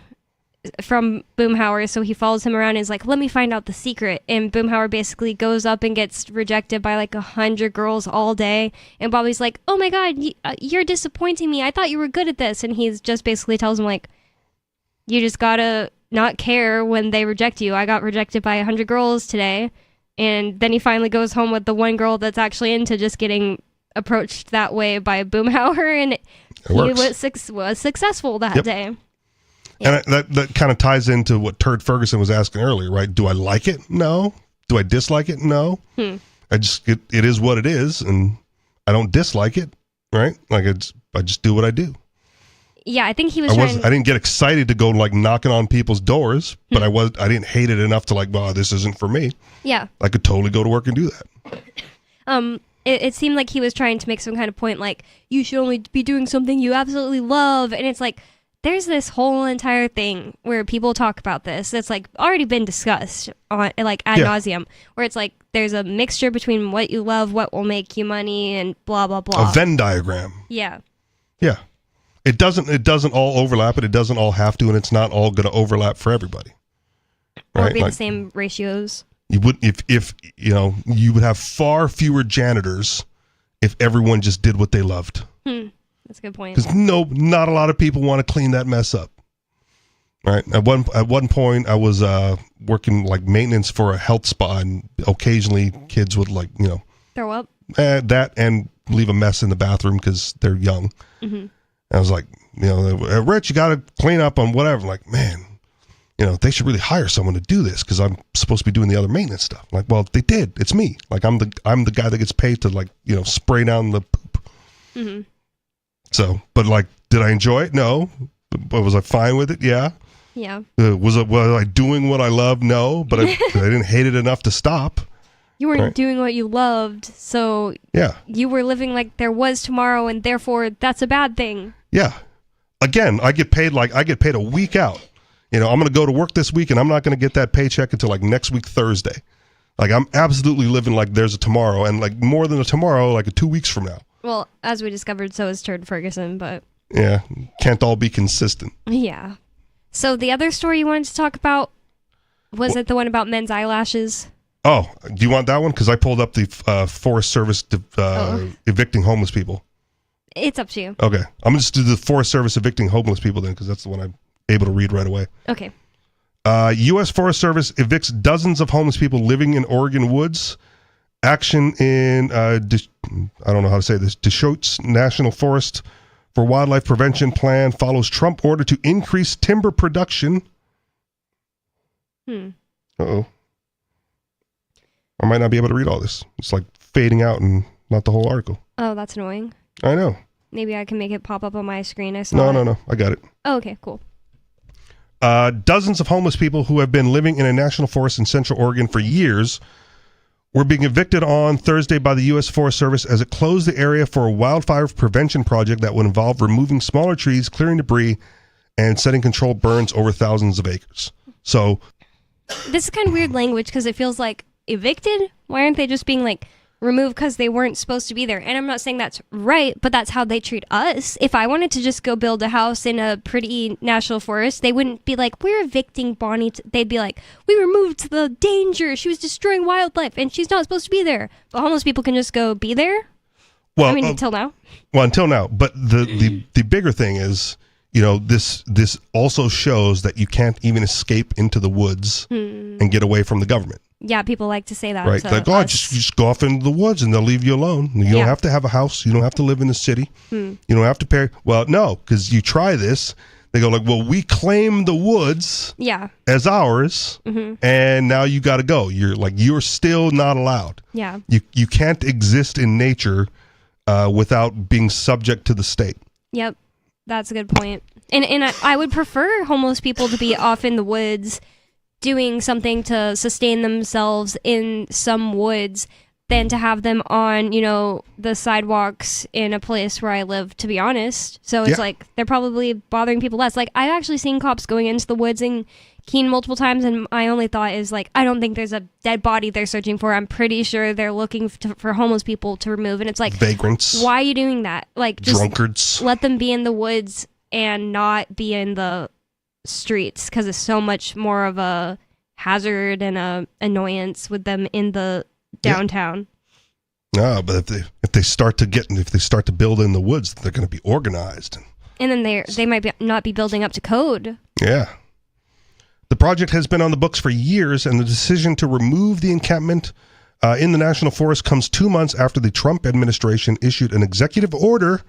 from Boomhauer, so he follows him around and is like, let me find out the secret. And Boomhauer basically goes up and gets rejected by like 100 girls all day, and Bobby's like, oh my god, you're disappointing me, I thought you were good at this. And he's just basically tells him like, you just gotta not care when they reject you. I got rejected by 100 girls today. And then he finally goes home with the one girl that's actually into just getting approached that way by Boomhauer, and he was successful that day. And that kind of ties into what Turd Ferguson was asking earlier, right? Do I like it? No. Do I dislike it? No. It is what it is, and I don't dislike it, right? Like I just do what I do. Yeah, I think he was I didn't get excited to go like knocking on people's doors, but I didn't hate it enough to like, well, this isn't for me. Yeah. I could totally go to work and do that. It seemed like he was trying to make some kind of point, like, you should only be doing something you absolutely love. And it's like, there's this whole entire thing where people talk about this that's like already been discussed on like ad nauseum, where it's like there's a mixture between what you love, what will make you money, and blah blah blah. A Venn diagram. Yeah. Yeah. It doesn't all overlap, and it doesn't all have to, and it's not all going to overlap for everybody. Or right? be the same ratios. You would if you know, you would have far fewer janitors if everyone just did what they loved. That's a good point. Because not a lot of people want to clean that mess up. Right. At one point, I was working like maintenance for a health spa, and occasionally kids would like throw up. That and leave a mess in the bathroom because they're young. Mm-hmm. I was like, Rich, you got to clean up on whatever. I'm like, man, they should really hire someone to do this because I'm supposed to be doing the other maintenance stuff. Like, well, they did. It's me. Like, I'm the guy that gets paid to like spray down the poop. Mm-hmm. So, but like, did I enjoy it? No. But was I fine with it? Yeah. Yeah. Was I doing what I love? No. But I didn't hate it enough to stop. You weren't doing what you loved, so you were living like there was tomorrow, and therefore that's a bad thing. Yeah. Again, I get paid a week out. I'm going to go to work this week, and I'm not going to get that paycheck until like next week Thursday. Like, I'm absolutely living like there's a tomorrow, and like more than a tomorrow, like 2 weeks from now. Well, as we discovered, so is Turd Ferguson, but... Yeah, can't all be consistent. Yeah. So the other story you wanted to talk about, was it the one about men's eyelashes? Oh, do you want that one? Because I pulled up the Forest Service evicting homeless people. It's up to you. Okay. I'm going to just do the Forest Service evicting homeless people then, because that's the one I'm able to read right away. Okay. U.S. Forest Service evicts dozens of homeless people living in Oregon woods. Action in, I don't know how to say this, Deschutes National Forest for Wildlife Prevention Plan follows Trump order to increase timber production. Uh-oh. I might not be able to read all this. It's like fading out and not the whole article. Oh, that's annoying. I know. Maybe I can make it pop up on my screen. I saw No. I got it. Oh, okay, cool. Dozens of homeless people who have been living in a national forest in Central Oregon for years were being evicted on Thursday by the U.S. Forest Service as it closed the area for a wildfire prevention project that would involve removing smaller trees, clearing debris, and setting controlled burns over thousands of acres. So, this is kind of weird language because it feels like evicted. Why aren't they just being like removed because they weren't supposed to be there? And I'm not saying that's right, but that's how they treat us. If I wanted to just go build a house in a pretty national forest, they wouldn't be like, we're evicting Bonnie. They'd be like, we removed the danger. She was destroying wildlife and she's not supposed to be there. But homeless people can just go be there? Well, I mean, until now. Well, until now. But the bigger thing is, this also shows that you can't even escape into the woods and get away from the government. Yeah, people like to say that. Right. Like, just go off into the woods and they'll leave you alone. You don't have to have a house. You don't have to live in the city. You don't have to pay. Well, no, because you try this, They go like, well, we claim the woods as ours, and now you got to go. You're still not allowed. Yeah. You can't exist in nature without being subject to the state. Yep. That's a good point. And I would prefer homeless people to be off in the woods doing something to sustain themselves in some woods than to have them on, the sidewalks in a place where I live, to be honest. So it's like they're probably bothering people less. Like, I've actually seen cops going into the woods in Keene multiple times, and my only thought is, like, I don't think there's a dead body they're searching for. I'm pretty sure they're looking for homeless people to remove. And it's like, vagrants. Why are you doing that? Like, just drunkards. Let them be in the woods and not be in the streets, because it's so much more of a hazard and a annoyance with them in the downtown. No, but if they start to build in the woods, they're going to be organized. And then they might not be building up to code. Yeah. The project has been on the books for years, and the decision to remove the encampment in the National Forest comes 2 months after the Trump administration issued an executive order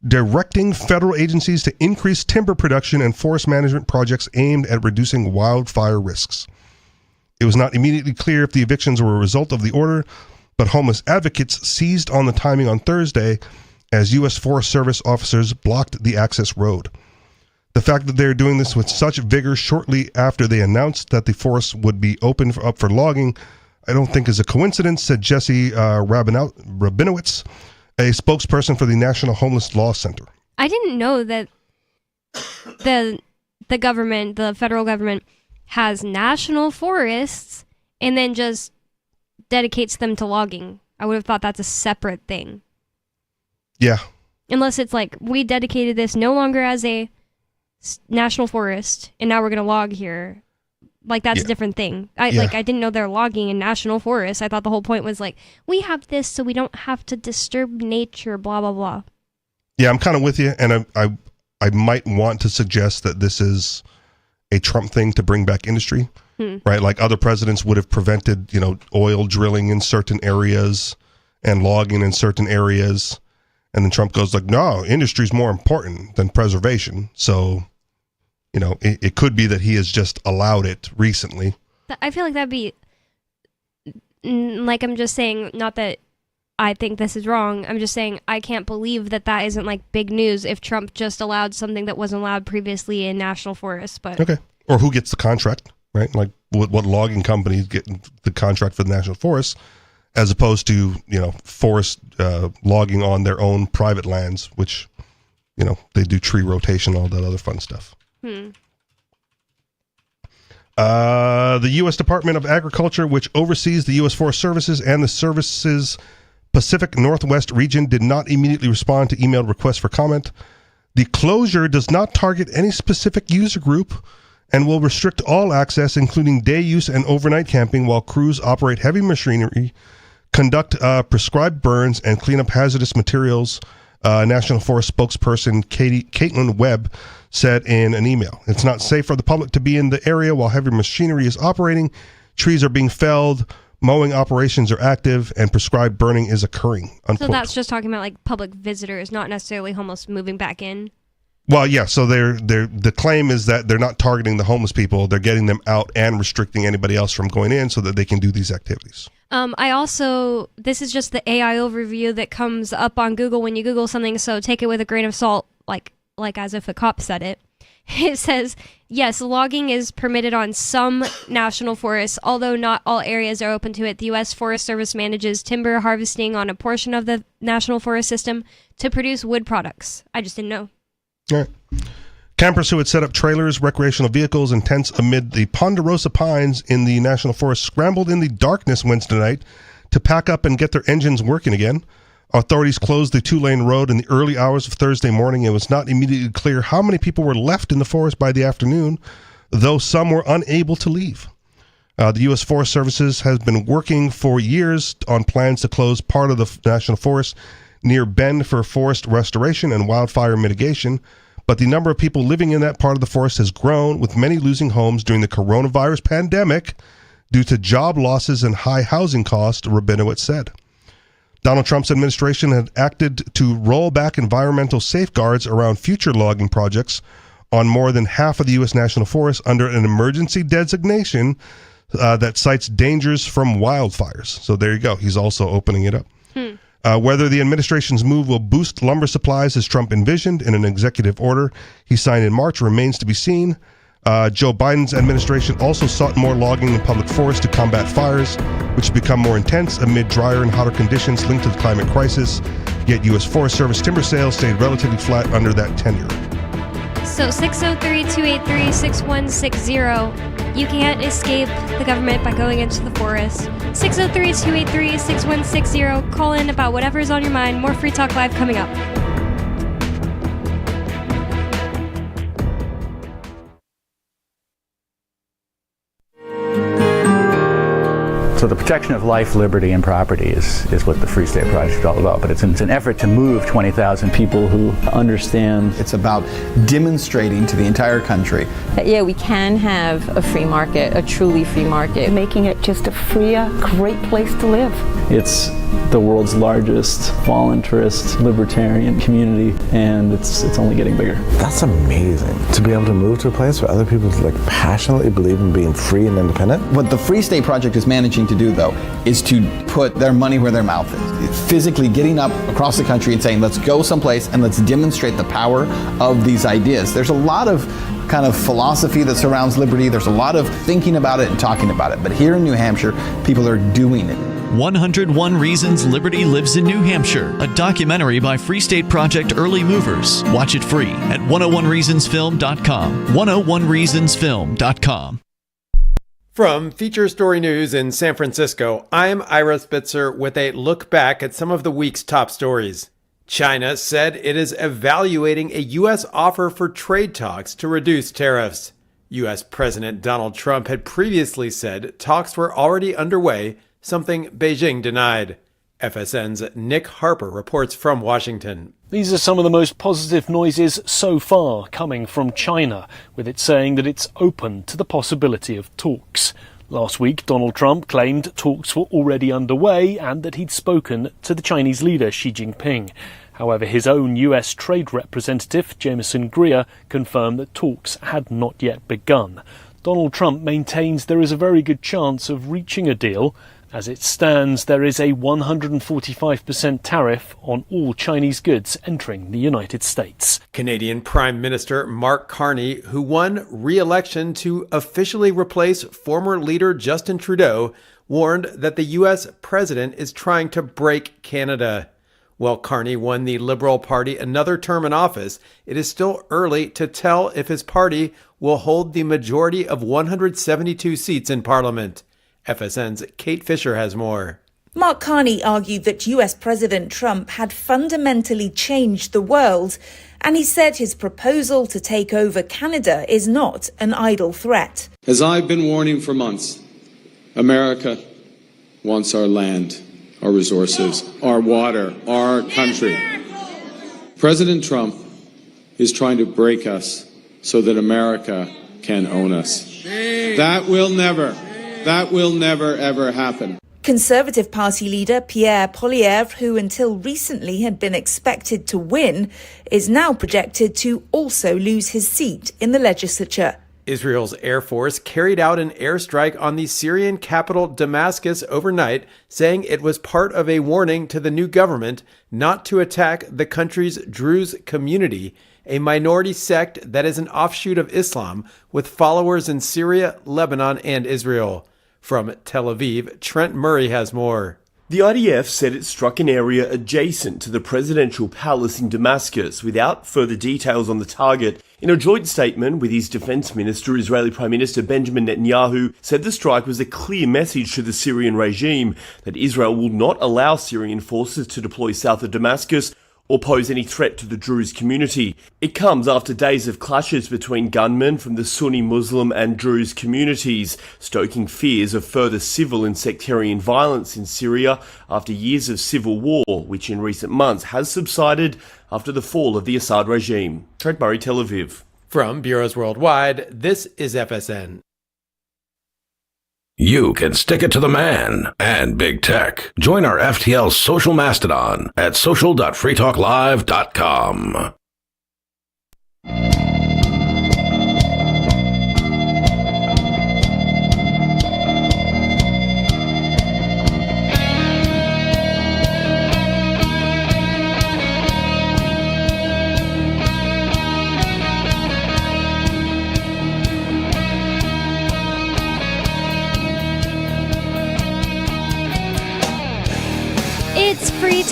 directing federal agencies to increase timber production and forest management projects aimed at reducing wildfire risks. It was not immediately clear if the evictions were a result of the order, but homeless advocates seized on the timing on Thursday as U.S. Forest Service officers blocked the access road. The fact that they're doing this with such vigor shortly after they announced that the forest would be open up for logging, I don't think is a coincidence, said Jesse Rabinowitz, a spokesperson for the National Homeless Law Center. I didn't know that the government, the federal government, has national forests and then just dedicates them to logging. I would have thought that's a separate thing. Yeah. Unless it's like, we dedicated this no longer as a national forest, and now we're going to log here. Like, that's a different thing. I didn't know they're logging in national forests. I thought the whole point was like, we have this so we don't have to disturb nature, blah, blah, blah. Yeah, I'm kind of with you, and I might want to suggest that this is a Trump thing to bring back industry, right? Like other presidents would have prevented, oil drilling in certain areas and logging in certain areas. And then Trump goes like, no, industry's more important than preservation. So, it could be that he has just allowed it recently. I feel like that'd be, like, I'm just saying, not that I think this is wrong. I'm just saying I can't believe that isn't like big news if Trump just allowed something that wasn't allowed previously in national forests. But okay, or who gets the contract, right? Like what logging companies get the contract for the national forests, as opposed to forest logging on their own private lands, which they do tree rotation, all that other fun stuff. The U.S. Department of Agriculture, which oversees the U.S. Forest Services and the service's Pacific Northwest region, did not immediately respond to emailed requests for comment. The closure does not target any specific user group and will restrict all access, including day use and overnight camping, while crews operate heavy machinery, conduct prescribed burns, and clean up hazardous materials, National Forest spokesperson Caitlin Webb said in an email. It's not safe for the public to be in the area while heavy machinery is operating. Trees are being felled, mowing operations are active, and prescribed burning is occurring. Unquote. So that's just talking about like public visitors, not necessarily homeless moving back in. Well, yeah. So the claim is that they're not targeting the homeless people; they're getting them out and restricting anybody else from going in so that they can do these activities. This is just the AI overview that comes up on Google when you Google something. So take it with a grain of salt, like as if a cop said it. It says, yes, logging is permitted on some national forests, although not all areas are open to it. The U.S. Forest Service manages timber harvesting on a portion of the national forest system to produce wood products. I just didn't know. All right. Campers who had set up trailers, recreational vehicles, and tents amid the ponderosa pines in the national forest scrambled in the darkness Wednesday night to pack up and get their engines working again. Authorities closed the two-lane road in the early hours of Thursday morning. It was not immediately clear how many people were left in the forest by the afternoon, though some were unable to leave. The U.S. Forest Services has been working for years on plans to close part of the national forest near Bend for forest restoration and wildfire mitigation, but the number of people living in that part of the forest has grown, with many losing homes during the coronavirus pandemic due to job losses and high housing costs, Rabinowitz said. Donald Trump's administration had acted to roll back environmental safeguards around future logging projects on more than half of the U.S. national forest under an emergency designation that cites dangers from wildfires. So there you go. He's also opening it up. Whether the administration's move will boost lumber supplies as Trump envisioned in an executive order he signed in March remains to be seen. Joe Biden's administration also sought more logging in public forests to combat fires, which have become more intense amid drier and hotter conditions linked to the climate crisis. Yet U.S. Forest Service timber sales stayed relatively flat under that tenure. So 603-283-6160. You can't escape the government by going into the forest. 603-283-6160. Call in about whatever's on your mind. More Free Talk Live coming up. So the protection of life, liberty, and property is what the Free State Project is all about. But it's an effort to move 20,000 people who understand. It's about demonstrating to the entire country that, yeah, we can have a free market, a truly free market. Making it just a freer, great place to live. It's the world's largest voluntarist libertarian community, and it's only getting bigger. That's amazing, to be able to move to a place where other people passionately believe in being free and independent. What the Free State Project is managing to do, though, is to put their money where their mouth is. It's physically getting up across the country and saying, let's go someplace and let's demonstrate the power of these ideas. There's a lot of kind of philosophy that surrounds liberty. There's a lot of thinking about it and talking about it. But here in New Hampshire, people are doing it. 101 Reasons Liberty Lives in New Hampshire, a documentary by Free State Project Early Movers. Watch it free at 101reasonsfilm.com. 101reasonsfilm.com. From Feature Story News in San Francisco, I'm Ira Spitzer with a look back at some of the week's top stories. China said it is evaluating a U.S. offer for trade talks to reduce tariffs. U.S. President Donald Trump had previously said talks were already underway, something Beijing denied. FSN's Nick Harper reports from Washington. These are some of the most positive noises so far coming from China, with it saying that it's open to the possibility of talks. Last week, Donald Trump claimed talks were already underway and that he'd spoken to the Chinese leader Xi Jinping. However, his own US trade representative, Jameson Greer, confirmed that talks had not yet begun. Donald Trump maintains there is a very good chance of reaching a deal. As it stands, there is a 145% tariff on all Chinese goods entering the United States. Canadian Prime Minister Mark Carney, who won re-election to officially replace former leader Justin Trudeau, warned that the U.S. president is trying to break Canada. While Carney won the Liberal Party another term in office, it is still early to tell if his party will hold the majority of 172 seats in Parliament. FSN's Kate Fisher has more. Mark Carney argued that US President Trump had fundamentally changed the world, and he said his proposal to take over Canada is not an idle threat. As I've been warning for months, America wants our land, our resources, our water, our country. President Trump is trying to break us so that America can own us. That will never, ever happen. Conservative Party leader Pierre Poilievre, who until recently had been expected to win, is now projected to also lose his seat in the legislature. Israel's Air Force carried out an airstrike on the Syrian capital Damascus overnight, saying it was part of a warning to the new government not to attack the country's Druze community, a minority sect that is an offshoot of Islam with followers in Syria, Lebanon, and Israel. From Tel Aviv, Trent Murray has more. The IDF said it struck an area adjacent to the presidential palace in Damascus without further details on the target. In a joint statement with his defense minister, Israeli Prime Minister Benjamin Netanyahu said the strike was a clear message to the Syrian regime that Israel will not allow Syrian forces to deploy south of Damascus or pose any threat to the Druze community. It comes after days of clashes between gunmen from the Sunni Muslim and Druze communities, stoking fears of further civil and sectarian violence in Syria after years of civil war, which in recent months has subsided after the fall of the Assad regime. Trent Murray, Tel Aviv. From Bureaus Worldwide, this is FSN. You can stick it to the man and big tech. Join our FTL social mastodon at social.freetalklive.com.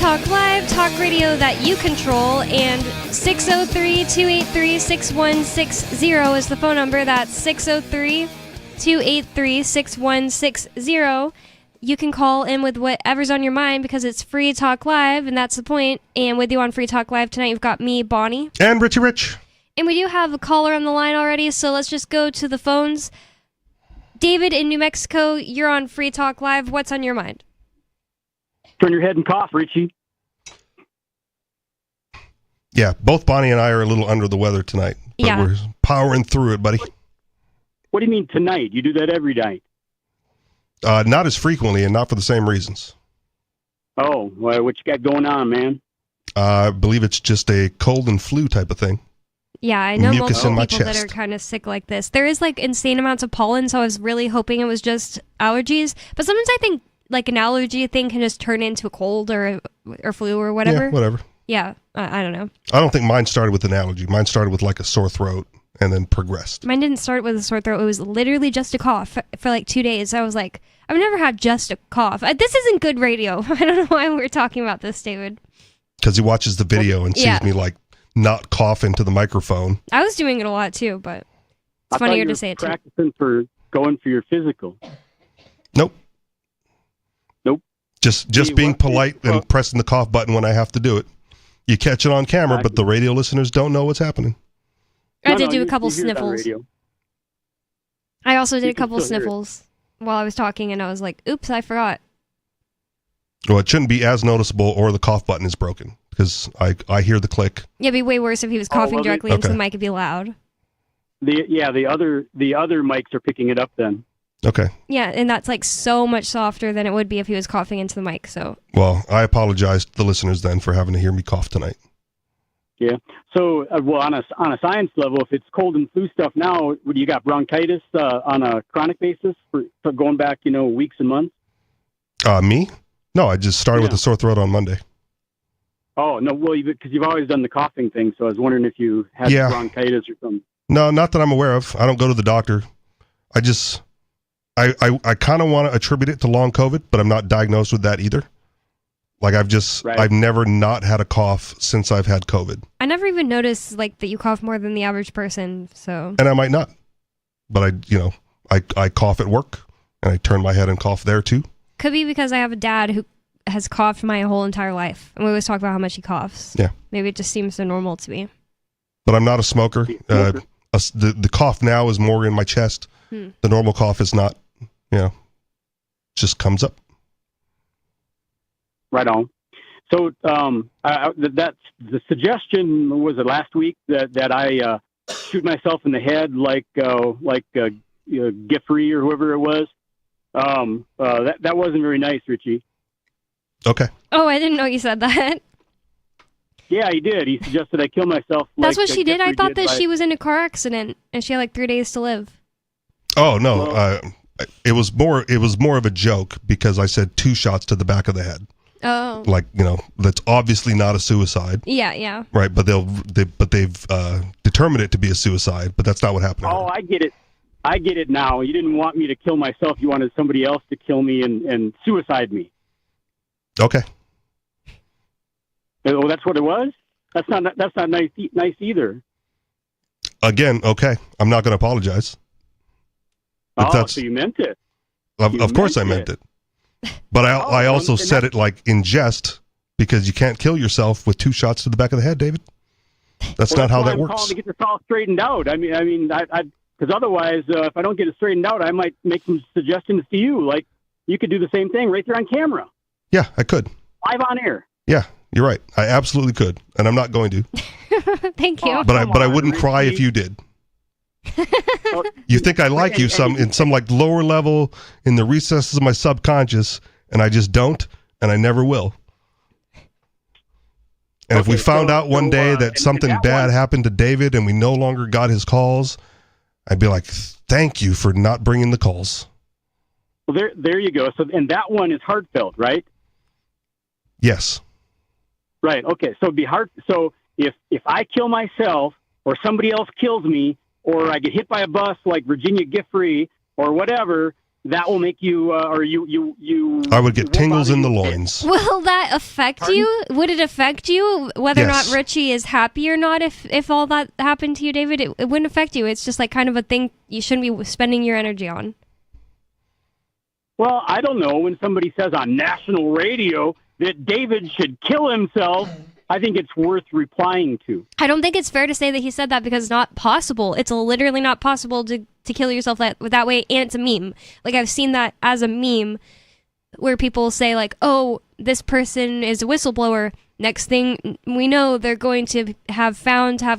Talk Live, talk radio that you control, and 603-283-6160 is the phone number. That's 603-283-6160. You can call in with whatever's on your mind because it's Free Talk Live, and that's the point. And with you on Free Talk Live tonight, you've got me, Bonnie. And Richie Rich. And we do have a caller on the line already, so let's just go to the phones. David in New Mexico, you're on Free Talk Live. What's on your mind? Turn your head and cough, Richie. Yeah, both Bonnie and I are a little under the weather tonight. But Yeah. we're powering through it, buddy. What do you mean tonight? You do that every night. Not as frequently and not for the same reasons. Oh, well, what you got going on, man? I believe it's just a cold and flu type of thing. Yeah, I know Mucus in multiple my people that chest. are kind of sick like this. There is like insane amounts of pollen, so I was really hoping it was just allergies. But sometimes I think like an allergy thing can just turn into a cold or flu or whatever. Yeah, whatever. Yeah, I don't know. I don't think mine started with an allergy. Mine started with like a sore throat and then progressed. Mine didn't start with a sore throat. It was literally just a cough for like 2 days. I was like, I've never had just a cough. This isn't good radio. I don't know why we're talking about this, David. Because he watches the video and Yeah. sees me like not cough into the microphone. I was doing it a lot too, but it's funnier to say it too. Practicing for going for your physical. Nope. Nope. Just being polite and pressing the cough button when I have to do it. You catch it on camera, but the radio listeners don't know what's happening. I did do a couple sniffles. I also did a couple still hear it. sniffles while I was talking, and I was like, oops, I forgot. Well, it shouldn't be as noticeable or the cough button is broken because I hear the click. Yeah, it'd be way worse if he was coughing well, directly into okay. the mic. It'd be loud. The other mics are picking it up then. Okay. Yeah, and that's like so much softer than it would be if he was coughing into the mic. So Well, I apologize to the listeners then for having to hear me cough tonight. Yeah. So, well, on a science level, if it's cold and flu stuff now, would you got bronchitis on a chronic basis for going back, weeks and months? Me? No, I just started with a sore throat on Monday. Oh no, well, because you've always done the coughing thing, so I was wondering if you had Yeah. bronchitis or something. No, not that I'm aware of. I don't go to the doctor. I kind of want to attribute it to long COVID, but I'm not diagnosed with that either. Like I've never not had a cough since I've had COVID. I never even noticed like that you cough more than the average person. So And I might not, but I cough at work and I turn my head and cough there too. could be because I have a dad who has coughed my whole entire life, and we always talk about how much he coughs. Yeah. Maybe it just seems so normal to me. But I'm not a smoker. The cough now is more in my chest. The normal cough is not, just comes up. Right on. So that's the suggestion. Was it last week that I shoot myself in the head like Giffrey or whoever it was? That wasn't very nice, Richie. Okay. Oh, I didn't know you said that. Yeah, he did. He suggested I kill myself. That's what she did. I Giffrey thought that by- she was in a car accident and she had like 3 days to live. Oh no, it was more of a joke because I said 2 shots to the back of the head. Oh. Like that's obviously not a suicide. Yeah. Right, but they've determined it to be a suicide, but that's not what happened. Oh, I get it. I get it now. You didn't want me to kill myself. You wanted somebody else to kill me and suicide me. Okay. Oh, that's what it was? That's not nice either. Again, okay. I'm not going to apologize. But So you meant it. Of course I meant it. But I also said it like in jest because you can't kill yourself with 2 shots to the back of the head, David. That's not how that I'm works. calling to get this all straightened out. I mean, because otherwise, if I don't get it straightened out, I might make some suggestions to you. Like you could do the same thing right there on camera, Yeah, I could. live on air. Yeah, you're right. I absolutely could, and I'm not going to. Thank you. But I wouldn't cry if you did. You think I like you in some like lower level in the recesses of my subconscious, and I just don't, and I never will. And if we found out one day that something bad happened to David and we no longer got his calls, I'd be like, thank you for not bringing the calls. Well, there you go. So, and that one is heartfelt, right? Yes. Right. Okay. So it'd be hard. So if I kill myself or somebody else kills me or I get hit by a bus like Virginia Giffrey or whatever, that will make you, or you. I would get tingles in the loins. Will that affect you? Would it affect you whether or not Yes. Richie is happy or not if all that happened to you, David? It wouldn't affect you. It's just like kind of a thing you shouldn't be spending your energy on. Well, I don't know. When somebody says on national radio that David should kill himself, I think it's worth replying to. I don't think it's fair to say that he said that because it's not possible. It's literally not possible to kill yourself that way, and it's a meme. Like, I've seen that as a meme where people say, like, oh, this person is a whistleblower. Next thing we know, they're going to have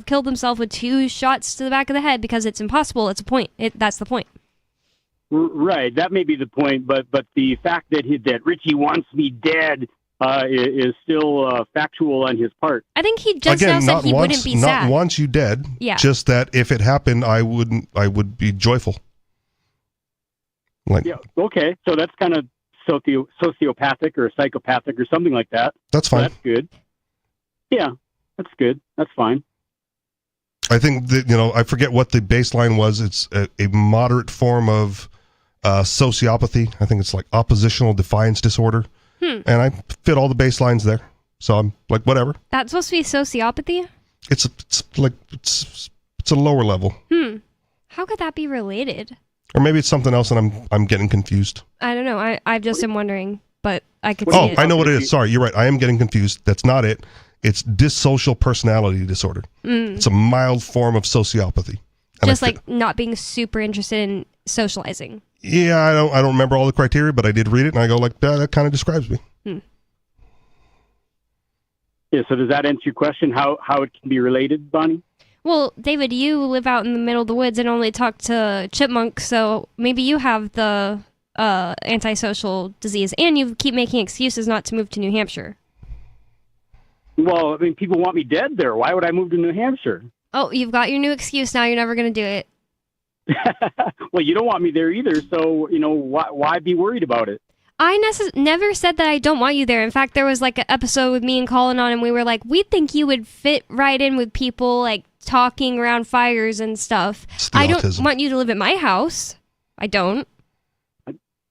killed themselves with 2 shots to the back of the head because it's impossible. It's a point. That's the point. Right, that may be the point, but the fact that Richie wants me dead is still factual on his part. I think he just now said he wouldn't be sad. Not wants you dead. Yeah. Just that if it happened, I would be joyful. Like, Yeah. Okay. So that's kind of sociopathic or psychopathic or something like that. That's fine. So that's good. Yeah, that's good. That's fine. I think that, I forget what the baseline was. It's a moderate form of sociopathy. I think it's like oppositional defiance disorder. And I fit all the baselines there. So I'm like, whatever. That's supposed to be sociopathy? It's a lower level. How could that be related? Or maybe it's something else and I'm getting confused. I don't know. I just am wondering, but I could see Oh, it. I know what it is. Sorry, you're right. I am getting confused. That's not it. It's dissocial personality disorder. It's a mild form of sociopathy. And Just like not being super interested in socializing. Yeah, I don't remember all the criteria, but I did read it and I go like, that kind of describes me. Yeah. So does that answer your question? How it can be related, Bonnie? Well, David, you live out in the middle of the woods and only talk to chipmunks, so maybe you have the antisocial disease, and you keep making excuses not to move to New Hampshire. Well, I mean, people want me dead there. Why would I move to New Hampshire? Oh, you've got your new excuse now. You're never going to do it. Well, you don't want me there either, so, why be worried about it? I never said that I don't want you there. In fact, there was like an episode with me and Colin on, and we were like, we think you would fit right in with people like talking around fires and stuff. I don't want you to live at my house. I don't.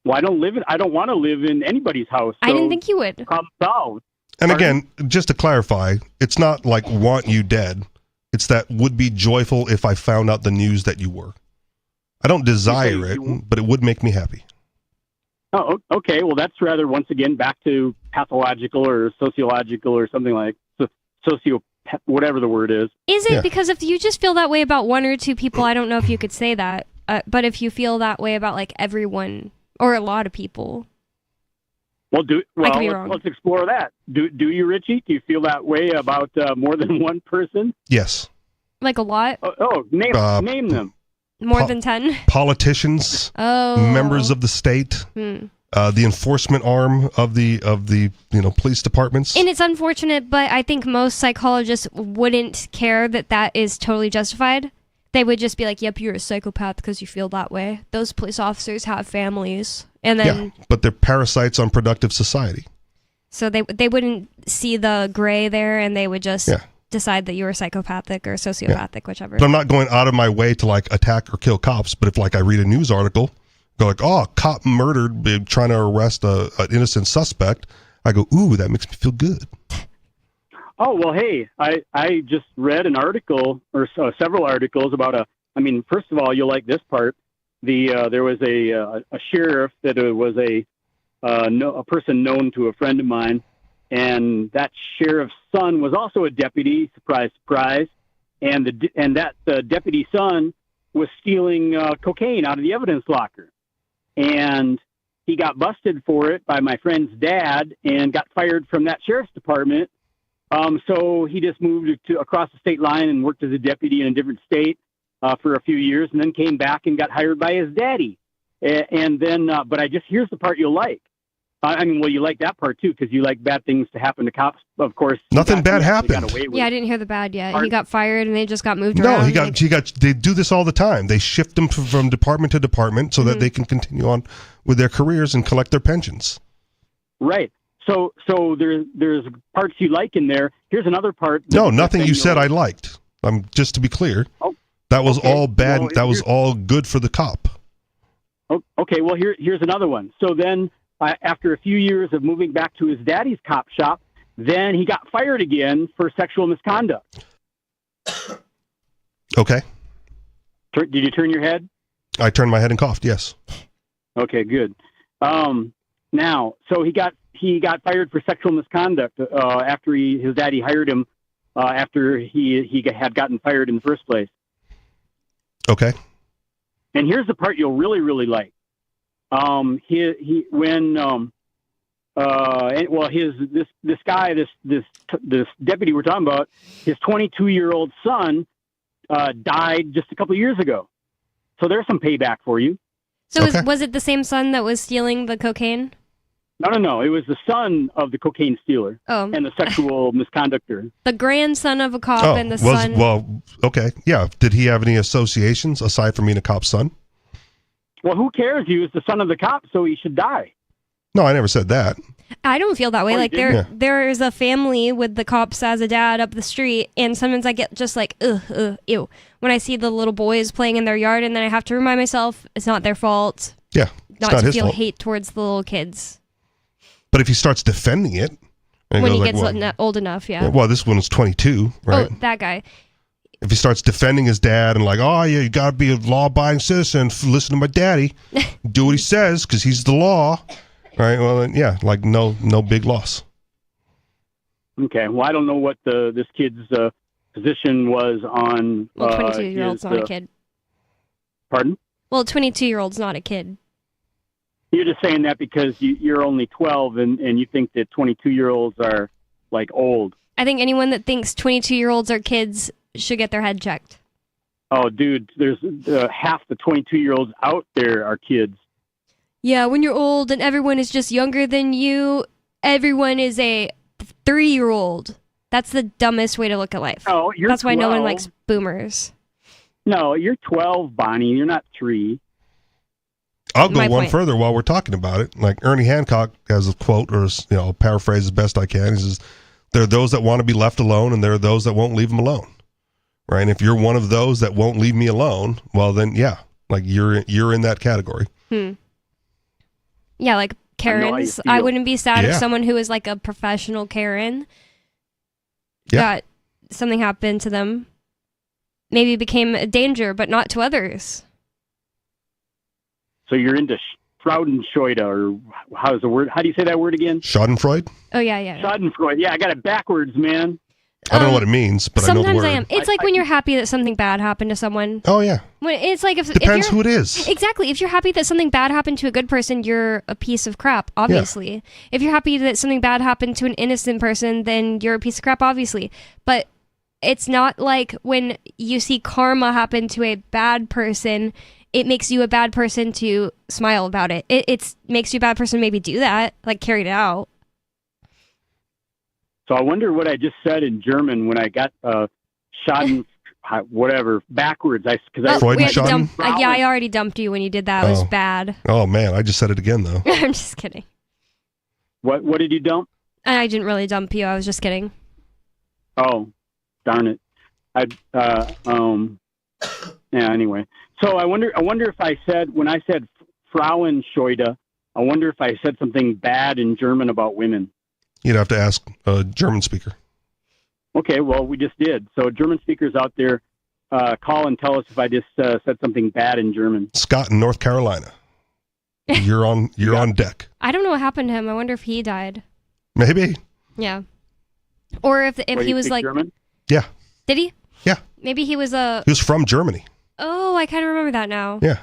Well, I don't want to live in anybody's house. I didn't think you would. Problem solved. And again, just to clarify, it's not like want you dead. It's that would be joyful if I found out the news that you were. I don't desire it, but it would make me happy. Oh, okay. Well, that's rather, once again, back to pathological or sociological or something like whatever the word is. Is it? Yeah. Because if you just feel that way about 1 or 2 people, I don't know if you could say that. But if you feel that way about like everyone or a lot of people. Let's explore that. Do you, Richie? Do you feel that way about more than one person? Yes. Like a lot? Name them. More than 10? Politicians. Members of the state. The enforcement arm of the police departments. And it's unfortunate, but I think most psychologists wouldn't care that is totally justified. They would just be like, yep, you're a psychopath because you feel that way. Those police officers have families. And then, yeah, but they're parasites on productive society. So they wouldn't see the gray there, and they would just decide that you were psychopathic or sociopathic, whichever. But I'm not going out of my way to like attack or kill cops. But if like I read a news article, go like, oh, cop murdered, trying to arrest an innocent suspect, I go, ooh, that makes me feel good. Oh, well, hey, I just read an article or several articles about first of all, you'll like this part. There was a sheriff that was a person known to a friend of mine, and that sheriff's son was also a deputy. Surprise, surprise! And that deputy son was stealing cocaine out of the evidence locker, and he got busted for it by my friend's dad and got fired from that sheriff's department. So he just moved across the state line and worked as a deputy in a different state for a few years, and then came back and got hired by his daddy. And then, but here's the part you'll like. You like that part too, because you like bad things to happen to cops. Of course, nothing bad happened. Yeah, I didn't hear the bad yet. He got fired, and they just got moved around. No, they do this all the time. They shift them from department to department so that they can continue on with their careers and collect their pensions. Right. So there's parts you like in there. Here's another part. No, nothing you said I liked. Just to be clear, that was all bad. Well, that was all good for the cop. Okay, well, here's another one. So then, after a few years of moving back to his daddy's cop shop, then he got fired again for sexual misconduct. Okay. Did you turn your head? I turned my head and coughed. Yes. Okay, good. Now, so he got fired for sexual misconduct after his daddy hired him after he had gotten fired in the first place. Okay. And here's the part you'll really, really like. This deputy we're talking about, his 22-year-old son died just a couple of years ago. So there's some payback for you. So was it the same son that was stealing the cocaine? No. It was the son of the cocaine stealer and the sexual misconductor. The grandson of a cop and the son. Well, okay. Yeah. Did he have any associations aside from being a cop's son? Well, who cares? He was the son of the cop, so he should die. No, I never said that. I don't feel that way. Like there is a family with the cops as a dad up the street, and sometimes I get just like, ew, when I see the little boys playing in their yard, and then I have to remind myself it's not their fault. Yeah, not to feel hate towards the little kids. But if he starts defending it, when he gets old enough, yeah. Well, this one is 22, right? Oh, that guy. If he starts defending his dad and like, oh yeah, you gotta be a law-abiding citizen, listen to my daddy, do what he says because he's the law. Right. Well, then, yeah, like no big loss. Okay. Well, I don't know what this kid's position was on. Well, 22-year-old's not a kid. Pardon? Well, 22-year-old's not a kid. You're just saying that because you're only 12 and you think that 22-year-olds are like old. I think anyone that thinks 22-year-olds are kids should get their head checked. Oh, dude, there's half the 22-year-olds out there are kids. Yeah, when you're old and everyone is just younger than you, everyone is a 3-year-old. That's the dumbest way to look at life. Oh, you're That's why 12. no one likes boomers. No, you're 12, Bonnie. You're not 3. I'll go one further while we're talking about it. Like Ernie Hancock has a quote, or paraphrase as best I can. He says, "There are those that want to be left alone, and there are those that won't leave them alone." Right? And if you're one of those that won't leave me alone, well, then yeah, like you're in that category. Yeah, like Karens. I wouldn't be sad if someone who is like a professional Karen got something happened to them. Maybe became a danger, but not to others. So you're into Fraudenscheude, or how's the word? How do you say that word again? Schadenfreude? Oh, yeah. Schadenfreude. Yeah, I got it backwards, man. I don't know what it means, but I know the word. Sometimes I am. It's like when you're happy that something bad happened to someone. Oh, yeah. When it's like Depends who it is. Exactly. If you're happy that something bad happened to a good person, you're a piece of crap, obviously. Yeah. If you're happy that something bad happened to an innocent person, then you're a piece of crap, obviously. But it's not like when you see karma happen to a bad person, it makes you a bad person to smile about it. It makes you a bad person to maybe do that, like carry it out. So I wonder what I just said in German when I got Schaden, whatever, backwards. I already dumped you when you did that. It was bad. Oh, man. I just said it again, though. I'm just kidding. What did you dump? I didn't really dump you. I was just kidding. Oh, darn it. Anyway. So I wonder if when I said Frauenscheude, I wonder if I said something bad in German about women. You'd have to ask a German speaker. Okay, well, we just did. So German speakers out there, call and tell us if I just said something bad in German. Scott in North Carolina. You're on deck. I don't know what happened to him. I wonder if he died. Maybe. Yeah. Or if he was like German? Yeah. Did he? Yeah. Maybe he was He was from Germany. Oh, I kind of remember that now. Yeah.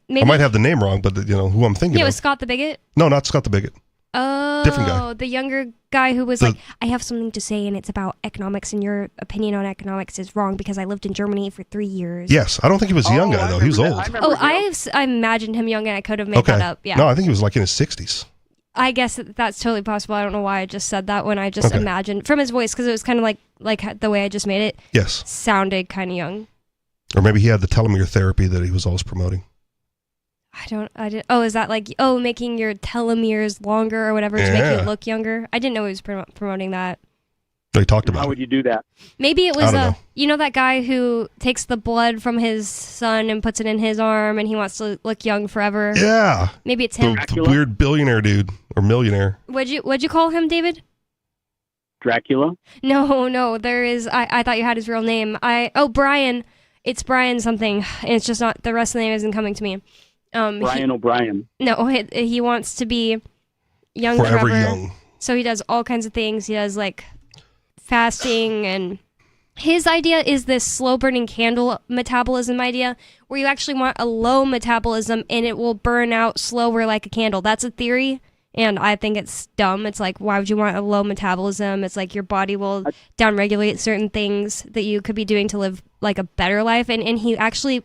Maybe I might have the name wrong, but who I'm thinking of. Yeah, it was Scott the Bigot? No, not Scott the Bigot. Oh, different guy. The younger guy who was like, I have something to say and it's about economics and your opinion on economics is wrong because I lived in Germany for 3 years. Yes, I don't think he was a young guy though. He was old. I imagined him young and I could have made that up. Yeah. No, I think he was like in his 60s. I guess that's totally possible. I don't know why I just said that when I just imagined from his voice because it was kind of like the way I just made it. Yes. Sounded kind of young. Or maybe he had the telomere therapy that he was always promoting. I didn't. Oh, is that making your telomeres longer or whatever to make you look younger? I didn't know he was promoting that. They talked about How would you do that? Maybe it I was don't know. you know that guy who takes the blood from his son and puts it in his arm and he wants to look young forever. Yeah. Maybe it's him. The weird billionaire dude or millionaire. What'd you call him, David? Dracula? No, there is I thought you had his real name. Brian. It's Brian something. And it's just not, the rest of the name isn't coming to me. Brian O'Brien. No, he wants to be young Forever forever. young. So he does all kinds of things. He does like fasting, and his idea is this slow burning candle metabolism idea where you actually want a low metabolism and it will burn out slower like a candle. That's a theory, and I think it's dumb. It's like, why would you want a low metabolism? It's like your body will downregulate certain things that you could be doing to live like a better life, and he actually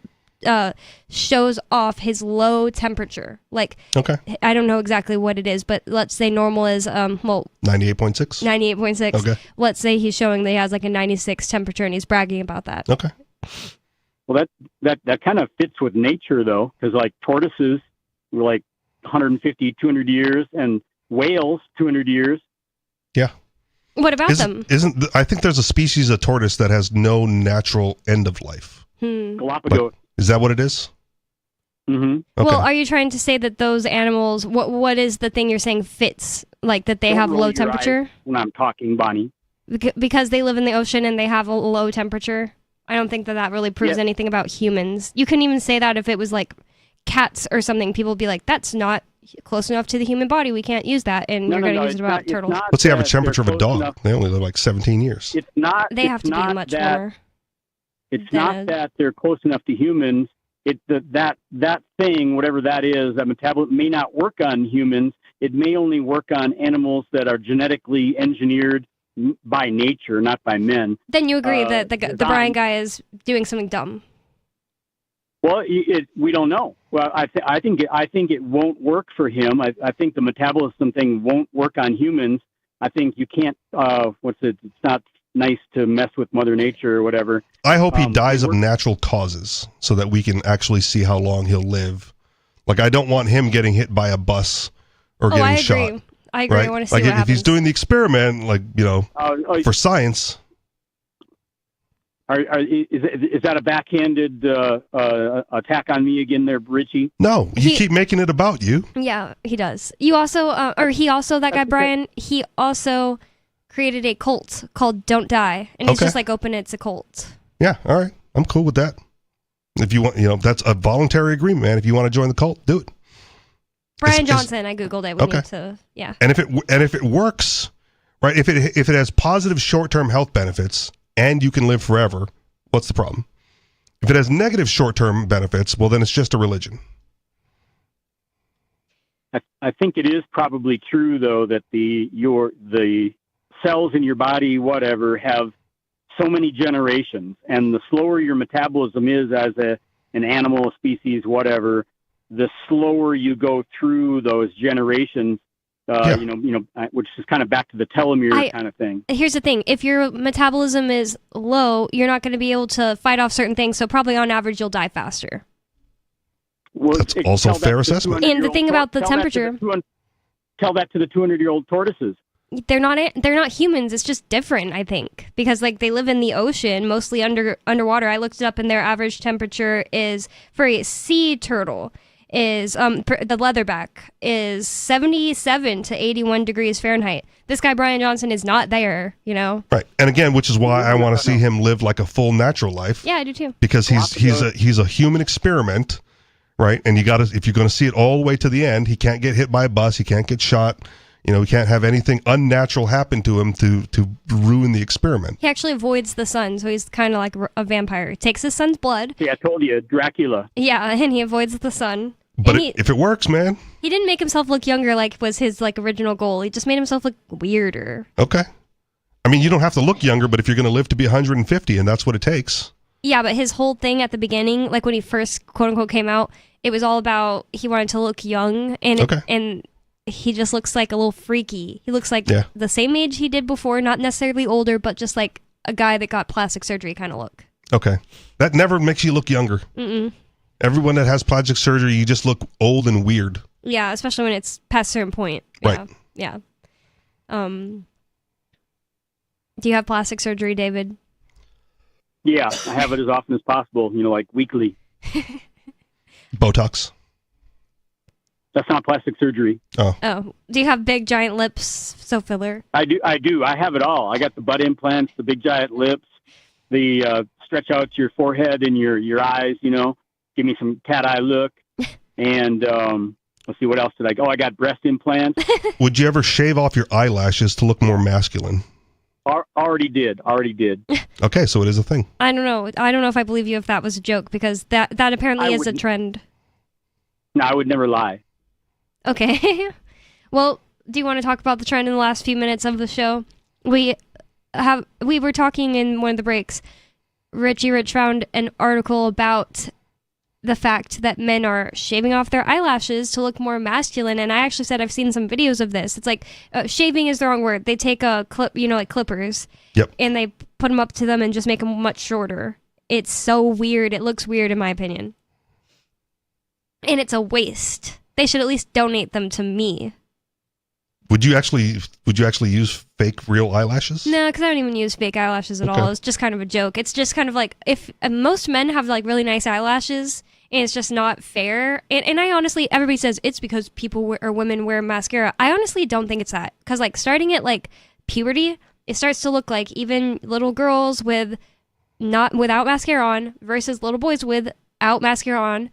shows off his low temperature. Like, okay, I don't know exactly what it is, but let's say normal is 98.6. 98.6. Okay. Let's say he's showing that he has like a 96 temperature and he's bragging about that. Okay. Well, that kind of fits with nature, though, because like tortoises were like 150, 200 years, and whales 200 years. Yeah. What about them? I think there's a species of tortoise that has no natural end of life. Galapagos. Is that what it is? Mm-hmm. Okay. Well, are you trying to say that those animals, what is the thing you're saying fits? Like that they Don't have roll low your temperature? eyes when I'm talking, Bonnie. Because they live in the ocean and they have a low temperature? I don't think that really proves anything about humans. You couldn't even say that if it was like cats or something. People would be like, that's not close enough to the human body. We can't use that. And you're going to use it about turtles. What's the average temperature of a dog? They only live like 17 years. It's not. They have to be much warmer. It's not that they're close enough to humans. It's that thing, whatever that is, that metabolism may not work on humans. It may only work on animals that are genetically engineered by nature, not by men. Then you agree that the Brian guy is doing something dumb. Well, we don't know. Well, I think it won't work for him. I think the metabolism thing won't work on humans. I think you can't. It's not nice to mess with Mother Nature or whatever. I hope he dies of natural causes so that we can actually see how long he'll live. Like, I don't want him getting hit by a bus or getting shot. I agree. Right? I want to see like what if happens. he's doing the experiment, like, for science. Is that a backhanded attack on me again there, Richie? No, you keep making it about you. Yeah, he does. You also, that guy Brian, he also created a cult called Don't Die, and he's just like, it's a cult. Yeah, all right, I'm cool with that. If you want, that's a voluntary agreement, man. If you want to join the cult, do it. Brian Johnson, I googled it. We need to, yeah. And if it works, right? If it has positive short-term health benefits and you can live forever, what's the problem? If it has negative short-term benefits, well, then it's just a religion. I think it is probably true though that the cells in your body, whatever, have so many generations, and the slower your metabolism is as an animal, a species, whatever, the slower you go through those generations. Which is kind of back to the telomere kind of thing. Here's the thing: if your metabolism is low, you're not going to be able to fight off certain things. So probably on average, you'll die faster. Well, that's also a fair assessment. And the thing about the temperature, tell that to the 200-year-old tortoises. They're not humans. It's just different, I think, because like they live in the ocean, mostly underwater. I looked it up, and their average temperature is for a sea turtle is the leatherback is 77 to 81 degrees Fahrenheit. This guy Brian Johnson is not there, Right, and again, which is why I want to see him live like a full natural life. Yeah, I do too. Because he's a human experiment, right? And if you're going to see it all the way to the end, he can't get hit by a bus, he can't get shot. He can't have anything unnatural happen to him to ruin the experiment. He actually avoids the sun, so he's kind of like a vampire. He takes his son's blood. Yeah, I told you, Dracula. Yeah, and he avoids the sun. But if it works, man. He didn't make himself look younger like was his like original goal. He just made himself look weirder. Okay. I mean, you don't have to look younger, but if you're going to live to be 150, and that's what it takes. Yeah, but his whole thing at the beginning, like when he first quote unquote came out, it was all about he wanted to look young, and he just looks like a little freaky. He looks like the same age he did before, not necessarily older, but just like a guy that got plastic surgery kind of look. Okay. That never makes you look younger. Mm-mm. Everyone that has plastic surgery, you just look old and weird. Yeah, especially when it's past a certain point. Right. Yeah. Do you have plastic surgery, David? Yeah, I have it as often as possible, like weekly. Botox? That's not plastic surgery. Oh. Do you have big, giant lips, so filler? I do. I have it all. I got the butt implants, the big, giant lips, the stretch out your forehead and your eyes, give me some cat eye look. And let's see, what else did I go? I got breast implants. Would you ever shave off your eyelashes to look more masculine? Already did. Okay, so it is a thing. I don't know. I don't know if I believe you if that was a joke, because that apparently is a trend. No, I would never lie. Okay. Well, do you want to talk about the trend in the last few minutes of the show? We were talking in one of the breaks. Richie Rich found an article about the fact that men are shaving off their eyelashes to look more masculine, and I actually said I've seen some videos of this. It's like shaving is the wrong word. They take a clip, like clippers, and they put them up to them and just make them much shorter. It's so weird. It looks weird in my opinion, and it's a waste. They should at least donate them to me. Would you actually use fake real eyelashes? No, because I don't even use fake eyelashes at all. It's just kind of a joke. It's just kind of like if most men have like really nice eyelashes, and it's just not fair. And I honestly, everybody says it's because women wear mascara. I honestly don't think it's that. Because like starting at like puberty, it starts to look like even little girls without mascara on versus little boys without mascara on.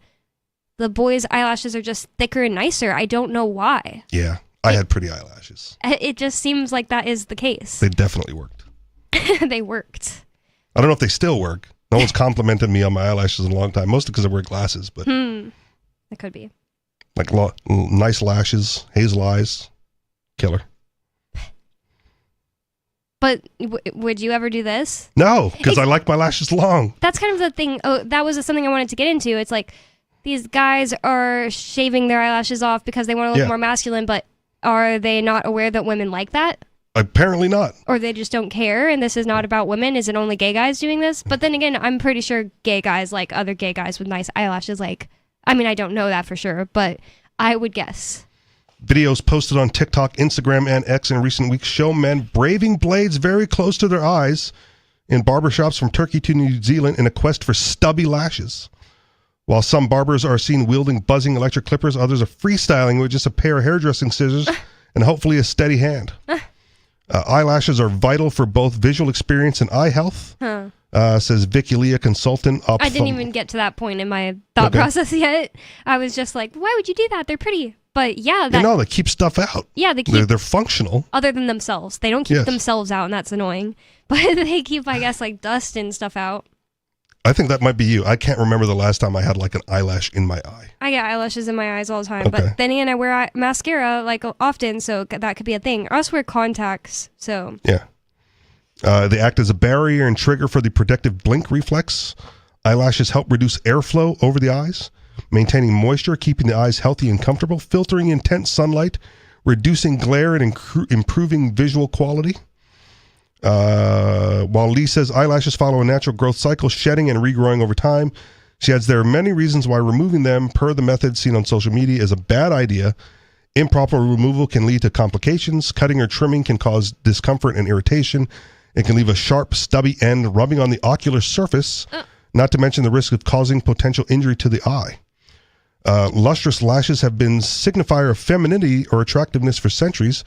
The boys' eyelashes are just thicker and nicer. I don't know why. Yeah. I had pretty eyelashes. It just seems like that is the case. They definitely worked. They worked. I don't know if they still work. No one's complimented me on my eyelashes in a long time, mostly because I wear glasses. But it could be. Like nice lashes, hazel eyes, killer. But would you ever do this? No, because I like my lashes long. That's kind of the thing. Oh, that was something I wanted to get into. It's like these guys are shaving their eyelashes off because they want to look more masculine, but are they not aware that women like that? Apparently not. Or they just don't care, and this is not about women. Is it only gay guys doing this? But then again, I'm pretty sure gay guys like other gay guys with nice eyelashes. Like, I mean, I don't know that for sure, but I would guess. Videos posted on TikTok, Instagram, and X in recent weeks show men braving blades very close to their eyes in barbershops from Turkey to New Zealand in a quest for stubby lashes. While some barbers are seen wielding buzzing electric clippers, others are freestyling with just a pair of hairdressing scissors and hopefully a steady hand. Eyelashes are vital for both visual experience and eye health, says Vicky Lee, a consultant. I didn't even get to that point in my thought process yet. I was just like, why would you do that? They're pretty. But yeah. They keep stuff out. Yeah, they're functional. Other than themselves. They don't keep themselves out, and that's annoying. But they keep, I guess, like dust and stuff out. I think that might be you. I can't remember the last time I had like an eyelash in my eye. I get eyelashes in my eyes all the time, but then again, I wear mascara like often, so that could be a thing. I also wear contacts, so. Yeah. They act as a barrier and trigger for the protective blink reflex. Eyelashes help reduce airflow over the eyes, maintaining moisture, keeping the eyes healthy and comfortable, filtering intense sunlight, reducing glare, and improving visual quality. While Lee says eyelashes follow a natural growth cycle, shedding and regrowing over time, she adds there are many reasons why removing them, per the method seen on social media, is a bad idea. Improper removal can lead to complications. Cutting or trimming can cause discomfort and irritation. It can leave a sharp, stubby end rubbing on the ocular surface, not to mention the risk of causing potential injury to the eye. Lustrous lashes have been signifier of femininity or attractiveness for centuries,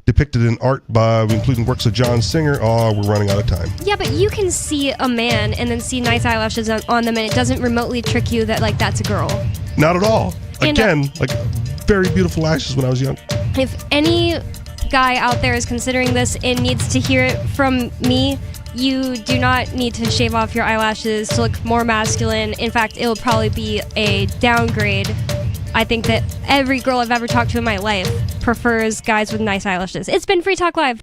depicted in art including works of John Singer. Oh, we're running out of time. Yeah, but you can see a man and then see nice eyelashes on them, and it doesn't remotely trick you that like that's a girl. Not at all. Again, like very beautiful lashes when I was young. If any guy out there is considering this and needs to hear it from me, you do not need to shave off your eyelashes to look more masculine. In fact, it will probably be a downgrade. I think that every girl I've ever talked to in my life prefers guys with nice eyelashes. It's been Free Talk Live.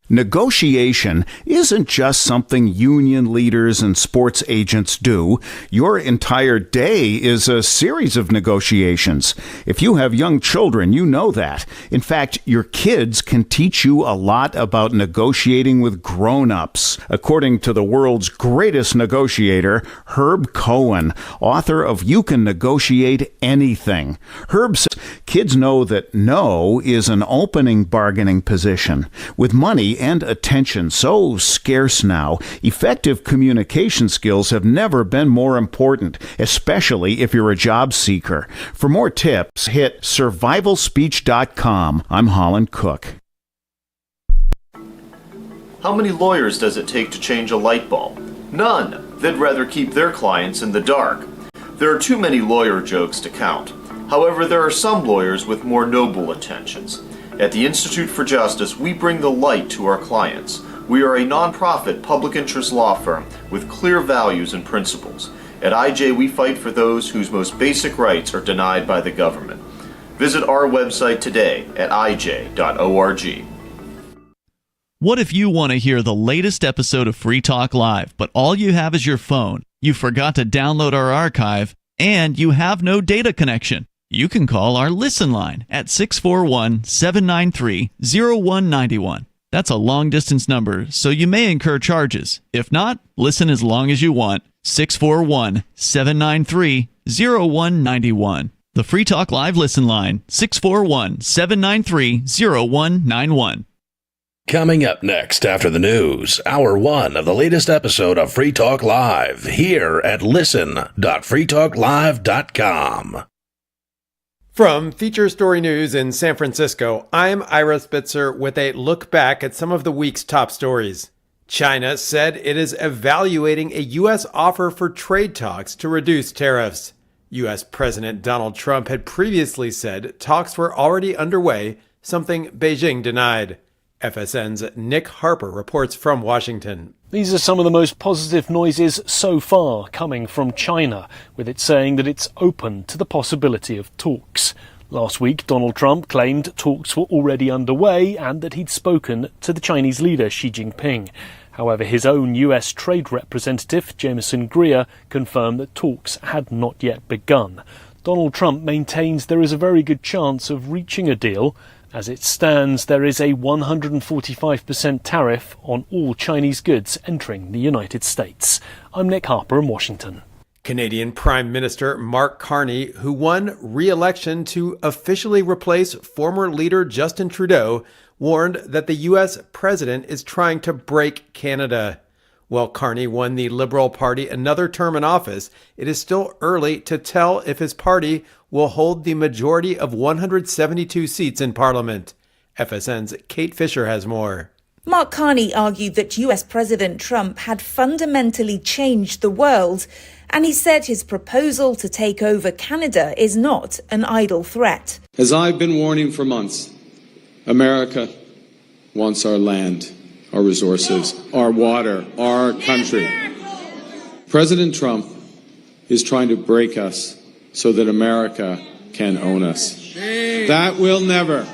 Negotiation isn't just something union leaders and sports agents do. Your entire day is a series of negotiations. If you have young children, you know that. In fact, your kids can teach you a lot about negotiating with grown-ups. According to the world's greatest negotiator, Herb Cohen, author of You Can Negotiate Anything. Herb says kids know that no is an opening bargaining position. With money, and attention so scarce now, effective communication skills have never been more important, especially if you're a job seeker. For more tips, hit survivalspeech.com. I'm Holland Cook. How many lawyers does it take to change a light bulb? None. They'd rather keep their clients in the dark. There are too many lawyer jokes to count. However, there are some lawyers with more noble intentions. At the Institute for Justice, we bring the light to our clients. We are a nonprofit public interest law firm with clear values and principles. At IJ, we fight for those whose most basic rights are denied by the government. Visit our website today at ij.org. What if you want to hear the latest episode of Free Talk Live, but all you have is your phone, you forgot to download our archive, and you have no data connection? You can call our Listen line at 641-793-0191. That's a long-distance number, so you may incur charges. If not, listen as long as you want. 641-793-0191. The Free Talk Live Listen line, 641-793-0191. Coming up next after the news, Hour 1 of the latest episode of Free Talk Live here at listen.freetalklive.com. From Feature Story News in San Francisco, I'm Ira Spitzer with a look back at some of the week's top stories. China said it is evaluating a U.S. offer for trade talks to reduce tariffs. U.S. President Donald Trump had previously said talks were already underway, something Beijing denied. FSN's Nick Harper reports from Washington. These are some of the most positive noises so far coming from China, with it saying that it's open to the possibility of talks. Last week, Donald Trump claimed talks were already underway and that he'd spoken to the Chinese leader Xi Jinping. However, his own US trade representative, Jameson Greer, confirmed that talks had not yet begun. Donald Trump maintains there is a very good chance of reaching a deal. As it stands, there is a 145% tariff on all Chinese goods entering the United States. I'm Nick Harper in Washington. Canadian Prime Minister Mark Carney, who won re-election to officially replace former leader Justin Trudeau, warned that the U.S. president is trying to break Canada. While Carney won the Liberal Party another term in office, it is still early to tell if his party will hold the majority of 172 seats in Parliament. FSN's Kate Fisher has more. Mark Carney argued that US President Trump had fundamentally changed the world, and he said his proposal to take over Canada is not an idle threat. As I've been warning for months, America wants our land, our resources, our water, our country. President Trump is trying to break us so that America can own us. That will never,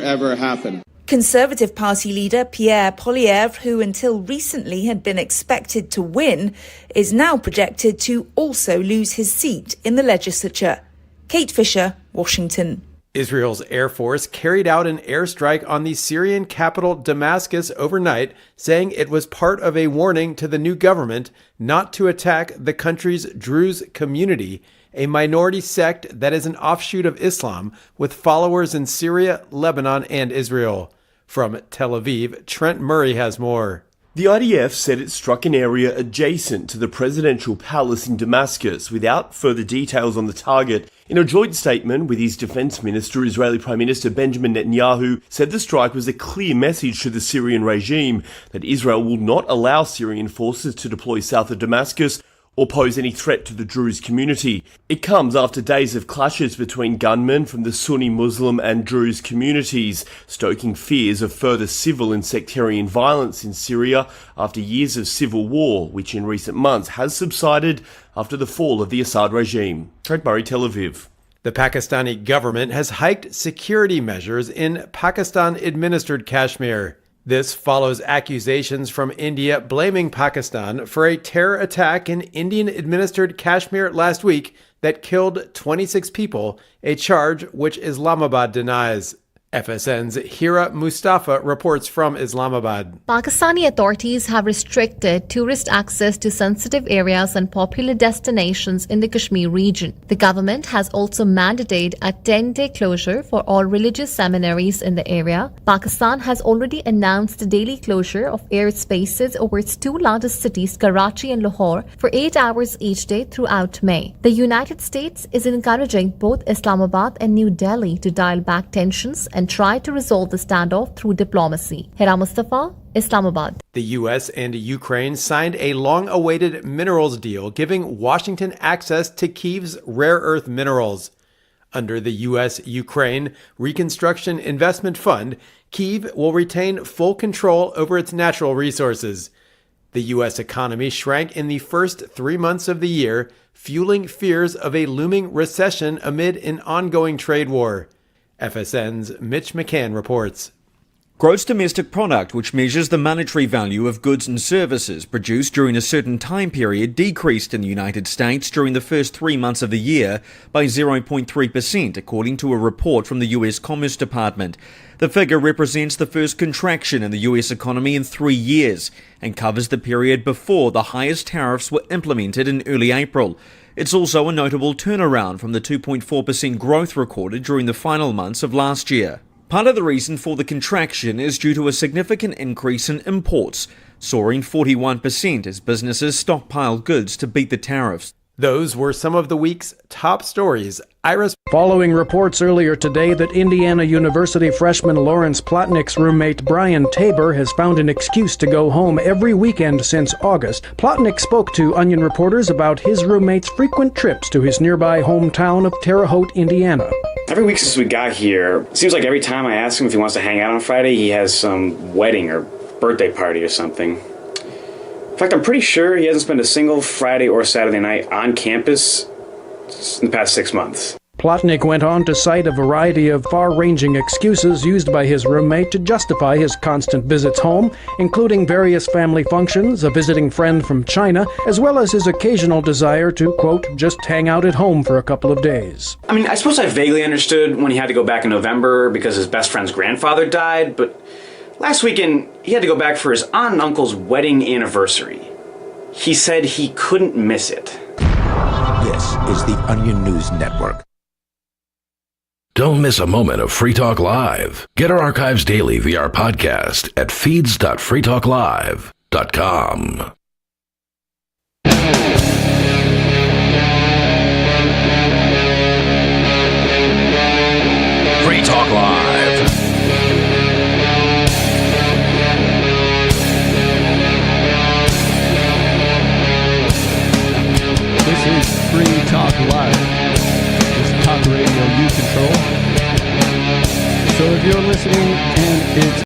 ever happen. Conservative Party leader Pierre Poilievre, who until recently had been expected to win, is now projected to also lose his seat in the legislature. Kate Fisher, Washington. Israel's Air Force carried out an airstrike on the Syrian capital Damascus overnight, saying it was part of a warning to the new government not to attack the country's Druze community, a minority sect that is an offshoot of Islam with followers in Syria, Lebanon, and Israel. From Tel Aviv, Trent Murray has more. The IDF said it struck an area adjacent to the presidential palace in Damascus without further details on the target. In a joint statement with his defense minister, Israeli Prime Minister Benjamin Netanyahu said the strike was a clear message to the Syrian regime that Israel will not allow Syrian forces to deploy south of Damascus or pose any threat to the Druze community. It comes after days of clashes between gunmen from the Sunni Muslim and Druze communities, stoking fears of further civil and sectarian violence in Syria after years of civil war, which in recent months has subsided after the fall of the Assad regime. Trent Murray, Tel Aviv. The Pakistani government has hiked security measures in Pakistan-administered Kashmir. This follows accusations from India blaming Pakistan for a terror attack in Indian-administered Kashmir last week that killed 26 people, a charge which Islamabad denies. FSN's Hira Mustafa reports from Islamabad. Pakistani authorities have restricted tourist access to sensitive areas and popular destinations in the Kashmir region. The government has also mandated a 10-day closure for all religious seminaries in the area. Pakistan has already announced the daily closure of airspaces over its two largest cities, Karachi and Lahore, for 8 hours each day throughout May. The United States is encouraging both Islamabad and New Delhi to dial back tensions and try to resolve the standoff through diplomacy. Hira Mustafa, Islamabad. The U.S. and Ukraine signed a long-awaited minerals deal giving Washington access to Kyiv's rare earth minerals. Under the U.S.-Ukraine Reconstruction Investment Fund, Kyiv will retain full control over its natural resources. The U.S. economy shrank in the first 3 months of the year, fueling fears of a looming recession amid an ongoing trade war. FSN's Mitch McCann reports. Gross domestic product, which measures the monetary value of goods and services produced during a certain time period, decreased in the United States during the first 3 months of the year by 0.3%, according to a report from the U.S. Commerce Department. The figure represents the first contraction in the U.S. economy in 3 years and covers the period before the highest tariffs were implemented in early April. It's also a notable turnaround from the 2.4% growth recorded during the final months of last year. Part of the reason for the contraction is due to a significant increase in imports, soaring 41% as businesses stockpile goods to beat the tariffs. Those were some of the week's top stories. Following reports earlier today that Indiana University freshman Lawrence Plotnick's roommate Brian Tabor has found an excuse to go home every weekend since August, Plotnick spoke to Onion reporters about his roommate's frequent trips to his nearby hometown of Terre Haute, Indiana. Every week since we got here, it seems like every time I ask him if he wants to hang out on Friday, he has some wedding or birthday party or something. In fact, I'm pretty sure he hasn't spent a single Friday or Saturday night on campus in the past 6 months. Plotnick went on to cite a variety of far-ranging excuses used by his roommate to justify his constant visits home, including various family functions, a visiting friend from China, as well as his occasional desire to, quote, just hang out at home for a couple of days. I mean, I suppose I vaguely understood when he had to go back in November because his best friend's grandfather died, but last weekend he had to go back for his aunt and uncle's wedding anniversary. He said he couldn't miss it. This is the Onion News Network. Don't miss a moment of Free Talk Live. Get our archives daily via our podcast at feeds.freetalklive.com. Free Talk Live. This is Free Talk Live. This is Talk Radio you control. So if you're listening and it's